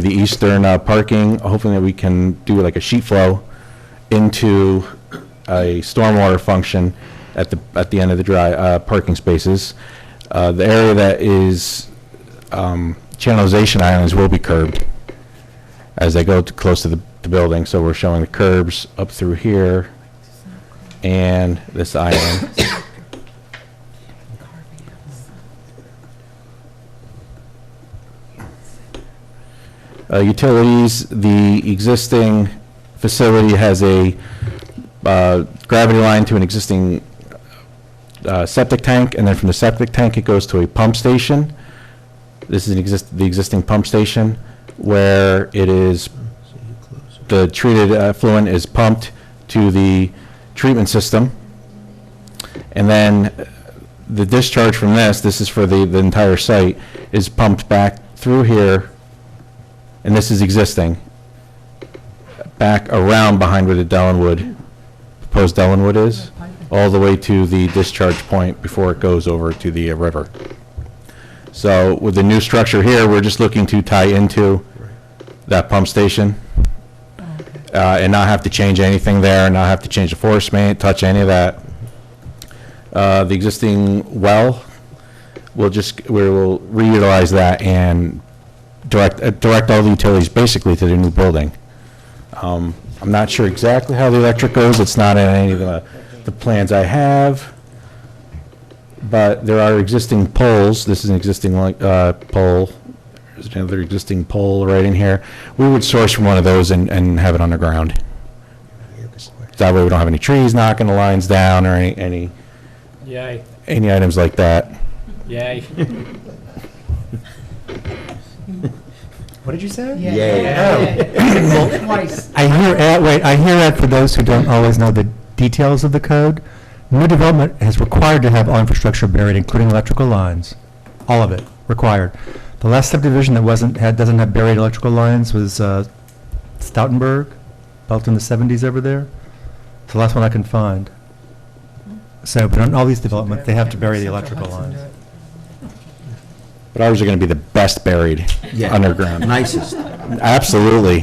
eastern parking, hoping that we can do like a sheet flow into a stormwater function at the end of the dry parking spaces. The area that is channelization islands will be curbed as they go close to the building. So we're showing the curbs up through here and this island. Utilities, the existing facility has a gravity line to an existing septic tank, and then from the septic tank it goes to a pump station. This is the existing pump station where it is the treated effluent is pumped to the treatment system, and then the discharge from this is for the entire site, is pumped back through here, and this is existing, back around behind where the proposed Dellenwood is, all the way to the discharge point before it goes over to the river. So with the new structure here, we're just looking to tie into that pump station and not have to change anything there, not have to change the force main, touch any of that. The existing well, we will reutilize that and direct all the utilities basically to the new building. I'm not sure exactly how the electric goes. It's not in any of the plans I have, but there are existing poles. This is an existing pole. There's another existing pole right in here. We would source from one of those and have it underground. That way we don't have any trees knocking the lines down or any Yay. items like that. Yay. What did you say? Yeah. Twice. I hear that for those who don't always know the details of the code. New development is required to have all infrastructure buried, including electrical lines. All of it, required. The last subdivision that doesn't have buried electrical lines was Stoutenburg, built in the 70s over there. It's the last one I can find. So, but on all these developments, they have to bury the electrical lines. But ours are going to be the best buried underground. Nicest. Absolutely.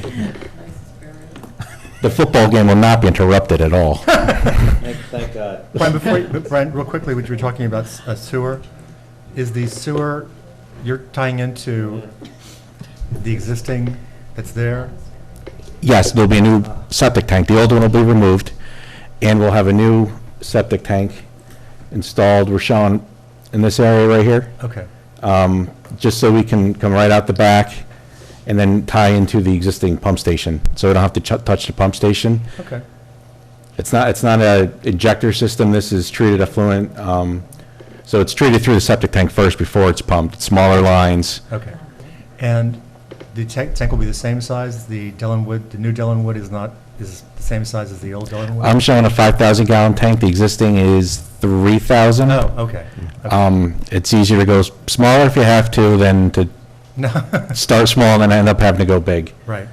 The football game will not be interrupted at all. Thank God. Brian, real quickly, when you were talking about sewer, is the sewer, you're tying into the existing that's there? Yes, there'll be a new septic tank. The old one will be removed, and we'll have a new septic tank installed. We're showing in this area right here. Okay. Just so we can come right out the back and then tie into the existing pump station, so we don't have to touch the pump station. Okay. It's not a injector system. This is treated effluent. So it's treated through the septic tank first before it's pumped. It's smaller lines. Okay. And the tank will be the same size? The Dellenwood, the new Dellenwood is the same size as the old Dellenwood? I'm showing a 5,000 gallon tank. The existing is 3,000. Oh, okay. It's easier to go smaller if you have to than to start small and then end up having to go big. Right.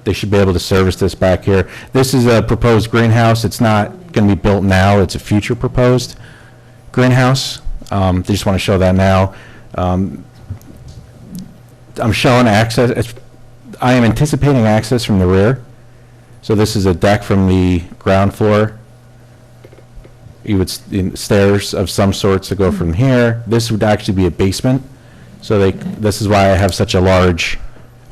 They should be able to service this back here. This is a proposed greenhouse. It's not going to be built now. It's a future proposed greenhouse. They just want to show that now. I'm showing access. I am anticipating access from the rear. So this is a deck from the ground floor. You would, stairs of some sorts to go from here. This would actually be a basement. So this is why I have such a large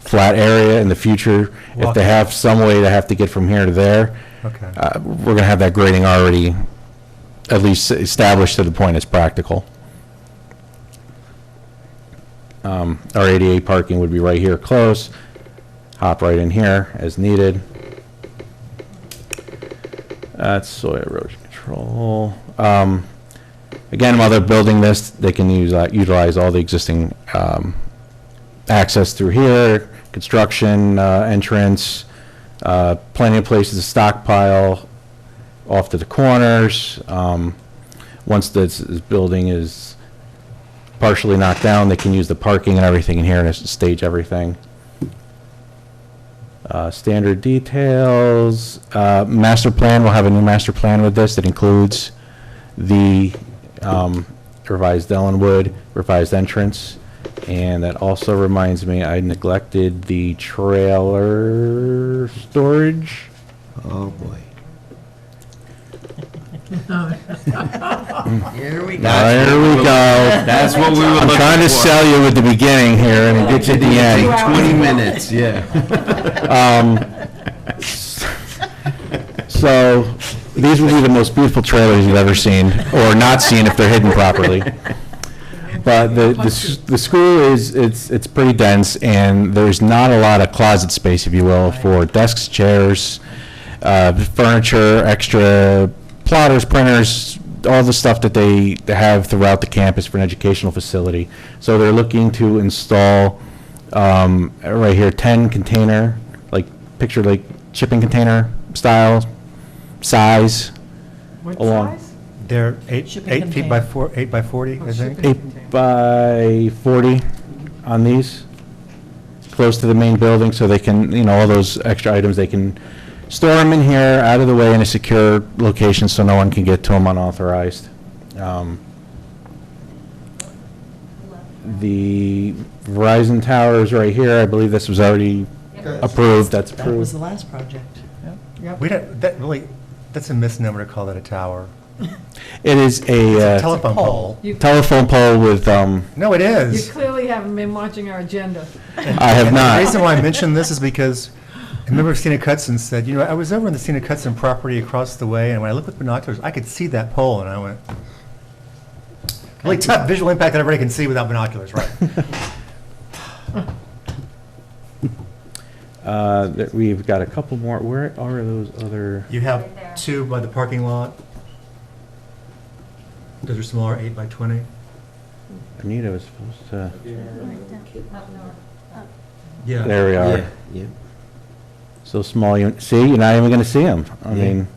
flat area in the future. If they have some way to have to get from here to there, Okay. we're going to have that grading already at least established to the point it's practical. Our ADA parking would be right here close. Hop right in here as needed. That's soil erosion control. Again, while they're building this, they can utilize all the existing access through here, construction, entrance, plenty of places to stockpile off to the corners. Once this building is partially knocked down, they can use the parking and everything in here and stage everything. Standard details. Master plan, we'll have a new master plan with this that includes the revised Ellenwood, revised entrance, and that also reminds me I neglected the trailer storage. Oh, boy. Here we go. There we go. That's what we were I'm looking trying to for. sell you at the beginning here, and it gets you at the end. 20 minutes, yeah. So these will be the most beautiful trailers you've ever seen, or not seen if they're hidden properly. But the school it's pretty dense, and there's not a lot of closet space, if you will, for desks, chairs, furniture, extra plotters, printers, all the stuff that they have throughout the campus for an educational facility. So they're looking to install right here 10 container, picture like shipping container style size. What along. size? They're eight Shipping feet by 8 by 40, I think. 8 by 40 on these, close to the main building, so they can, all those extra items, they can store them in here, out of the way in a secure location so no one can get to them unauthorized. The Verizon tower is right here. I believe this was already approved. That's That was approved. the last project. Yep. We don't, that's a misnomer to call that a tower. It is a Telephone pole. telephone pole with, No, it You is. clearly haven't been watching our agenda. I have not. The reason why I mentioned this is because I remember Stina Cutson said, I was over on the Stina Cutson property across the way, and when I looked with binoculars, I could see that pole, and I went, really tough visual impact that everybody can see without binoculars, right? We've got a couple more. Where are those other? You have two by the parking lot. Those are smaller, 8 by 20. Anita was supposed to. Yeah. There we are. Yeah. So small. See, you're not even going to see them. I Yeah. mean,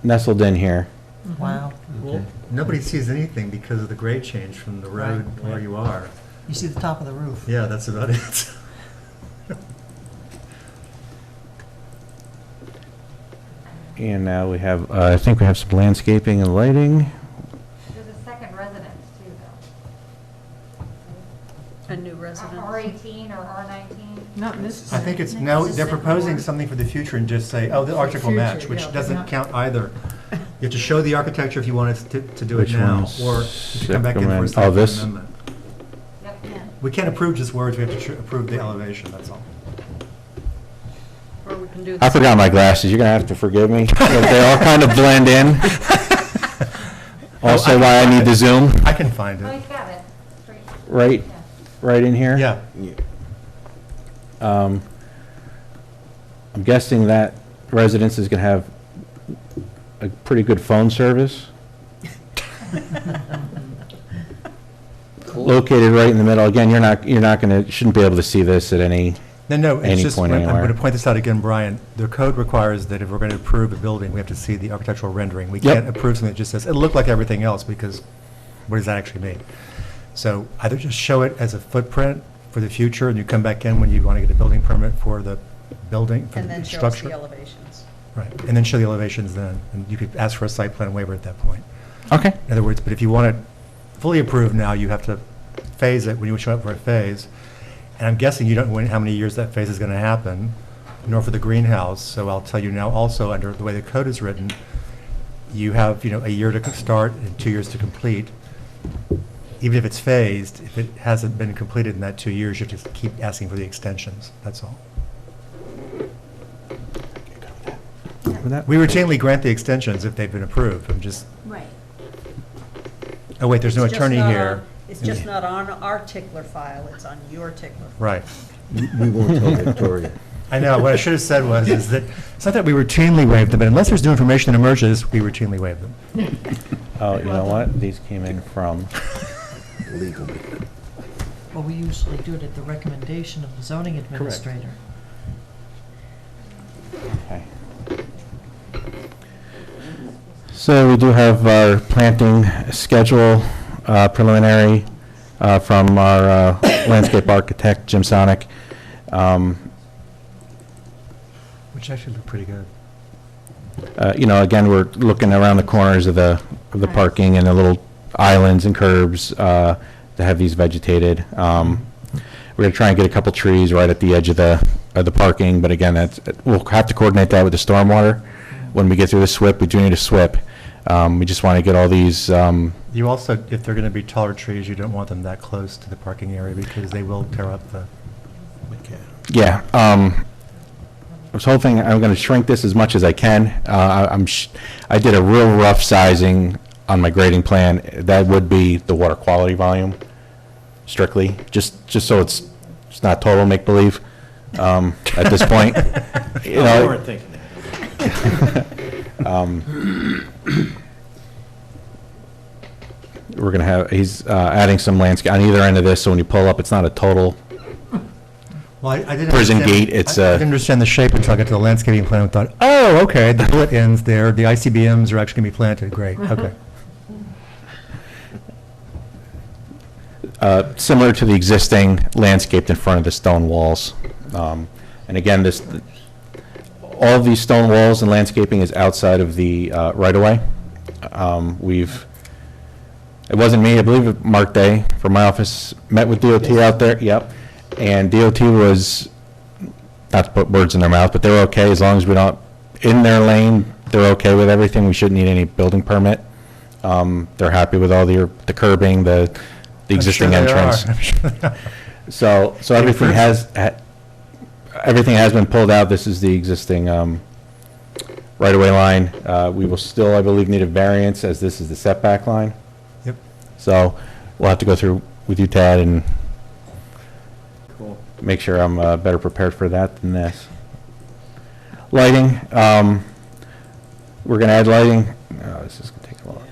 nestled in here. Wow. Well, nobody sees anything because of the grade change from the road where you are. You see the top of the roof. Yeah, that's about it. And now we have, I think we have some landscaping and lighting. There's a second residence too, though. A new residence. R18 or R19? Not in this. I think it's, no, they're proposing something for the future and just say, oh, the architectural match, Future, yeah, which but doesn't not- count either. You have to show the architecture if you want us to do it Which now, one's or you come back in for a Sycamore? Oh, second this? amendment. Yep. We can't approve just words, we have to approve the elevation, that's all. Or we can do I forgot my glasses. You're going to have to forgive me. They all kind of blend in. Also why I need to zoom. I can find Oh, it. he's got it. Straight. Right, right in here. Yeah. I'm guessing that residence is going to have a pretty good phone service. Located right in the middle. Again, you're not going to, shouldn't be able to see this at any No, it's any just, point I'm anywhere. going to point this out again, Brian. The code requires that if we're going to approve a building, we have to see the architectural rendering. We Yep. can't approve something that just says, it looked like everything else, because what does that actually mean? So either just show it as a footprint for the future, and you come back in when you want to get a building permit for the building, for And the then show us structure. the elevations. Right, and then show the elevations then, and you could ask for a site plan waiver at that point. Okay. In other words, but if you want it fully approved now, you have to phase it when you show up for a phase. And I'm guessing you don't know how many years that phase is going to happen, nor for the greenhouse. So I'll tell you now also, under the way the code is written, you have, a year to start and 2 years to complete. Even if it's phased, if it hasn't been completed in that 2 years, you have to keep asking for the extensions. That's all. We routinely grant the extensions if they've been approved. I'm just, Right. oh wait, there's no It's just attorney not here. on- It's just not on our tickler file, it's on your tickler. Right. We won't tell Victoria. I know, what I should have said was, is that, it's not that we routinely waive them, but unless there's new information that emerges, we routinely waive them. Oh, you know what? These came in from, Legal. Well, we usually do it at the recommendation of the zoning administrator. okay. So we do have our planting schedule preliminary from our landscape architect, Jim Sonic. Which actually looked pretty good. Again, we're looking around the corners of the parking and the little islands and curbs to have these vegetated. We're going to try and get a couple trees right at the edge of the parking, but again, we'll have to coordinate that with the stormwater. When we get through the SWIP, we do need a SWIP. We just want to get all these, You also, if they're going to be taller trees, you don't want them that close to the parking area because they will tear up the. yeah. I was hoping I'm going to shrink this as much as I can. I did a real rough sizing on my grading plan. That would be the water quality volume, strictly, just so it's not total make-believe at this point. We weren't thinking that. We're going to have, he's adding some landscape on either end of this, so when you pull up, it's not a total Well, I didn't prison understand- gate. It's I didn't understand the shape until I got to the landscaping plan and thought, oh, okay, the bullet ends there, the ICBMs are actually going to be planted, great, okay. Similar to the existing landscaped in front of the stone walls. And again, all of these stone walls and landscaping is outside of the right-of-way. It wasn't me, I believe Mark Day from my office met with DOT out there, yep. And DOT was, not to put words in their mouth, but they were okay as long as we don't, in their lane, they're okay with everything. We shouldn't need any building permit. They're happy with all the curbing, the existing entrance. I'm sure they are. So everything has been pulled out. This is the existing right-of-way line. We will still, I believe, need a variance as this is the setback line. Yep. So we'll have to go through with you, Tad, and Cool. make sure I'm better prepared for that than this. Lighting, we're going to add lighting. This is going to take a while.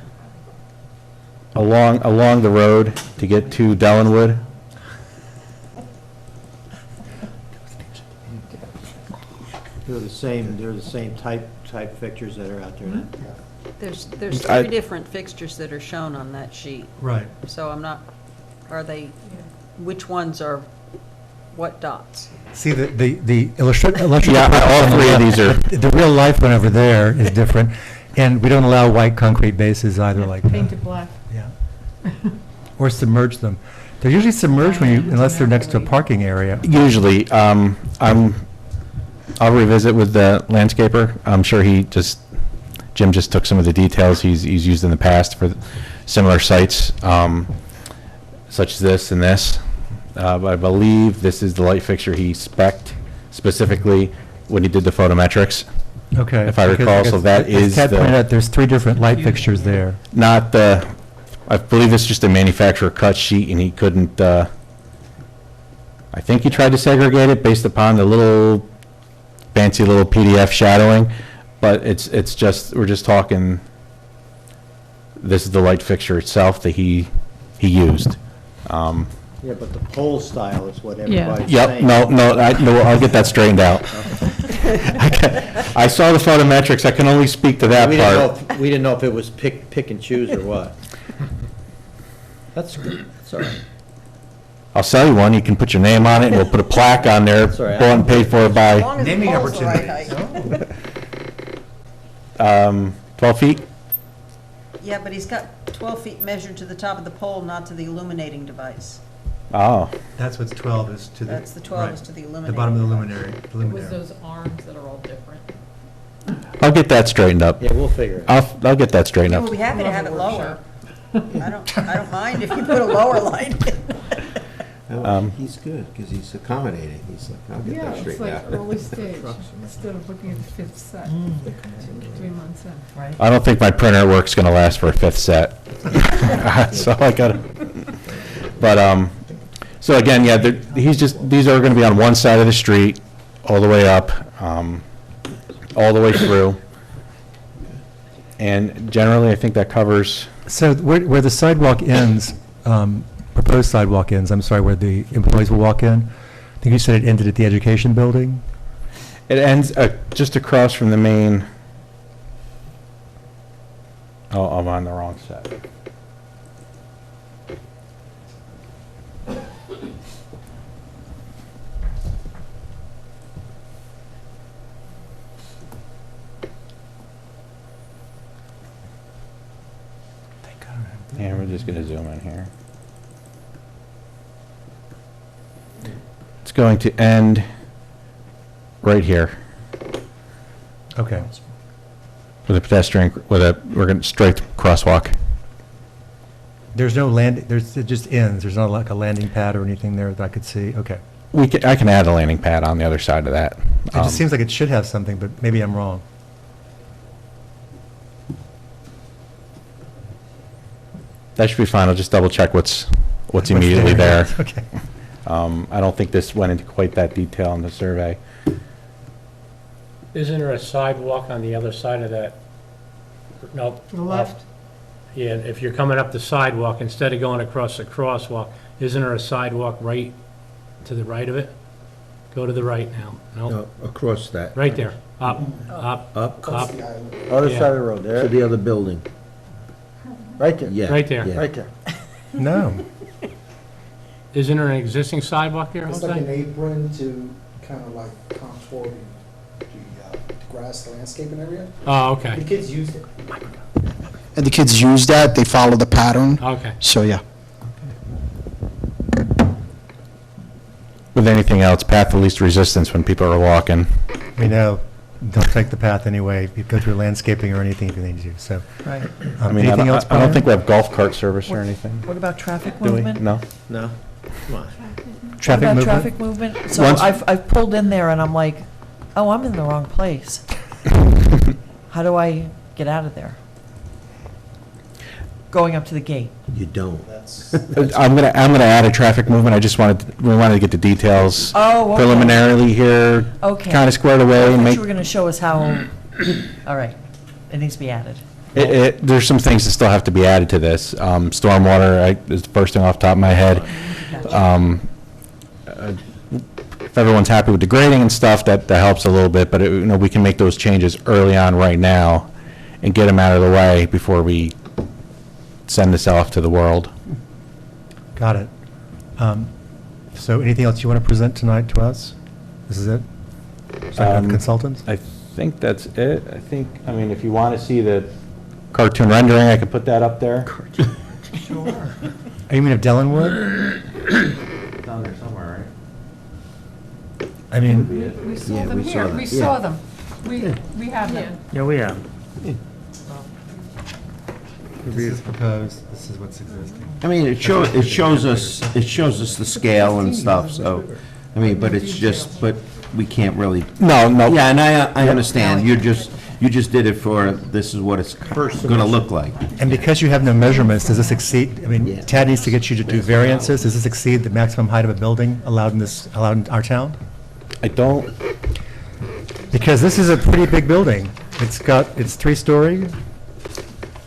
Along the road to get to Dellenwood. They're the same type fixtures that are out there now. There's I- three different fixtures that are shown on that sheet. Right. So I'm not, are they, which ones are what dots? See, the electrical. Yeah, all three of these are- The real life one over there is different, and we don't allow white concrete bases either like that. Painted black. Yeah. Or submerge them. They're usually submerged unless they're next to a parking area. Usually, I'll revisit with the landscaper. I'm sure Jim just took some of the details he's used in the past for similar sites, such as this and this. But I believe this is the light fixture he spec'd specifically when he did the photometrics. Okay. If I because recall, so that as is Ted pointed out, the, there's 3 different light fixtures there. not the, I believe it's just a manufacturer cut sheet and he couldn't, I think he tried to segregate it based upon the little fancy little PDF shadowing, but it's just, we're just talking, this is the light fixture itself that he used. Yeah, but the pole style is what Yeah. everybody's Yep, saying. no, I'll get that straightened out. I saw the photometrics, I can only speak to that We part. didn't know if it was pick and choose or what. That's good, that's all right. I'll sell you one, you can put your name on it, and we'll put a plaque on there, That's all right. bought and paid for by, long as the Naming pole's the right opportunity. height. 12 feet? Yeah, but he's got 12 feet measured to the top of the pole, not to the illuminating device. Oh, That's what's 12 is to the. That's the 12 right, is to the The illuminating. bottom of the device. luminary. It was luminary. those arms that are all different. I'll get that straightened up. Yeah, we'll figure it out. I'll get that straightened Yeah, up. we'll be happy to have it lower. I don't mind if you put a lower light in. He's good, because he's accommodating. He's like, I'll get Yeah, that it's straightened like out. early stage, instead of looking at the fifth set, 3 months in. Right. I don't think my printer work's gonna last for a fifth set. So I gotta, but, so again, yeah, these are gonna be on one side of the street, all the way up, all the way through. And generally, I think that covers, So where the sidewalk ends, proposed sidewalk ends, I'm sorry, where the employees will walk in, I think you said it ended at the education building? it ends just across from the main, oh, I'm on the wrong side. Yeah, we're just gonna zoom in here. It's going to end right here Okay. with a pedestrian, we're gonna straight crosswalk. There's no it just ends, there's not like a landing pad or anything there that I could see? Okay. I can add a landing pad on the other side of that. It just seems like it should have something, but maybe I'm wrong. That should be fine, I'll just double check what's immediately there. Okay. I don't think this went into quite that detail in the survey. Isn't there a sidewalk on the other side of that? No. To the left? Yeah, if you're coming up the sidewalk, instead of going across the crosswalk, isn't there a sidewalk right to the right of it? Go to the right now. No, Across that. right there. Up, up, Up. up. Other Yeah. side of the road, To there, the other building. right there. Yeah. Right there. yeah. Right there. No. Isn't there an existing sidewalk there, It's like an Jose? apron to kind of like contour the grass landscaping area. Oh, The okay, kids used it. And the kids use that, they follow the pattern, okay. so yeah. With anything else, path of least resistance when people are walking. We know, don't take the path anyway, you go through landscaping or anything if you need to, so. Right. I mean, Anything else, I don't Brian? think we have golf cart service or anything, What about traffic do we? movement? No? No, come on. What Traffic about movement? traffic movement? So Once- I've pulled in there and I'm like, oh, I'm in the wrong place. How do I get out of there? Going up to the gate. You don't. I'm gonna add a traffic movement, we wanted to get the details Oh, okay. preliminarily here, Okay. kind of squared away I and thought make, you were going to show us how, all right, it needs to be added. there's some things that still have to be added to this. Stormwater is the first thing off the top of my head. If everyone's happy with the grading and stuff, that helps a little bit, but we can make those changes early on right now and get them out of the way before we send this off to the world. Got it. So anything else you want to present tonight to us? This is it? Consultants? I think that's it. I mean, if you want to see the cartoon rendering, I could put that up there. Sure. Oh, you mean of Dellenwood? It's on there somewhere, right? I mean, We saw Yeah, them we saw here, that. we Yeah. saw them. We have them. Yeah, we have. this is proposed, this is what's existing. I mean, it shows us the scale and stuff, so, I mean, but it's just, but we can't really. No. Yeah, and I understand, you just did it for, this is what it's gonna look like. And because you have no measurements, does this exceed, I mean, Tad needs to get you to do variances, does this exceed the maximum height of a building allowed in our town? I don't, Because this is a pretty big building. It's 3-story,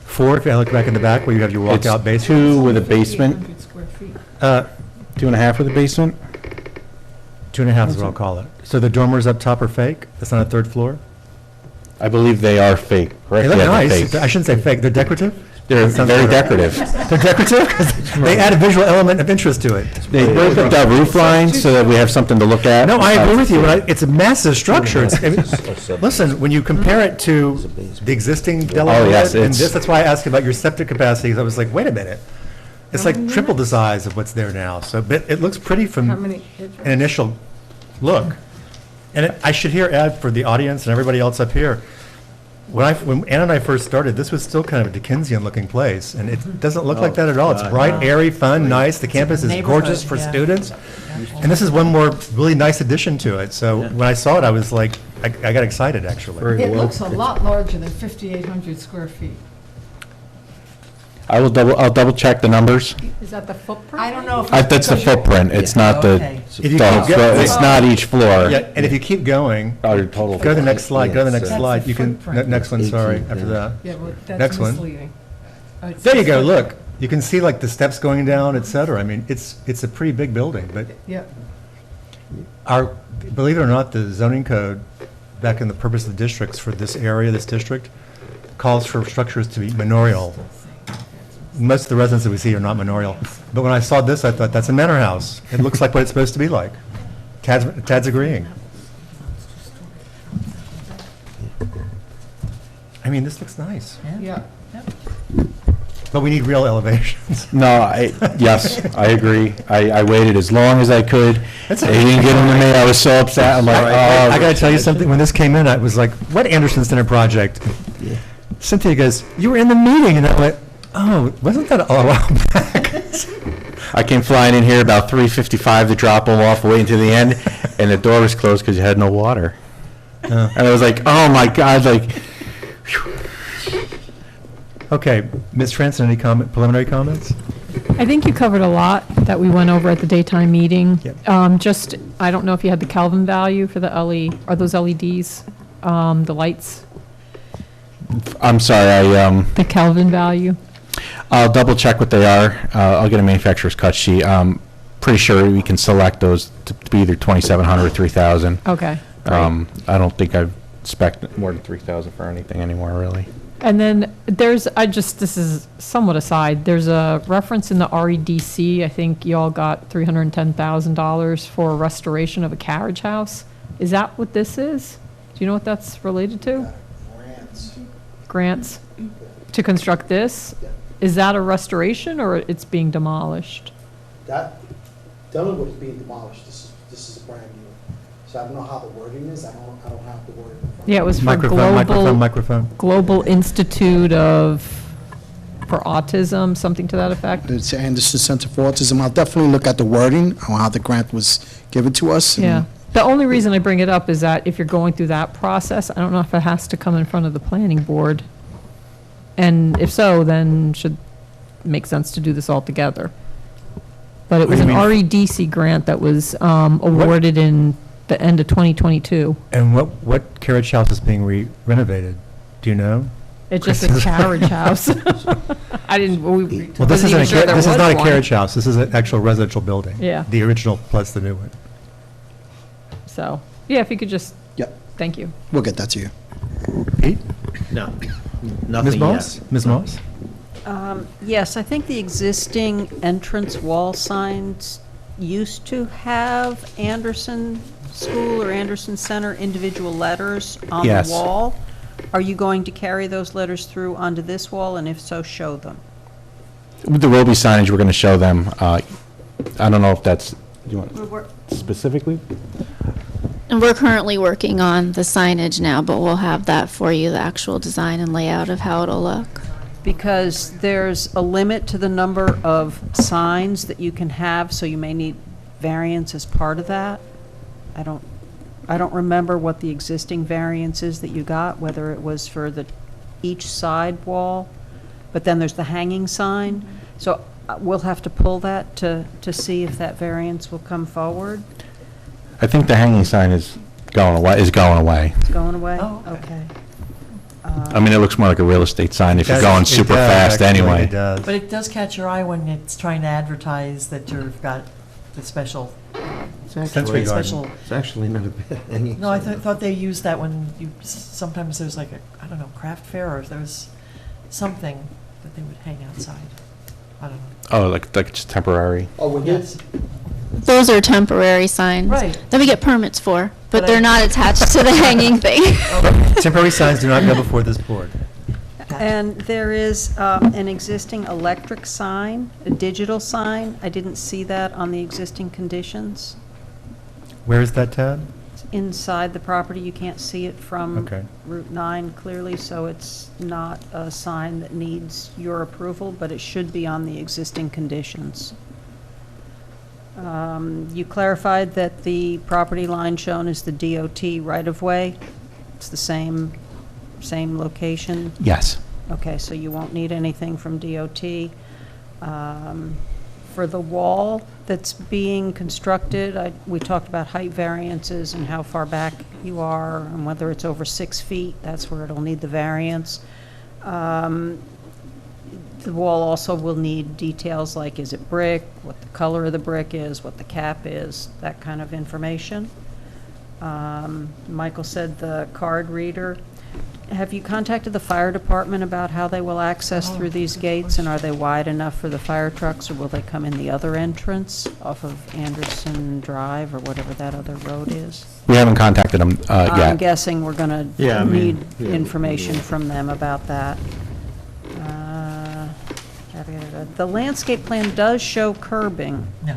4 if you look back in the back where you have your walkout it's basement. 2 with a basement, 100 square feet. 2.5 with a basement. 2.5 is what I'll call it. So the dormers up top are fake? That's on a 3rd floor? I believe they are fake, correct? They look Yeah, they're nice. fake. I shouldn't say fake, they're decorative? They're very decorative. They're decorative 'cause they add a visual element of interest to it. They broke up that roof line so that we have something to look at. No, I agree with you. It's a massive structure. Listen, when you compare it to the existing Delaware yes, and it's- this, that's why I asked about your septic capacity, 'cause I was like, wait a minute. It's like triple the size of what's there now. So, but it looks pretty from How many? an initial look. And I should add for the audience and everybody else up here, when Ann and I first started, this was still kind of a Dickensian-looking place, and it doesn't look like that at all. It's bright, airy, fun, nice. The campus is gorgeous for students. And this is one more really nice addition to it. So when I saw it, I was like, I got excited, actually. It looks a lot larger than 5,800 square feet. I'll double check the numbers. Is that the footprint? I don't know That's the footprint, it's not the, If you keep going- it's not each floor. Yeah, and if you keep going, Your total. go to the next slide, go to the next That's slide. the You can, footprint. next one, sorry, after that. Yeah, well, that's Next one. misleading. Oh, it's There you the go, footprint. look. You can see like the steps going down, et cetera. I mean, it's a pretty big building, but Yeah. believe it or not, the zoning code, back in the purpose of the districts for this area, this district, calls for structures to be manorial. Most of the residents that we see are not manorial. But when I saw this, I thought, that's a manor house. It looks like what it's supposed to be like. Tad's agreeing. I mean, this looks nice, Yeah. but we need real elevations. No, yes, I agree. I waited as long as I could. That's They didn't get them to me, I was so upset. I'm like, I oh. gotta tell you something, when this came in, I was like, what Anderson Center project? Cynthia goes, you were in the meeting, and I went, oh, wasn't that a while back? I came flying in here about 3:55 to drop them off, waiting to the end, and the door was closed because you had no water. And I was like, oh my God, like, Okay, Ms. Franson, any preliminary comments? I think you covered a lot that we went over at the daytime meeting. Yep. Just, I don't know if you had the Kelvin value for the are those LEDs, the lights, I'm sorry, the Kelvin value? I'll double check what they are. I'll get a manufacturer's cut sheet. Pretty sure we can select those to be either 2,700 or 3,000. Okay, I don't think I've spec'd more than 3,000 for anything anymore, really. And then this is somewhat aside, there's a reference in the REDC, I think y'all got $310,000 for a restoration of a carriage house. Is that what this is? Do you know what that's related to? Grants to construct this? Is that a restoration or it's being demolished? That Delaware is being demolished. This is brand new. So I don't know how the wording is. I don't have the wording. Yeah, it was for Microphone. Global Institute for Autism, something to that effect. It's Anderson Center for Autism. I'll definitely look at the wording on how the grant was given to us. and- Yeah. The only reason I bring it up is that if you're going through that process, I don't know if it has to come in front of the planning board. And if so, then should make sense to do this all together. But it was What an do you mean? REDC grant that was awarded in the end of 2022. And what carriage house is being renovated? Do you know? It's just a carriage house. I didn't, Well, this wasn't isn't even a, sure there this is was not a one. carriage house. This is an actual residential building. Yeah. The original plus the new one. So, yeah, if you could just, Yep, thank you. we'll get that to you. Pete? No, Ms. nothing Moss? yet. Ms. Moss? Yes, I think the existing entrance wall signs used to have Anderson School or Anderson Center individual letters on the Yes. wall. Are you going to carry those letters through onto this wall, and if so, show them? There will be signage, we're going to show them. I don't know if that's, do you want specifically? And we're currently working on the signage now, but we'll have that for you, the actual design and layout of how it'll look. Because there's a limit to the number of signs that you can have, so you may need variance as part of that. I don't remember what the existing variance is that you got, whether it was for each side wall, but then there's the hanging sign. So we'll have to pull that to see if that variance will come forward. I think the hanging sign is going away. It's going away? Oh, Okay. I mean, it looks more like a real estate sign if you're It going does, super fast actually, anyway. it does. But it does catch your eye when it's trying to advertise that you've got the special. Sensory garden. special. It's actually not a bad hanging. No, I thought they used that when sometimes there's like I don't know, craft fair or there was something. that they would hang outside. I don't know. Oh, like just temporary? Oh, we did? Those are temporary signs. Right. That we get permits for, but But they're not attached to the hanging thing. Temporary signs do not go before this board. And there is an existing electric sign, a digital sign. I didn't see that on the existing conditions. Where is that, Tad? It's inside the property. You can't see it from Okay. Route 9 clearly, so it's not a sign that needs your approval, but it should be on the existing conditions. You clarified that the property line shown is the DOT right-of-way. It's the same location? Yes. Okay, so you won't need anything from DOT. For the wall that's being constructed, we talked about height variances and how far back you are, and whether it's over 6 feet, that's where it'll need the variance. The wall also will need details like, is it brick, what the color of the brick is, what the cap is, that kind of information. Michael said the card reader. Have you contacted the fire department about how they will access through these gates, and are they wide enough for the fire trucks, or will they come in the other entrance off of Anderson Drive, or whatever that other road is? We haven't contacted them I'm yet. guessing we're gonna Yeah, I mean, need yeah, information from them about that. The landscape plan does show curbing. No.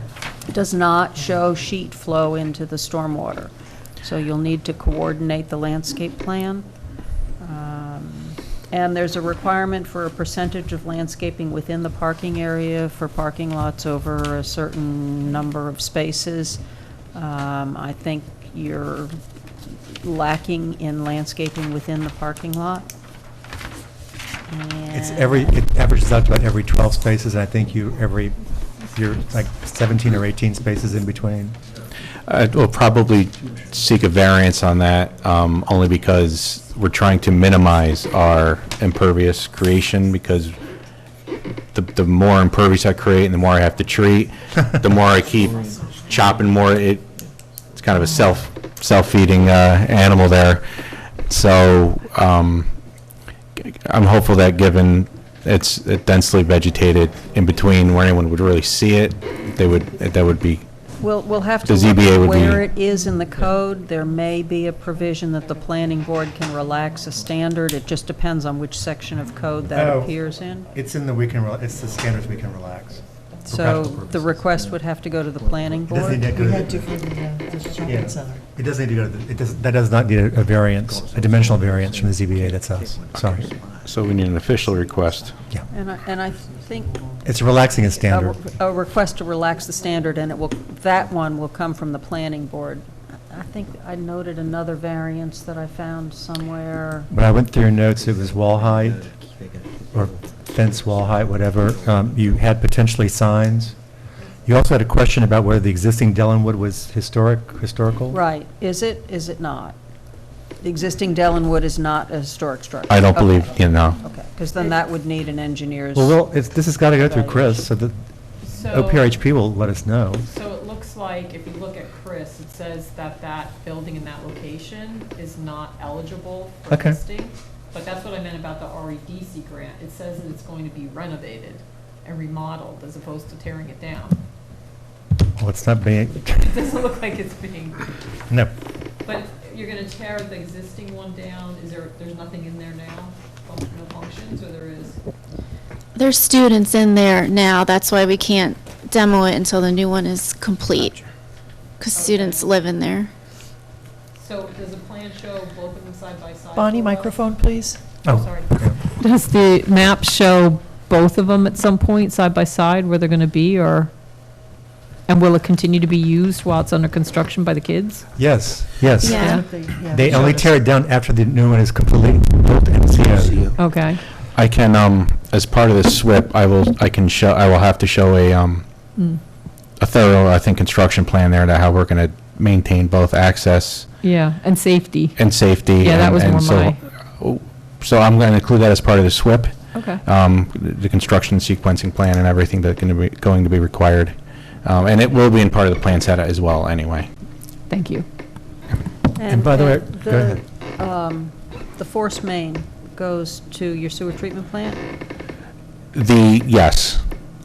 It does not show sheet flow into the stormwater. So you'll need to coordinate the landscape plan. And there's a requirement for a percentage of landscaping within the parking area for parking lots over a certain number of spaces. I think you're lacking in landscaping within the parking lot. It averages out to about every 12 spaces, and I think you're like 17 or 18 spaces in between. We'll probably seek a variance on that, only because we're trying to minimize our impervious creation, because the more impervious I create and the more I have to treat, the more I keep chopping more. It's kind of a self-feeding animal there. So I'm hopeful that given it's densely vegetated in between where anyone would really see it, that would be. We'll have to The look ZBA at would where be- it is in the code. There may be a provision that the planning board can relax a standard. It just depends on which section of code that Oh. appears in. It's it's the standards we can relax. for So practical the purposes. request would have to go to the planning It doesn't board? need to go We to had the- to for the shopping Yeah. center. It doesn't need to go to that does not need a variance, a dimensional variance from the ZBA, that's us, sorry. So we need an official request. And I think It's relaxing a standard. a request to relax the standard, and that one will come from the planning board. I think I noted another variance that I found somewhere. When I went through your notes, it was wall height, or fence wall height, whatever. You had potentially signs. You also had a question about whether the existing Dellenwood was historical? Right. Is it not? The existing Dellenwood is not a historic structure? I don't believe, Okay. Okay, Because then that would need an engineer's. Well, this has got to go through Chris, so the So- OPRHP will let us know. So it looks like, if you look at Chris, it says that that building in that location is not eligible for Okay. listing. But that's what I meant about the REDC grant. It says that it's going to be renovated and remodeled as opposed to tearing it down. Well, it's not being, It doesn't look like it's being, no. but you're gonna tear the existing one down? There's nothing in there now? No functions, or there is? There's students in there now, that's why we can't demo it until the new one is complete. Because students live in there. So does the plan show both of them side by side? Bonnie, for us? microphone, please. Oh, Sorry. Does the map show both of them at some point, side by side, where they're going to be, or, and will it continue to be used while it's under construction by the kids? Yes, yes. Yeah. They only tear it down after the new one is completely built and sealed. Okay. I can, as part of the SWIP, I will have to show a thorough, I think, construction plan there to how we're going to maintain both access Yeah, and safety. and safety. Yeah, that was and more so- So I'm going to include that as part of the SWIP. Okay. The construction sequencing plan and everything that's going to be required. And it will be in part of the plan set as well, anyway. Thank you. And by the way, go ahead. The force main goes to your sewer treatment plant? Yes.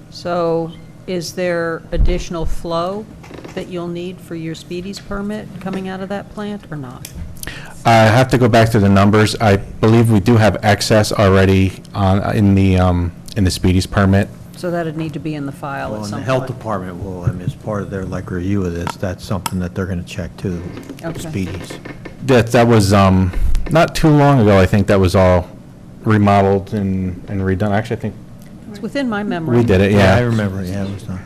So is there additional flow that you'll need for your Speedies permit coming out of that plant or not? I have to go back to the numbers. I believe we do have excess already in the Speedies permit. So that'd need to be in the file Well, at and some the point? health department will, I mean, as part of their, like, review of this, that's something that they're gonna check too, Okay. Speedies. That was not too long ago. I think that was all remodeled and redone. Actually, I think It's within my memory. we did it, I yeah. remember, yeah, it was done.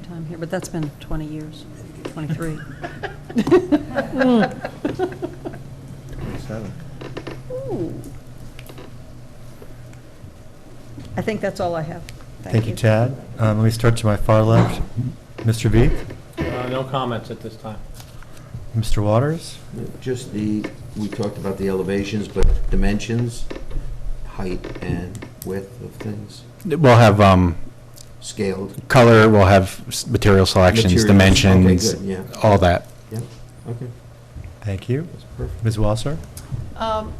Time here, but that's been 20 years, 23. Ooh. I think that's all I have. Thank you, Chad. Let me start to my far left. Mr. V, No comments at this time. Mr. Waters. Just we talked about the elevations, but dimensions, height and width of things, We'll have scaled. color, we'll have material selections, Materials. dimensions, Okay, good, yeah. all that. Yeah, okay. Thank you. That's perfect. Ms. Wasser.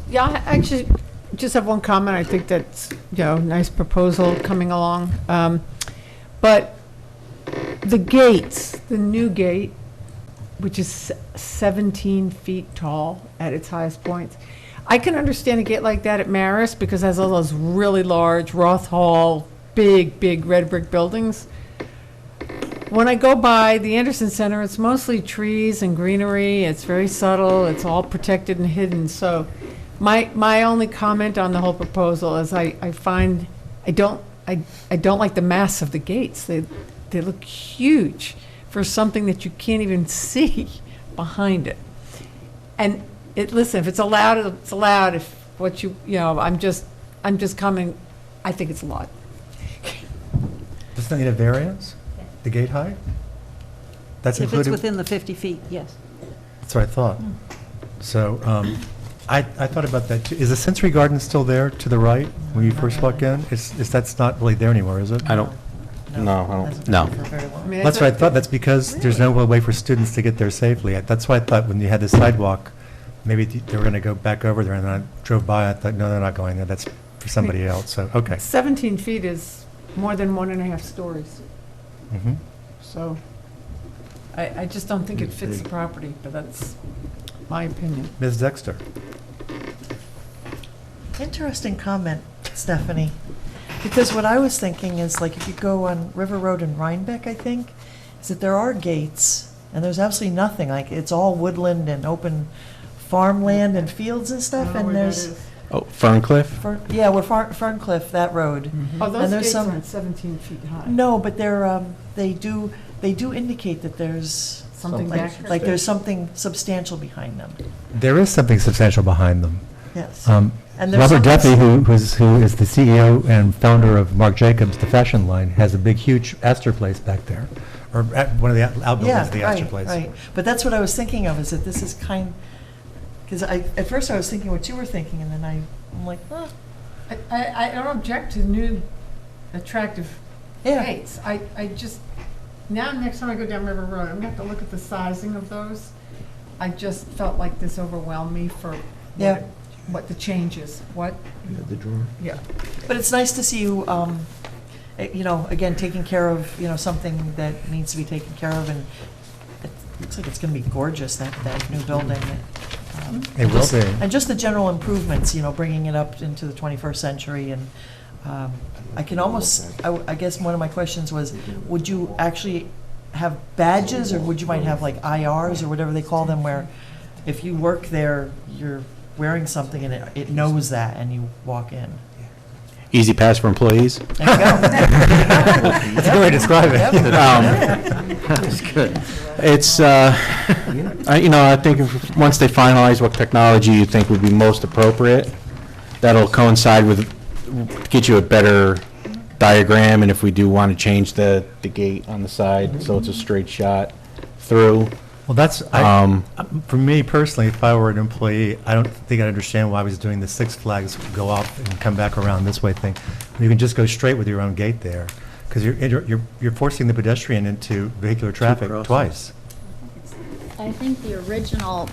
Yeah, I actually just have one comment. I think that's, nice proposal coming along. But the gates, the new gate, which is 17 feet tall at its highest point, I can understand a gate like that at Marist because it has all those really large Roth Hall, big red brick buildings. When I go by the Anderson Center, it's mostly trees and greenery. It's very subtle. It's all protected and hidden. So my only comment on the whole proposal is I don't like the mass of the gates. They look huge for something that you can't even see behind it. And listen, if it's allowed, it's allowed. If I'm just coming, I think it's a lot. Does that need a variance? The gate height? That's If it's included? within the 50 feet, yes. That's what I thought. So I thought about that too. Is the sensory garden still there to the right when you first walk in? That's not really there anymore, is it? I don't, no. That's what I thought. That's because there's no way for students to get there safely. That's why I thought when you had the sidewalk, maybe they were going to go back over there, and then I drove by, I thought, no, they're not going there. That's for somebody else, so, okay. 17 feet is more than 1.5 stories. Mhm. So I just don't think it fits the property, but that's my opinion. Ms. Dexter. Interesting comment, Stephanie. Because what I was thinking is, like, if you go on River Road in Rhinebeck, I think, is that there are gates, and there's absolutely nothing. Like, it's all woodland and open farmland and fields and stuff, and there's... Oh, Ferncliff? Yeah, we're Ferncliff, that road. Oh, those And there's gates some- aren't 17 feet high. No, but they do indicate that there's... Something back there. Like there's something substantial behind them. There is something substantial behind them. Yes. And there's Robert Duffy, something- who is the CEO and founder of Marc Jacobs, the fashion line, has a big, huge Astor Place back there, or at one of the outbuildings of the Astor Place. Right. But that's what I was thinking of, is that this is because at first I was thinking what you were thinking, and then I'm like, huh. I don't object to new attractive Yeah. gates. I just, now next time I go down River Road, I'm gonna have to look at the sizing of those. I just felt like this overwhelmed me for Yeah. what the change is. What? You have the drawing? Yeah. But it's nice to see you, again, taking care of, something that needs to be taken care of, and it looks like it's going to be gorgeous, that new building. It will be. And just the general improvements, bringing it up into the 21st century, and I can almost, I guess one of my questions was, would you actually have badges, or would you might have like IRs, or whatever they call them, where if you work there, you're wearing something and it knows that, and you walk in? Easy pass for employees? There you go. That's a good way to describe it. That's good. It's, I think once they finalize what technology you think would be most appropriate, that'll coincide with, get you a better diagram, and if we do want to change the gate on the side, so it's a straight shot through. Well, for me personally, if I were an employee, I don't think I'd understand why I was doing the Six Flags go off and come back around this way thing. You can just go straight with your own gate there, because you're forcing the pedestrian into vehicular traffic twice. I think the original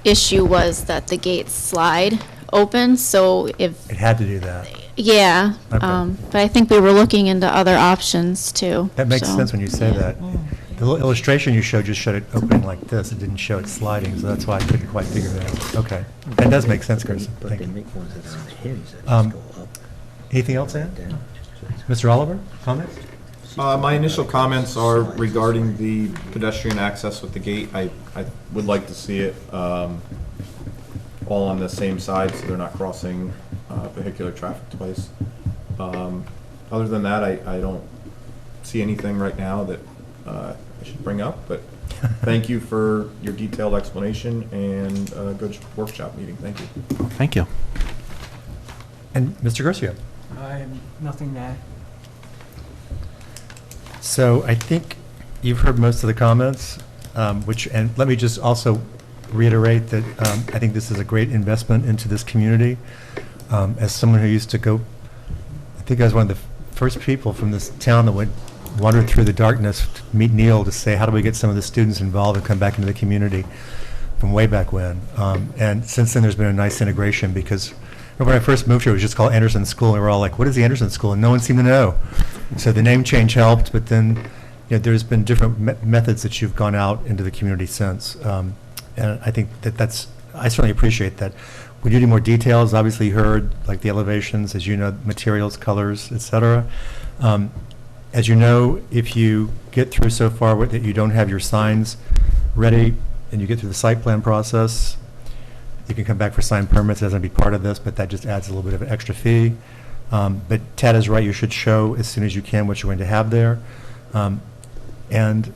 issue was that the gates slide open, so if, It had to do that. yeah. Okay. But I think we were looking into other options too. That makes so. sense when you say that. The little illustration you showed just showed it opening like this. It didn't show it sliding, so that's why I couldn't quite figure it out. Okay. That does make sense, Chris. Thank you. Anything else, Ann? Mr. Oliver, comments? My initial comments are regarding the pedestrian access with the gate. I would like to see it all on the same side so they're not crossing vehicular traffic twice. Other than that, I don't see anything right now that I should bring up, but thank you for your detailed explanation and a good workshop meeting. Thank you. Thank you. And Mr. Garcia? I have nothing to add. So I think you've heard most of the comments, and let me just also reiterate that I think this is a great investment into this community. As someone who used to go, I think I was one of the first people from this town that wandered through the darkness to meet Neil to say, how do we get some of the students involved and come back into the community from way back when. And since then, there's been a nice integration because when I first moved here, it was just called Anderson School, and we were all like, what is the Anderson School? And no one seemed to know. So the name change helped, but then there's been different methods that you've gone out into the community since. And I think I certainly appreciate that. We do need more details. Obviously, you heard like the elevations, as you know, materials, colors, et cetera. As you know, if you get through so far that you don't have your signs ready and you get through the site plan process, you can come back for sign permits. It doesn't be part of this, but that just adds a little bit of an extra fee. But Tad is right. You should show as soon as you can what you're going to have there. And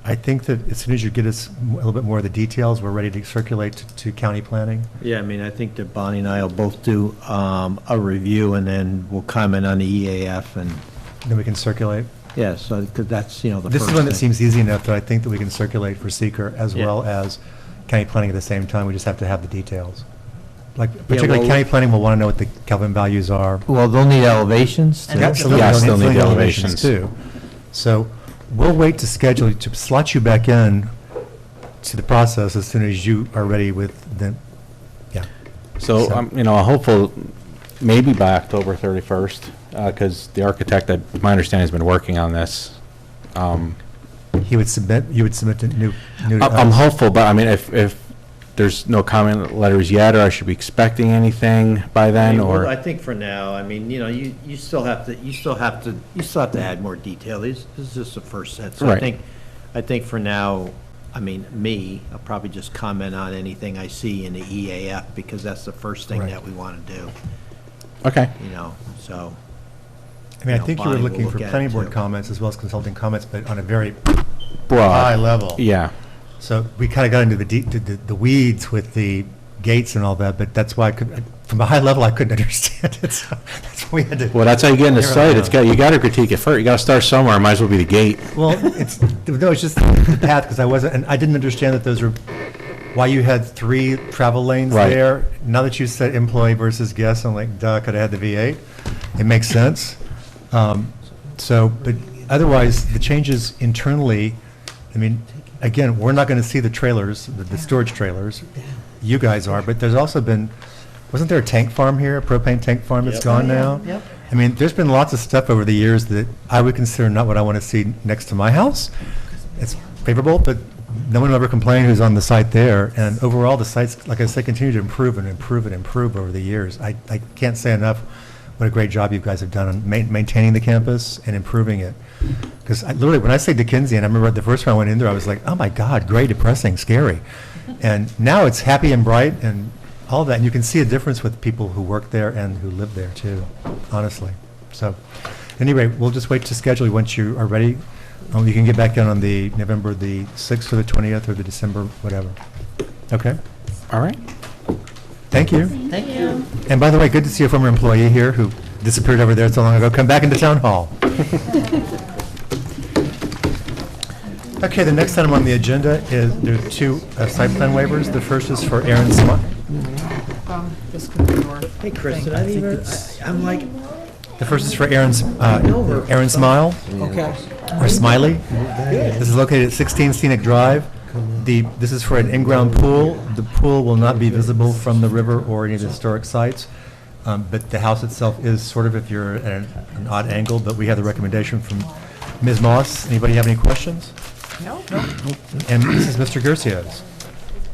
I think that as soon as you get us a little bit more of the details, we're ready to circulate to county planning. Yeah, I mean, I think that Bonnie and I will both do a review, and then we'll comment on the EAF, and then we can circulate. Yeah, so, because that's, the This first is one that thing. seems easy enough that I think that we can circulate for seeker as Yeah. well as county planning at the same time. We just have to have the details. Like particularly well, county planning will want to know what the Kelvin values are. Well, they'll need elevations. to- Absolutely, Yes, they'll need the elevations too. So we'll wait to schedule, to slot you back in to the process as soon as you are ready with the, yeah. So, I'm hopeful maybe by October 31st, because the architect, my understanding, has been working on this. You would submit the new. I'm hopeful, but I mean, if there's no comment letters yet, or I should be expecting anything by then, or? I think for now, I mean, you still have to add more detail. This is just the first set. So Right. I think for now, I mean, I'll probably just comment on anything I see in the EAF, because that's the first thing Right. that we want to do. Okay. So. I mean, I think you were Bonnie will looking for look at planning it, board too. comments as well as consulting comments, but on a very Broad. high level. Yeah. So we kind of got into the weeds with the gates and all that, but that's why from a high level, I couldn't understand it. So that's why we had to. Well, that's how you get in the narrow it site. down. You got to critique it first. You got to start somewhere. Might as well be the gate. Well, it's just the path, because I didn't understand that those were, why you had 3 travel lanes Right. there. Now that you said employee versus guest, I'm like, duh, could have had the V8. It makes sense. But otherwise, the changes internally, I mean, again, we're not going to see the trailers, the storage trailers. You guys are, but there's also been, wasn't there a tank farm here, a propane tank farm that's Yep. gone Oh, yeah, now? yep. I mean, there's been lots of stuff over the years that I would consider not what I want to see next to my house. It's favorable, but no one will ever complain who's on the site there. And overall, the sites, like I said, continue to improve and improve and improve over the years. I can't say enough what a great job you guys have done on maintaining the campus and improving it. Because literally, when I say Dickensian, I remember the first time I went in there, I was like, oh my God, gray, depressing, scary. And now it's happy and bright and all that. And you can see a difference with people who work there and who live there too, honestly. So anyway, we'll just wait to schedule you once you are ready. You can get back in on the November the 6th or the 20th or the December, whatever. Okay? All right. Thank you. Thank you. And by the way, good to see a former employee here who disappeared over there so long ago. Come back into town hall. Okay, the next item on the agenda is, there are 2 site plan waivers. The first is for Aaron Smiley. This could be your Hey, Kristen, thing. I'm like, The first is for Aaron Smile, Okay. or Smiley. This is located at 16 Scenic Drive. This is for an in-ground pool. The pool will not be visible from the river or any of the historic sites, but the house itself is sort of, if you're at an odd angle, but we have the recommendation from Ms. Moss. Anybody have any questions? No? And this is Mr. Gersio's.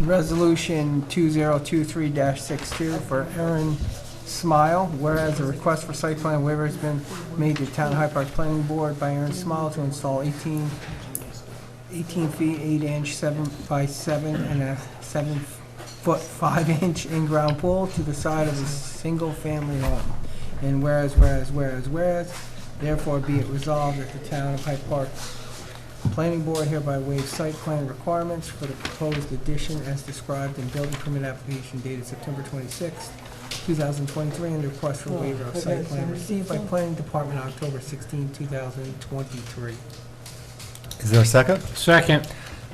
Resolution 2023-62 for Aaron Smile, whereas a request for site plan waiver has been made to Town of Hyde Park Planning Board by Aaron Smile to install 18 feet 8 inch 7 by 7 and a 7 foot 5 inch in-ground pool to the side of a single family home. And whereas, therefore be it resolved that the Town of Hyde Park Planning Board hereby waives site plan requirements for the proposed addition as described in building permit application dated September 26, 2023, and the request for waiver of site plan received by Planning Department October 16, 2023. Is there a second? Second.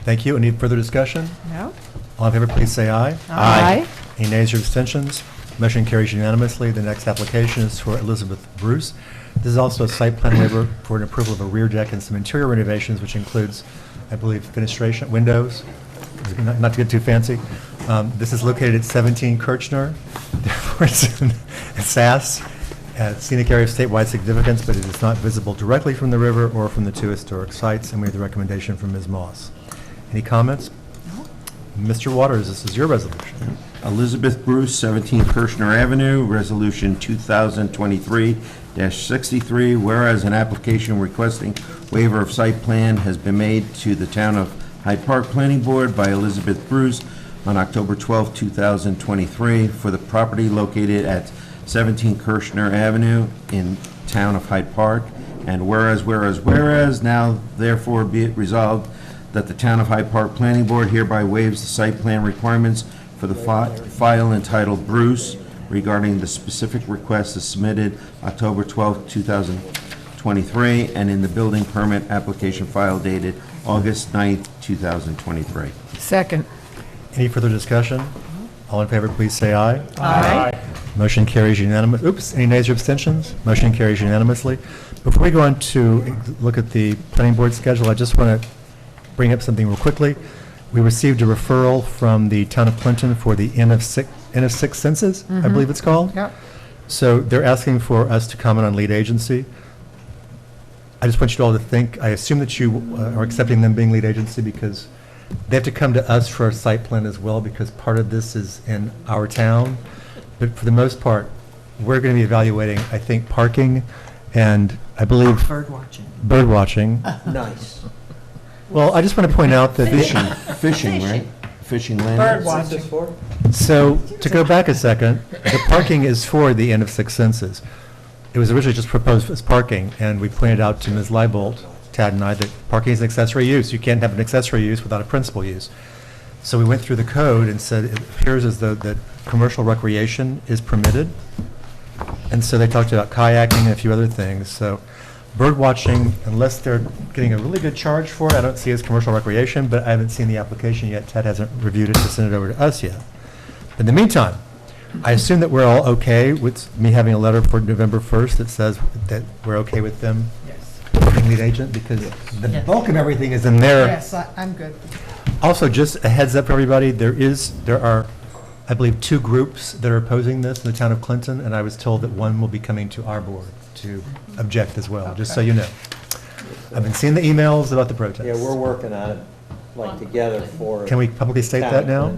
Thank you. Any further discussion? No? All in favor, please say aye. Aye. Any nays or abstentions? Motion carries unanimously. The next application is for Elizabeth Bruce. This is also a site plan waiver for an approval of a rear deck and some interior renovations, which includes, I believe, fenestration, windows, not to get too fancy. This is located at 17 Kirchner. Therefore, it's in SAS, scenic area of statewide significance, but it is not visible directly from the river or from the two historic sites, and we have the recommendation from Ms. Moss. Any comments? Mr. Waters, this is your resolution. Elizabeth Bruce, 17 Kirshner Avenue, Resolution 2023-63, whereas an application requesting waiver of site plan has been made to the Town of Hyde Park Planning Board by Elizabeth Bruce on October 12, 2023, for the property located at 17 Kirshner Avenue in Town of Hyde Park, and whereas, now therefore be it resolved that the Town of Hyde Park Planning Board hereby waives the site plan requirements for the file entitled Bruce regarding the specific request as submitted October 12, 2023, and in the building permit application file dated August 9, 2023. Second. Any further discussion? All in favor, please say aye. Aye. Motion carries unanimous. Oops, any nays or abstentions? Motion carries unanimously. Before we go on to look at the planning board schedule, I just want to bring up something real quickly. We received a referral from the town of Clinton for the N of six census, I believe it's called. Yep. So they're asking for us to comment on lead agency. I just want you all to think, I assume that you are accepting them being lead agency because they have to come to us for a site plan as well, because part of this is in our town. But for the most part, we're going to be evaluating, I think, parking and I believe Bird watching. bird watching. Nice. Well, I just want to point out that Fishing, right? Fishing land. Bird watching. So, to go back a second, the parking is for the end of six census. It was originally just proposed as parking, and we pointed out to Ms. Leibold, Tad and I, that parking is an accessory use. You can't have an accessory use without a principal use. So we went through the code and said, it appears as though that commercial recreation is permitted. And so they talked about kayaking and a few other things. So bird watching, unless they're getting a really good charge for it, I don't see as commercial recreation, but I haven't seen the application yet. Ted hasn't reviewed it to send it over to us yet. In the meantime, I assume that we're all okay with me having a letter for November 1st that says that we're okay with them being lead agent, because the bulk of everything is in there. Yes, I'm good. Also, just a heads up for everybody, there are, I believe, 2 groups that are opposing this in the town of Clinton, and I was told that one will be coming to our board to object as well, just so you know. I've been seeing the emails about the protests. Yeah, we're working on it, like, together for. Can we publicly state that now?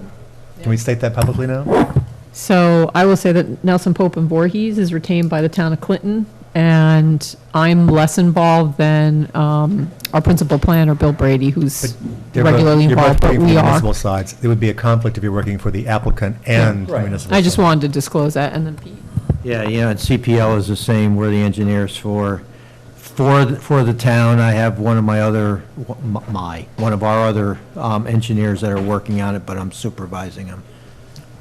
Can we state that publicly now? So I will say that Nelson Pope and Voorhees is retained by the town of Clinton, and I'm less involved than our principal planner, Bill Brady, who's regularly involved, but we You're both working for the are. municipal sides. It would be a conflict if you're working for the applicant and Right. municipal. I just side. wanted to disclose that, and then Pete. Yeah, and CPL is the same, we're the engineers for the town. I have one of our other engineers that are working on it, but I'm supervising them.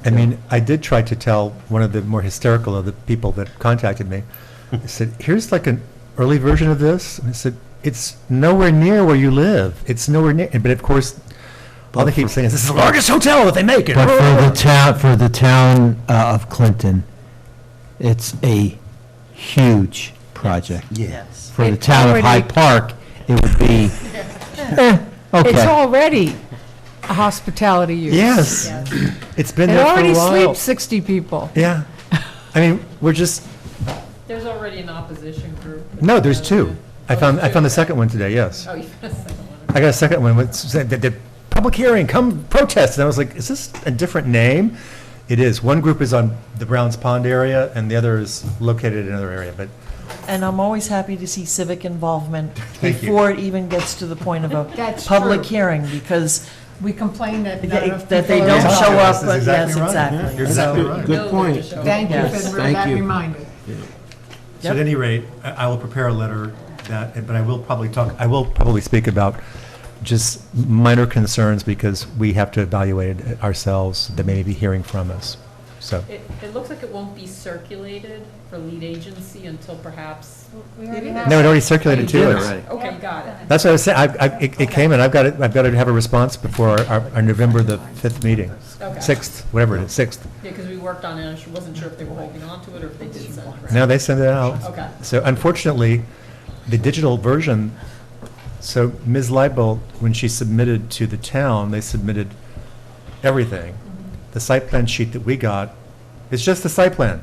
I mean, I did try to tell one of the more hysterical of the people that contacted me. I said, here's like an early version of this. And I said, it's nowhere near where you live. It's nowhere near. But of course, all they keep saying is, this is the largest hotel that they make. But for the town of Clinton, it's a huge project. Yes. For the town of Hyde Park, it would be, It's okay. already a hospitality use. Yes. It's been It there for a already while. sleeps 60 people. It's been there for a It while. already sleeps 60 people. Yeah. I mean, we're just, There's already an opposition group. no, there's two. I found the second one today, yes. Oh, you found a second one. I got a second one, which said that the public hearing, come protest. And I was like, is this a different name? It is. One group is on the Browns Pond area, and the other is located in another area, but And I'm always happy to see civic involvement Thank you. before it even gets to the point of a That's public true. hearing, because We complain that not that enough they people don't are show involved. up, but yes, exactly right. exactly. You're exactly So- right. Good point. Thank you Yes. for Thank that you. reminder. So at any rate, I will prepare a letter that, but I will probably speak about just minor concerns because we have to evaluate it ourselves that may be hearing from us. So, It looks like it won't be circulated for lead agency until perhaps. We already have. no, it already circulated to us. Okay, got it. That's what I was saying. It came and I've got to have a response before our November the 5th meeting. Okay. 6th, whatever it is, 6th. Yeah, because we worked on it, I wasn't sure if they were holding on to it or if they did send it. No, they send it out. Okay. So unfortunately, the digital version, so Ms. Leibold, when she submitted to the town, they submitted everything. The site plan sheet that we got, it's just the site plan.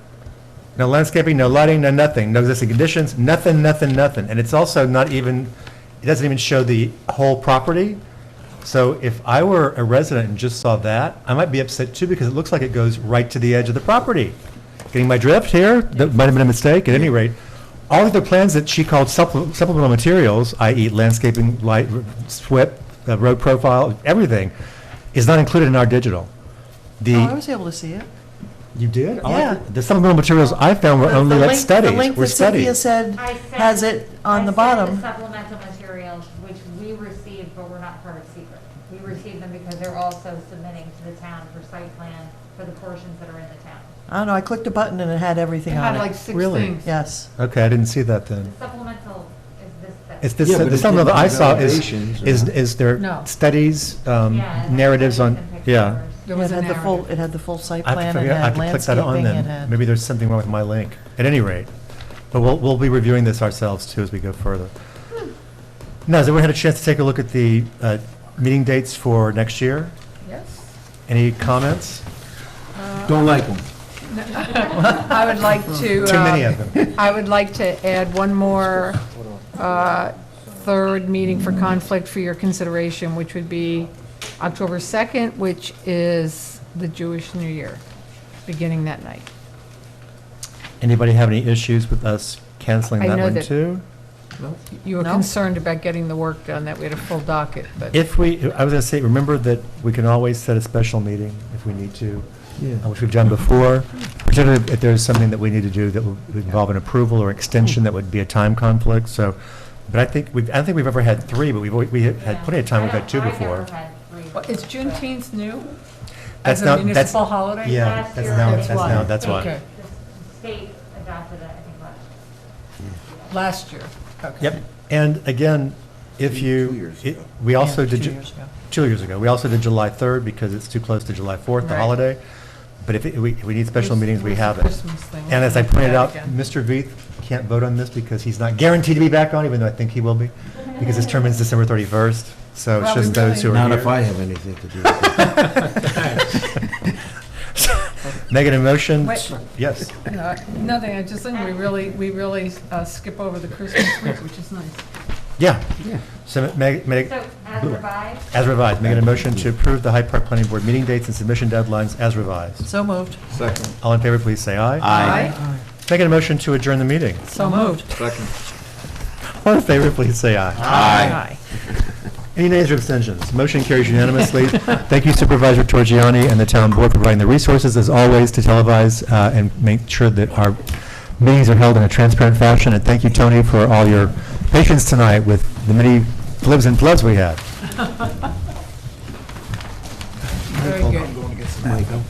No landscaping, no lighting, no nothing, no existing conditions, nothing, nothing, nothing. And it's also not even, it doesn't even show the whole property. So if I were a resident and just saw that, I might be upset too because it looks like it goes right to the edge of the property. Getting my drift here? That might have been a mistake. At any rate, all of the plans that she called supplemental materials, i.e. landscaping, light, SWIP, road profile, everything, is not included in our digital. Oh, I was able to see it. You did? Yeah. The supplemental materials I found were only like studies, The link were that Cynthia studies. said I sent- has it on the I bottom. sent the supplemental materials, which we received, but were not part of secret. We received them because they're also submitting to the town for site plan for the portions that are in the town. I don't know, I clicked a button and it had It everything had on like it. 6 Really? things. Yes. Okay, I didn't see that then. The supplemental is this thick. It's this, Yeah, but the it supplemental that I didn't saw have elevations or- is their No. studies, Yeah, it has narratives on, studies and yeah. pictures. There was It a had the full, narrative. it had the full site I have to plan, it figure, I have had to click that on landscaping, it then. had. Maybe there's something wrong with my link. At any rate, but we'll be reviewing this ourselves too as we go further. Now, has everyone had a chance to take a look at the meeting dates for next year? Yes. Any comments? Don't like them. I would like to. Too many of them. I would like to add one more third meeting for conflict for your consideration, which would be October 2nd, which is the Jewish New Year, beginning that night. Anybody have any issues with us canceling I that know one that- too? You were No? concerned about getting the work done, that we had a full docket, but. If we, I was going to say, remember that we can always set a special meeting if we need to, which we've done before, particularly if there's something that we need to do that would involve an approval or extension that would be a time conflict, so, but I don't think we've ever had 3, but we have had plenty of time, we've had 2 before. I've never had 3. Well, is Juneteenth new? That's As a not- municipal holiday? Yeah, Last that's year, now, that's that's why. now, that's why. Okay. The state adopted it, I think, last year. Last year, okay. Yep, and again, if you, 2 years ago. we also Yeah, did. 2 years ago. 2 years ago. We also did July 3rd because it's too close to July 4th, the Right. holiday. But if we need special meetings, we have it. Christmas thing. And as I We'll do pointed that out, again. Mr. Veith can't vote on this because he's not guaranteed to be back on, even though I think he will be, because his term ends December 31st. So it's Well, just we those who are Not here. if I have anything to do with it. Making a motion? Wait. Yes. Nothing, I just think we really skip over the Christmas week, which is nice. Yeah. So make, So as revised, as revised, making a motion to approve the Hyde Park Planning Board meeting dates and submission deadlines as revised. So moved. Second. All in favor, please say aye. Aye. Making a motion to adjourn the meeting. So moved. Second. All in favor, please say aye. Aye. Any nays or abstentions? Motion carries unanimously. Thank you Supervisor Torgiani and the town board for providing the resources, as always, to televise and make sure that our meetings are held in a transparent fashion. And thank you, Tony, for all your patience tonight with the many flibs and flubs we had. Very good. Michael.